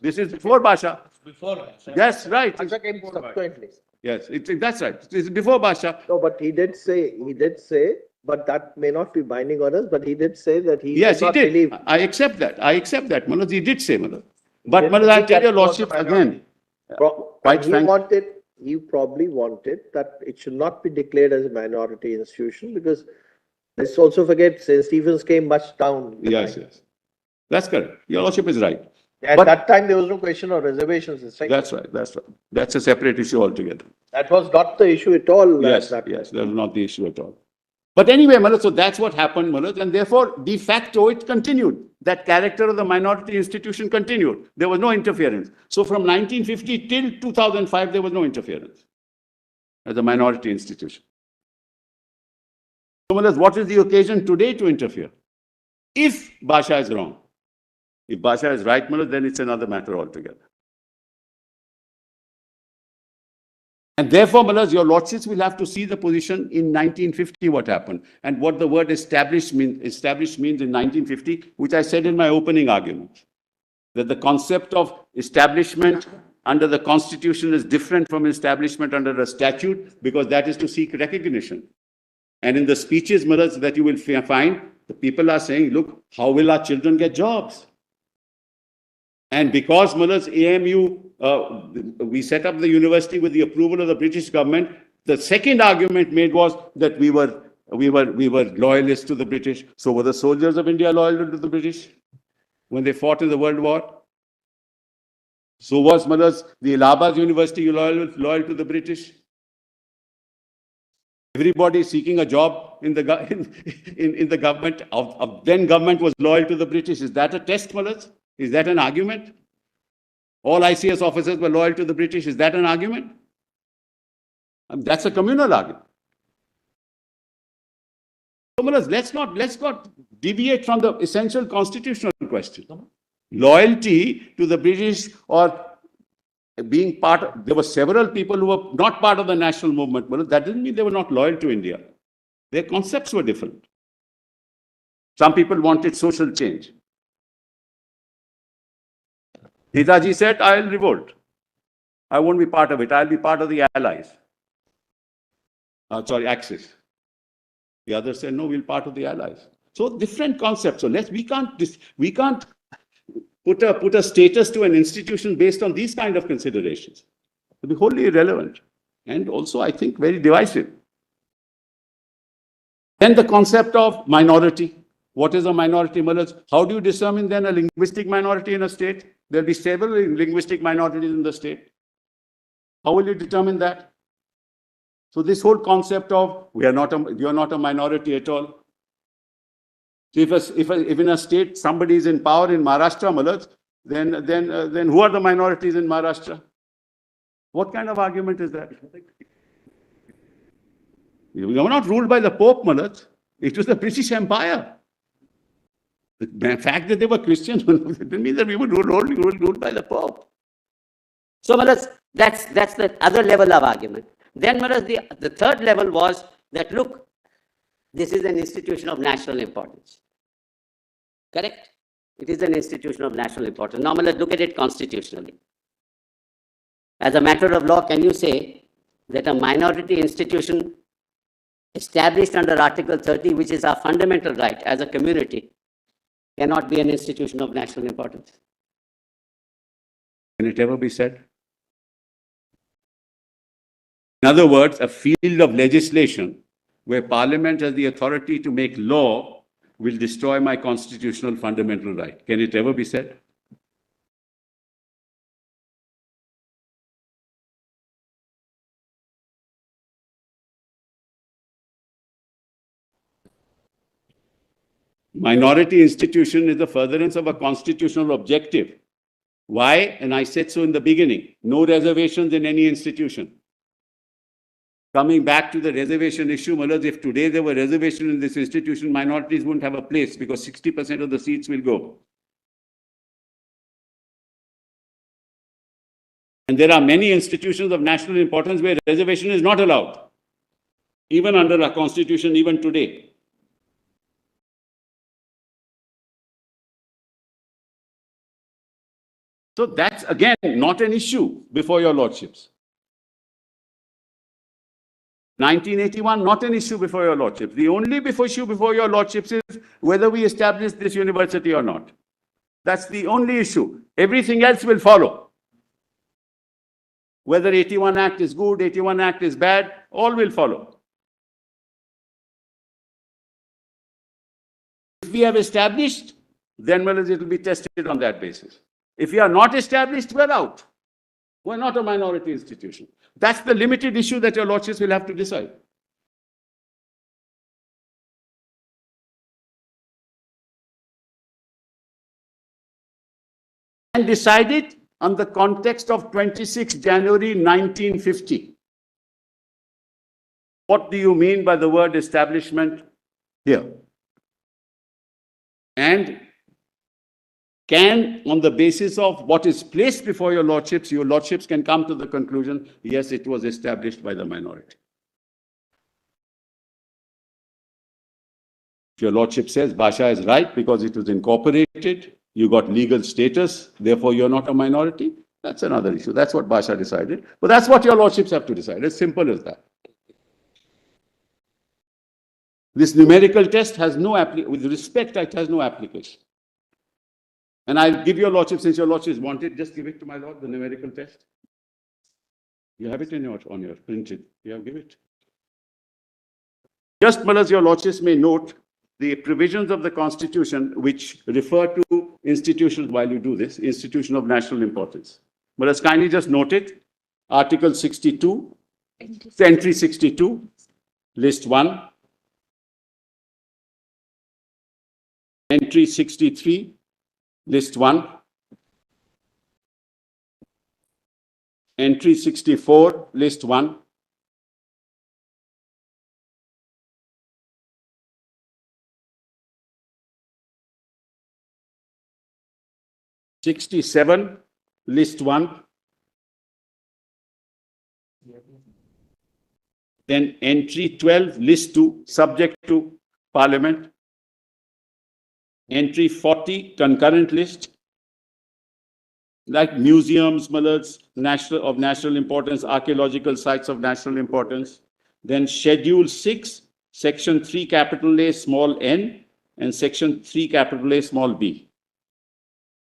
[SPEAKER 13] this is before Basha?
[SPEAKER 8] Before.
[SPEAKER 13] Yes, right.
[SPEAKER 8] Basha came subsequently.
[SPEAKER 13] Yes, that's right. It's before Basha.
[SPEAKER 8] No, but he did say, but that may not be binding on us, but he did say that he
[SPEAKER 13] Yes,
[SPEAKER 8] did
[SPEAKER 13] he
[SPEAKER 8] not
[SPEAKER 13] did.
[SPEAKER 8] believe.
[SPEAKER 13] I accept that. Manoj, he did say, Manoj. But
[SPEAKER 8] didn't
[SPEAKER 13] Manoj, I'll
[SPEAKER 8] believe
[SPEAKER 13] tell
[SPEAKER 8] that
[SPEAKER 13] your
[SPEAKER 8] he was
[SPEAKER 13] lordship
[SPEAKER 8] a minority.
[SPEAKER 13] again. Quite frankly.
[SPEAKER 8] He probably wanted that it should not be declared as a minority institution, because let's also forget St. Stephen's came much down.
[SPEAKER 13] Yes, yes. That's correct. Your lordship is right.
[SPEAKER 8] At that time, there was no question of reservations.
[SPEAKER 13] That's right. That's right. That's a separate issue altogether.
[SPEAKER 8] That was not the issue at all.
[SPEAKER 13] Yes, yes, that was not the issue at all. But anyway, Manoj, so that's what happened, Manoj, and therefore, de facto, it continued. That character of the minority institution continued. There was no interference. So from 1950 till 2005, there was no interference as a minority institution. So, Manoj, what is the occasion today to interfere? If Basha is wrong. If Basha is right, Manoj, then it's another matter altogether. And therefore, Manoj, your lordships will have to see the position in 1950 what happened and what the word established means in 1950, which I said in my opening argument, that the concept of establishment under the constitution is different from establishment under a statute, because that is to seek recognition. And in the speeches, Manoj, that you will find, the people are saying, look, how will our children get jobs? And because, Manoj, AMU, we set up the university with the approval of the British government, the second argument made was that we were loyalists to the British. So were the soldiers of India loyal to the British when they fought in the World War? So was, Manoj, the Allahabad University loyal to the British? Everybody seeking a job in the government of then government was loyal to the British. Is that a test, Manoj? Is that an argument? All ICS officers were loyal to the British. Is that an argument? That's a communal argument. So, Manoj, let's not deviate from the essential constitutional question. Loyalty to the British or being part, there were several people who were not part of the national movement, but that didn't mean they were not loyal to India. Their concepts were different. Some people wanted social change. Netaji said, I'll revolt. I won't be part of it. I'll be part of the Allies. Axis. The others said, no, we'll be part of the Allies. So different concepts. So we can't put a status to an institution based on these kind of considerations. It'll be wholly irrelevant and also, I think, very divisive. Then the concept of minority. What is a minority? How do you determine then a linguistic minority in a state? There'll be several linguistic minorities in the state. How will you determine that? So this whole concept of you're not a minority at all. So if in a state somebody is in power in Maharashtra, then who are the minorities in Maharashtra? What kind of argument is that? We were not ruled by the Pope, Manoj. It was the British Empire. The fact that they were Christians didn't mean that we were ruled by the Pope.
[SPEAKER 5] So, Manoj, that's the other level of argument. Then, Manoj, the third level was that, look, this is an institution of national importance. Correct? It is an institution of national importance. Now, Manoj, look at it constitutionally. As a matter of law, can you say that a minority institution established under Article 30, which is our fundamental right as a community, cannot be an institution of national importance?
[SPEAKER 13] Can it ever be said? In other words, a field of legislation where Parliament has the authority to make law will destroy my constitutional fundamental right. Can it ever be said? Minority institution is the furtherance of a constitutional objective. Why? And I said so in the beginning, no reservations in any institution. Coming back to the reservation issue, Manoj, if today there were reservations in this institution, minorities wouldn't have a place because 60% of the seats will go. And And there are many institutions of national importance where reservation is not allowed, even under our constitution, even today. So that's, again, not an issue before your lordships. 1981, not an issue before your lordships. The only issue before your lordships is whether we establish this university or not. That's the only issue. Everything else will follow. Whether 81 Act is good, 81 Act is bad, all will follow. If we have established, then well, it will be tested on that basis. If we are not established, we're out. We're not a minority institution. That's the limited issue that your lordships will have to decide. And decided on the context of 26 January 1950. What do you mean by the word establishment here? And can, on the basis of what is placed before your lordships can come to the conclusion, yes, it was established by the minority. If your lordship says Bhasha is right because it was incorporated, you got legal status, therefore you're not a minority, that's another issue. That's what Bhasha decided. But that's what your lordships have to decide. As simple as that. This numerical test has no application. With respect, it has no application. And I'll give your lordship, since your lordships want it, just give it to my lord, the numerical test. You have it on your printed. Yeah, give it. Just, Malas, your lordships may note the provisions of the Constitution which refer to institutions while you do this, institution of national importance. Malas, kindly just note it. Article 62, entry 62, list 1. Entry 63, list 1. Entry 64, list 1. '67, list 1. Then entry 12, list 2, subject to Parliament. Entry 40, concurrent list. Like museums, of national importance, archaeological sites of national importance. Then Schedule 6, Section 3, capital A, small n, and Section 3, capital A, small b.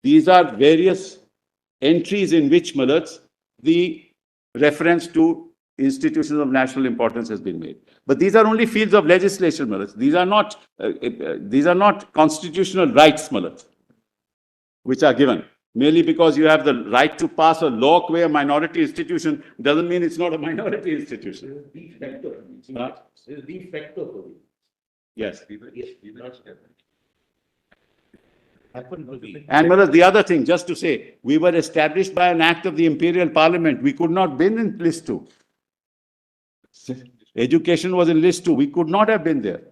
[SPEAKER 13] These are various entries in which, the reference to institutions of national importance has been made. But these are only fields of legislation, These are not constitutional rights, which are given. Merely because you have the right to pass a law where a minority institution doesn't mean it's not a minority institution. Yes. And the other thing, just to say, we were established by an act of the Imperial Parliament. We could not have been in list 2. Education was in list 2. We could not have been there.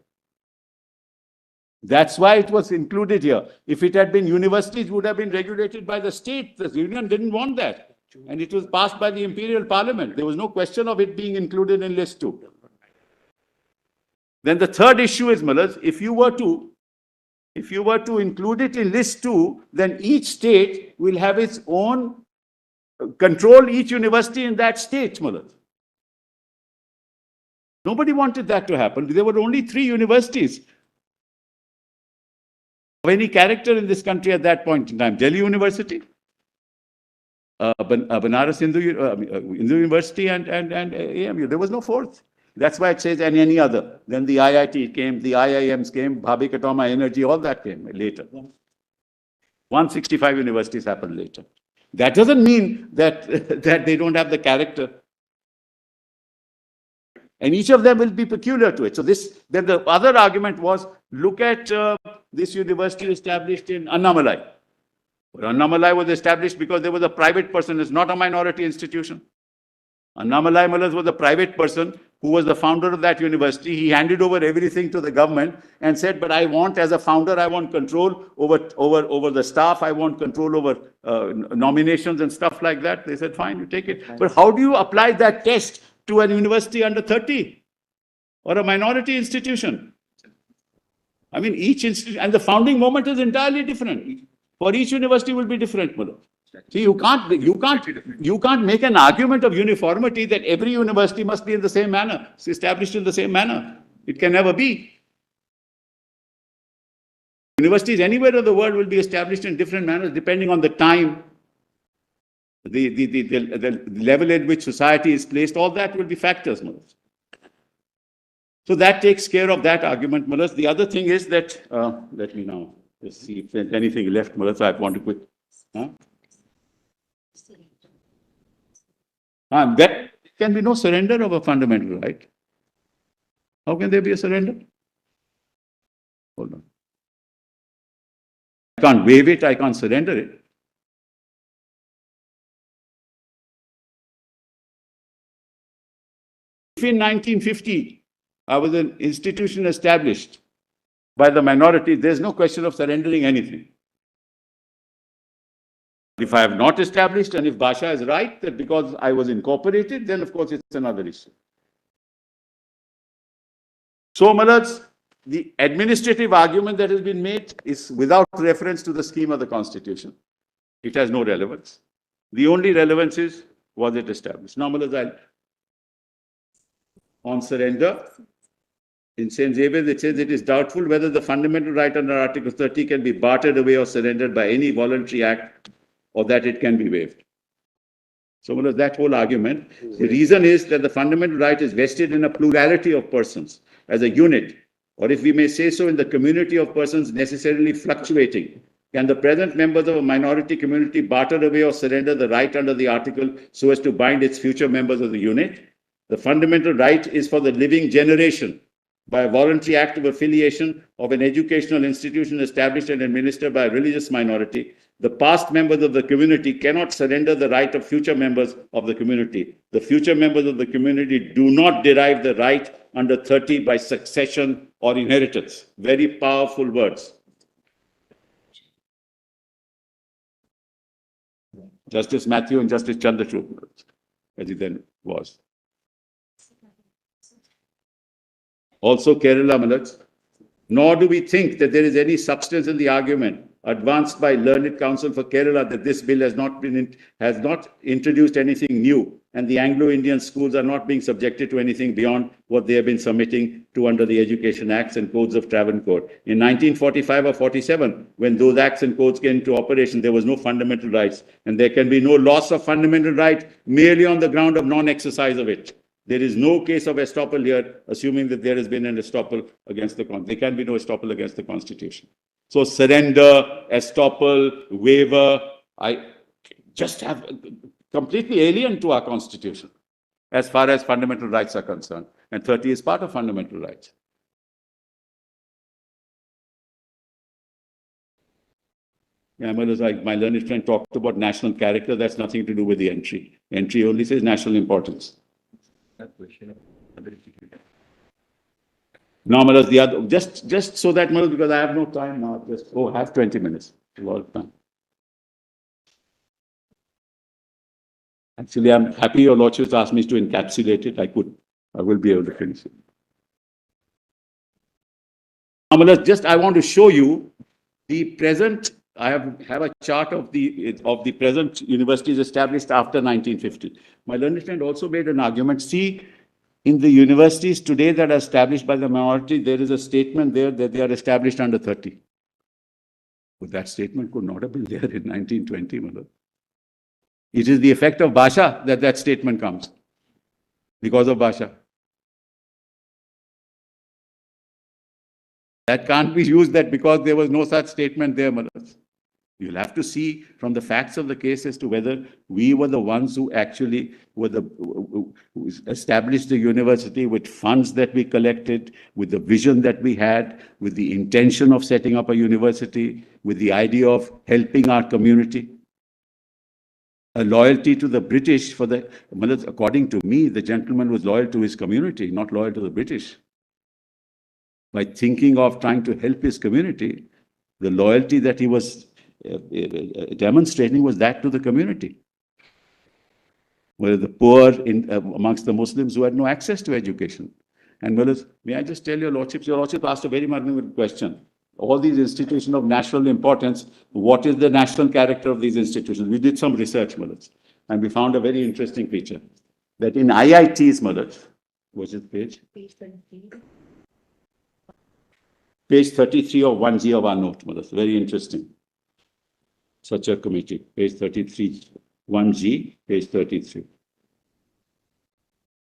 [SPEAKER 13] That's why it was included here. If it had been universities, it would have been regulated by the state. The union didn't want that. And it was passed by the Imperial Parliament. There was no question of it being included in list 2. Then the third issue is, if you were to include it in list 2, then each state will have its own, control each university in that state, Nobody wanted that to happen. There were only 3 universities of any character in this country at that point in time. Delhi University, Banaras Hindu University, and AMU. There was no fourth. That's why it says, and any other. Then the IIT came, the IIMs came, Bhabhi Katoma Energy, all that came later. 165 universities happened later. That doesn't mean that, that they don't have the character. And each of them will be peculiar to it. So then the other argument was, look at this university established in Annamalai. Annamalai was established because there was a private person. It's not a minority institution. Annamalai was a private person who was the founder of that university, he handed over everything to the government and said, but I want, as a founder, I want control over the staff, I want control over nominations and stuff like that. They said, fine, you take it. But how do you apply that test to a university under 30 or a minority institution? I mean, each institution, and the founding moment is entirely different. For each university will be different. See, you can't make an argument of uniformity that every university must be in the same manner, it's established in the same manner. It can never be. Universities anywhere in the world will be established in different manners depending on the time, the level at which society is placed. All that will be factors, Mullahs. So that takes care of that argument, Mullahs. The other thing is that, let me now just see if there's anything left, Mullahs. I want to quit. There can be no surrender of a fundamental right. How can there be a surrender? Hold on. I can't waive it, I can't surrender it. If in 1950, I was an institution established by the minority, there's no question of surrendering anything. If I have not established, and if Basha is right, that because I was incorporated, then of course it's another issue. So, Mullahs, the administrative argument that has been made is without reference to the scheme of the Constitution. It has no relevance. The only relevance is, was it established? Now, Mullahs, on surrender, in St. Xavier's, it says it is doubtful whether the fundamental right under Article 30 can be bartered away or surrendered by any voluntary act, or that it can be waived. So, Mullahs, that whole argument, the reason is that the fundamental right is vested in a plurality of persons as a unit, or if we may say so, in the community of persons necessarily fluctuating. Can the present members of a minority community barter away or surrender the right under the article so as to bind its future members of the unit? The fundamental right is for the living generation by a voluntary act of affiliation of an educational institution established and administered by a religious minority. The past members of the community cannot surrender the right of future members of the community. The future members of the community do not derive the right under 30 by succession or inheritance. Very powerful words. Justice Matthew and Justice Chandrachud, as he then was. Also, Kerala, Mullahs, nor do we think that there is any substance in the argument advanced by Learned Counsel for Kerala that this bill has not introduced anything new, and the Anglo-Indian schools are not being subjected to anything beyond what they have been submitting to under the Education Acts and Codes of Travancore. In 1945 or 47, when those acts and codes came into operation, there was no fundamental rights, and there can be no loss of fundamental right merely on the ground of non-exercise of it. There is no case of estoppel here, assuming that there has been an estoppel against the Constitution. There can be no estoppel against the Constitution. So surrender, estoppel, waiver, I just have completely alien to our Constitution as far as fundamental rights are concerned. And 30 is part of fundamental rights. Yeah, like my learned friend talked about national character. That's nothing to do with the entry. Entry only says national importance. Now, Mullahs, the other, just so that, Mullahs, because I have no time now, I have 20 minutes. A lot of time. Actually, I'm happy your Lordship asked me to encapsulate it. I will be able to finish it. Now, Mullahs, I want to show you the present. I have a chart of the present universities established after 1950. My learned friend also made an argument. See, in the universities today that are established by the minority, there is a statement there that they are established under 30. But that statement could not have been there in 1920, Mullahs. It is the effect of Basha that statement comes. Because of Basha. That can't be used that because there was no such statement there, Mullahs. You'll have to see from the facts of the case as to whether we were the ones who actually who established the university with funds that we collected, with the vision that we had, with the intention of setting up a university, with the idea of helping our community. a loyalty to the British for the, according to me, the gentleman was loyal to his community, not loyal to the British. By thinking of trying to help his community, the loyalty that he was demonstrating was that to the community. Were the poor amongst the Muslims who had no access to education. And may I just tell your lordship asked a very good question. All these institutions of national importance, what is the national character of these institutions? We did some research, and we found a very interesting feature. That in IITs, which is page? Page 23. Page 33 of 1G of our note, very interesting. Such a committee, page 33, 1G, page 33.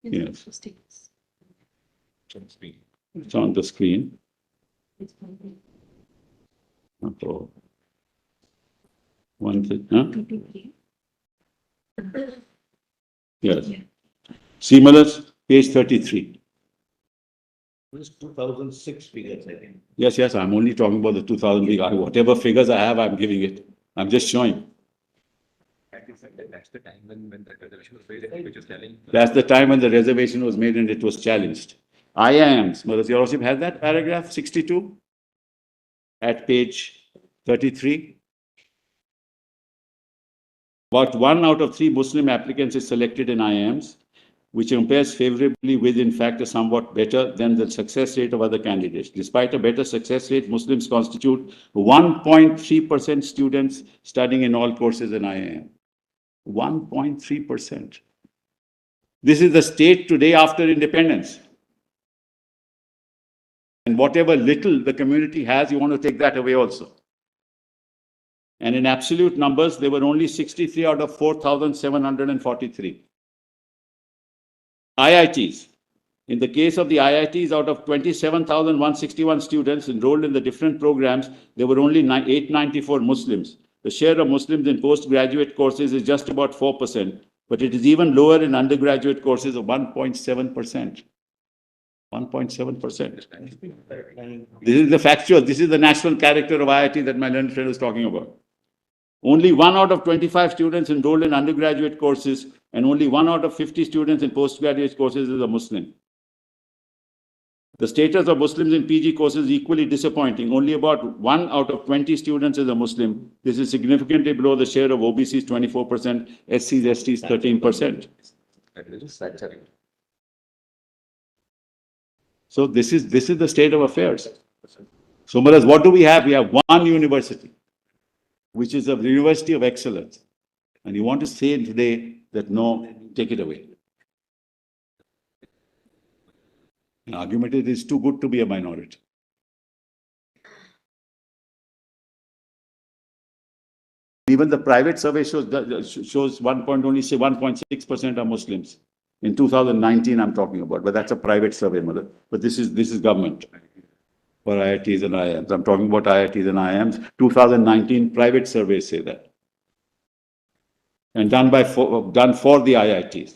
[SPEAKER 13] Yes. It's on the screen. Oh. One thing, huh? Yes. See, page 33.
[SPEAKER 16] This 2006 figures, I think.
[SPEAKER 13] Yes, I'm only talking about the 2000 figures. Whatever figures I have, I'm giving it. I'm just showing.
[SPEAKER 11] That's the time when the reservation was made and which was challenged.
[SPEAKER 13] That's the time when the reservation was made and it was challenged. IIMs, Your Lordship has that paragraph 62 at page 33. About 1 out of 3 Muslim applicants is selected in IIMs, which compares favorably with, in fact, a somewhat better than the success rate of other candidates. Despite a better success rate, Muslims constitute 1.3% students studying in all courses in IIM. 1.3%. This is the state today after independence. And whatever little the community has, you want to take that away also. And in absolute numbers, there were only 63 out of 4,743. IITs. In the case of the IITs, out of 27,161 students enrolled in the different programs, there were only 894 Muslims. The share of Muslims in postgraduate courses is just about 4%, but it is even lower in undergraduate courses of 1.7%. 1.7%. This is the factual, this is the national character of IIT that my learned friend was talking about. Only 1 out of 25 students enrolled in undergraduate courses and only 1 out of 50 students in postgraduate courses is a Muslim. The status of Muslims in PG courses is equally disappointing. Only about 1 out of 20 students is a Muslim. This is significantly below the share of OBCs 24%, SCs, STs 13%. So this is the state of affairs. So what do we have? We have one university, which is a university of excellence. And you want to say today that no, take it away. An argument is it is too good to be a minority. Even the private survey shows only say 1.6% are Muslims. In 2019, I'm talking about, but that's a private survey, Mother. But this is government for IITs and IIMs. I'm talking about IITs and IIMs. 2019 private surveys say that, and done for the IITs.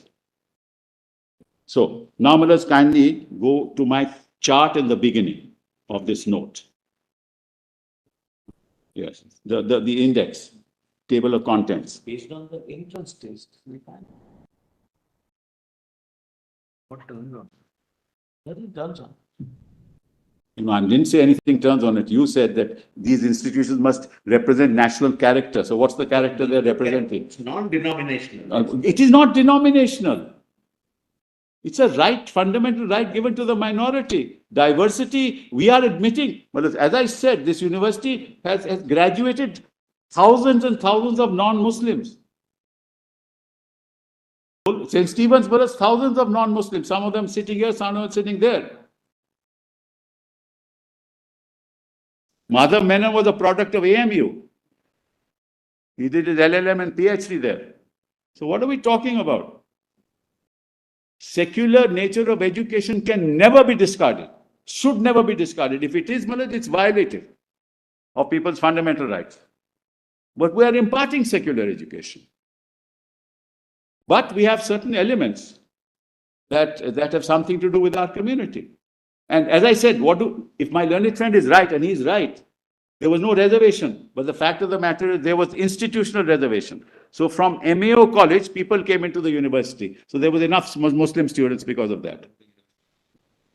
[SPEAKER 13] So now, let's kindly go to my chart in the beginning of this note. Yes, the index, table of contents.
[SPEAKER 16] Based on the entrance test, we find. What turns on? Nothing turns on.
[SPEAKER 13] I didn't say anything turns on it. You said that these institutions must represent national character. So what's the character they're representing?
[SPEAKER 16] It's non-denominational.
[SPEAKER 13] It is not denominational. It's a right, fundamental right given to the minority. Diversity, we are admitting. But as I said, this university has graduated thousands and thousands of non-Muslims. St. Stephen's, thousands of non-Muslims, some of them sitting here, some of them sitting there. Madhav Menon was a product of AMU. He did his LLM and PhD there. So what are we talking about? Secular nature of education can never be discarded, should never be discarded. If it is, it's violative of people's fundamental rights. But we are imparting secular education. But we have certain elements that have something to do with our community. And as I said, if my learned friend is right, and he's right, there was no reservation. But the fact of the matter is there was institutional reservation. So from MAO college, people came into the university. So there was enough Muslim students because of that.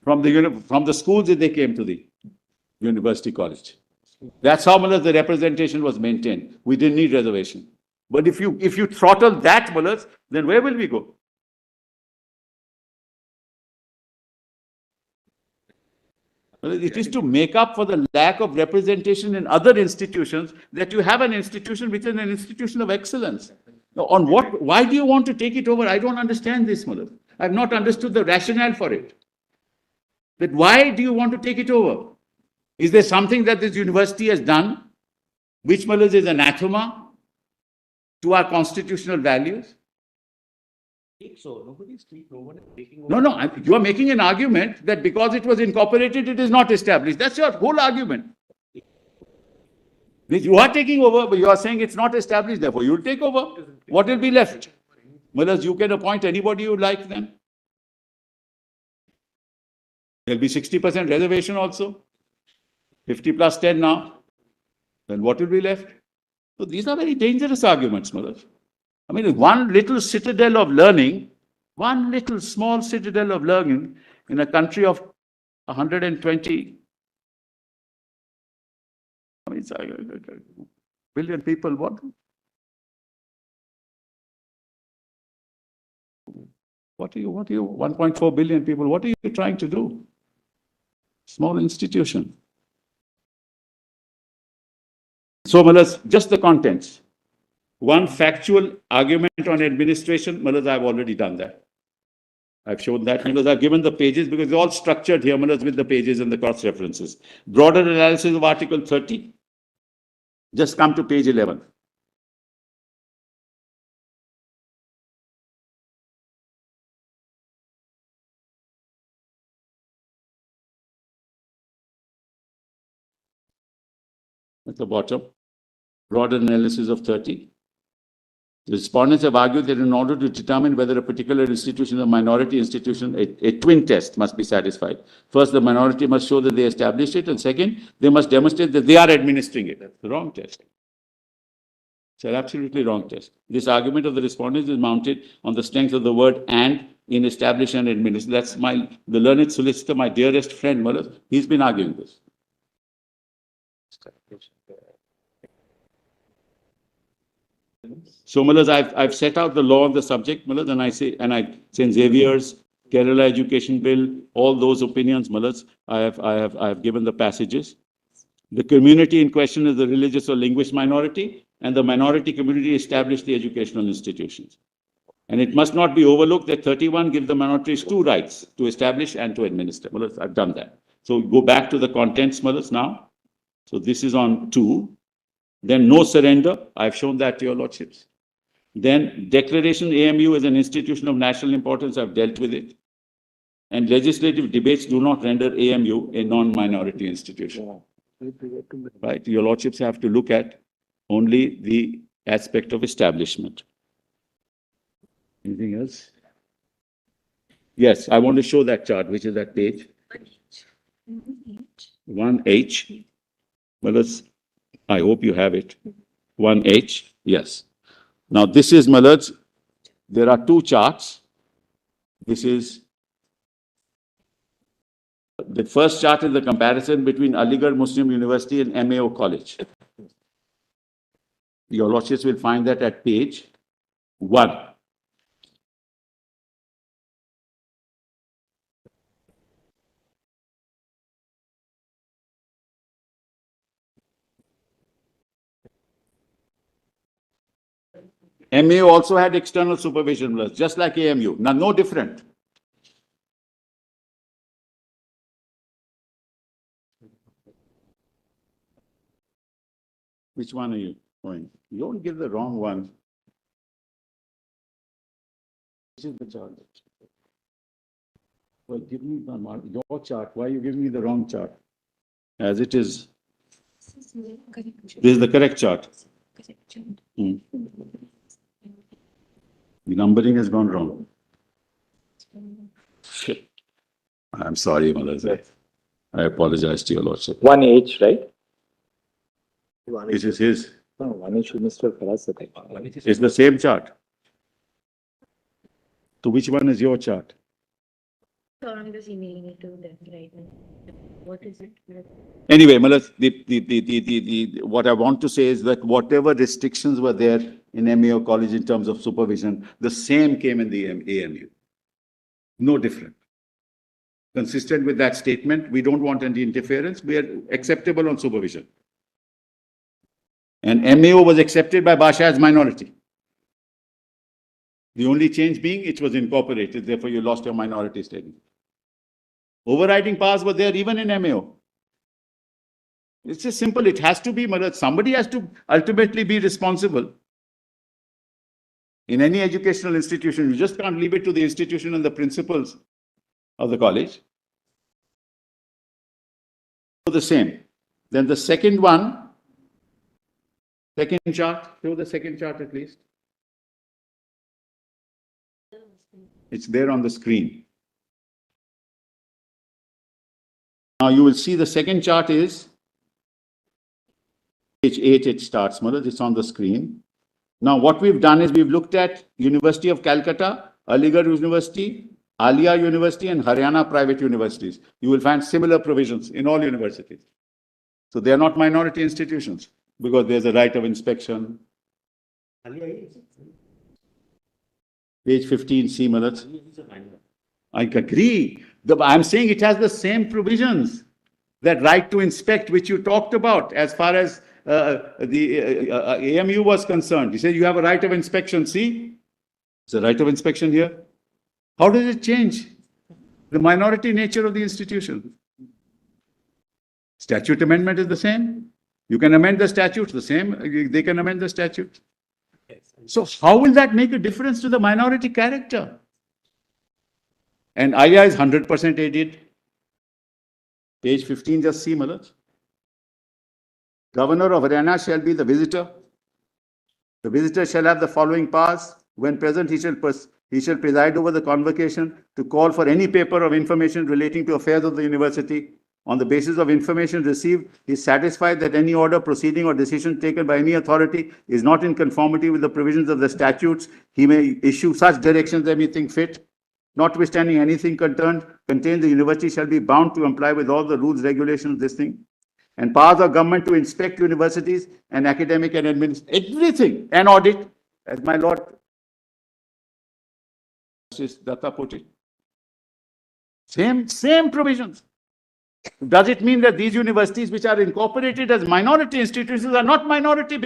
[SPEAKER 13] From the schools, they came to the university college. That's how much the representation was maintained. We didn't need reservation. But if you throttle that, mullahs, then where will we go? It is to make up for the lack of representation in other institutions that you have an institution which is an institution of excellence. Now, on what? Why do you want to take it over? I don't understand this, mullahs. I've not understood the rationale for it. That why do you want to take it over? Is there something that this university has done which, mullahs, is anathema to our constitutional values?
[SPEAKER 16] So nobody's no one is taking over.
[SPEAKER 13] No, you are making an argument that because it was incorporated, it is not established. That's your whole argument. You are taking over, but you are saying it's not established, therefore you'll take over. What will be left? Mullahs, you can appoint anybody you like then. There'll be 60% reservation also. 50 plus 10 now. Then what will be left? So these are very dangerous arguments, mullahs. I mean, one little citadel of learning, one little small citadel of learning in a country of 120 billion people, what are you, 1.4 billion people, what are you trying to do? Small institution. So, mullahs, just the contents. One factual argument on administration, mullahs, I've already done that. I've shown that. Mullahs, I've given the pages because it's all structured here, mullahs, with the pages and the cross references. Broader analysis of Article 30. Just come to page 11. At the bottom, broader analysis of 30. The respondents have argued that in order to determine whether a particular institution is a minority institution, a twin test must be satisfied. First, the minority must show that they established it, and second, they must demonstrate that they are administering it. That's the wrong test. It's an absolutely wrong test. This argument of the respondents is mounted on the strength of the word "and" in establish and administer. That's the learned solicitor, my dearest friend, mullahs. He's been arguing this. So, mullahs, I've set out the law on the subject, mullahs, and I say Xavier's, Kerala Education Bill, all those opinions, mullahs, I have given the passages. The community in question is the religious or linguist minority, and the minority community established the educational institutions. And it must not be overlooked that 31 give the minorities two rights, to establish and to administer. Mullahs, I've done that. So go back to the contents, mullahs, now. So this is on 2. Then no surrender. I've shown that to your lordships. Then declaration AMU is an institution of national importance. I've dealt with it. And legislative debates do not render AMU a non-minority institution. Right? Your lordships have to look at only the aspect of establishment. Anything else? Yes, I want to show that chart, which is that page. 1H. Well, I hope you have it. 1H, yes. Now this is, mullahs, there are two charts. This is, the first chart is the comparison between Aligarh Muslim University and MAO College. Your lordships will find that at page 1. MAO also had external supervision, just like AMU. Now, no different. Which one are you going? You don't give the wrong one. This is the chart. Well, give me your chart. Why are you giving me the wrong chart? As it is. This is the correct chart. The numbering has gone wrong. Shit. I'm sorry, Malazai. I apologize to your lordship.
[SPEAKER 1] 1H, right?
[SPEAKER 13] This is his.
[SPEAKER 1] No, one issue, Mr. Khalas.
[SPEAKER 13] It's the same chart. So which one is your chart?
[SPEAKER 15] So I'm just emailing it to them right now. What is it?
[SPEAKER 13] Anyway, Malas, what I want to say is that whatever restrictions were there in MAO college in terms of supervision, the same came in the AMU. No different. Consistent with that statement, we don't want any interference. We are acceptable on supervision. And MAO was accepted by Basha as minority. The only change being it was incorporated, therefore you lost your minority status. Overriding powers were there even in MAO. It's just simple. It has to be, somebody has to ultimately be responsible. In any educational institution, you just can't leave it to the institution and the principals of the college. The same. Then the second one, second chart, show the second chart at least. It's there on the screen. Now you will see the second chart is page 8, it starts, it's on the screen. Now what we've done is we've looked at University of Calcutta, Aligarh University, Alia University and Haryana private universities. You will find similar provisions in all universities. So they are not minority institutions because there's a right of inspection. Page 15, Malat. I agree. I'm saying it has the same provisions. That right to inspect which you talked about as far as the AMU was concerned. He said you have a right of inspection. See, it's a right of inspection here. How does it change the minority nature of the institution? Statute amendment is the same. You can amend the statute the same. They can amend the statute. So how will that make a difference to the minority character? And Alia is 100% aided. Page 15, just see, Malat. Governor of Haryana shall be the visitor. The visitor shall have the following powers. When present, he shall preside over the convocation to call for any paper of information relating to affairs of the university. On the basis of information received, he is satisfied that any order, proceeding or decision taken by any authority is not in conformity with the provisions of the statutes. He may issue such directions as he think fit. Notwithstanding anything contained, the university shall be bound to comply with all the rules, regulations, this thing. And powers of government to inspect universities and academic and administrative, everything, and audit, as my Lord Justice Datta put it. Same provisions. Does it mean that these universities which are incorporated as minority institutions are not minority?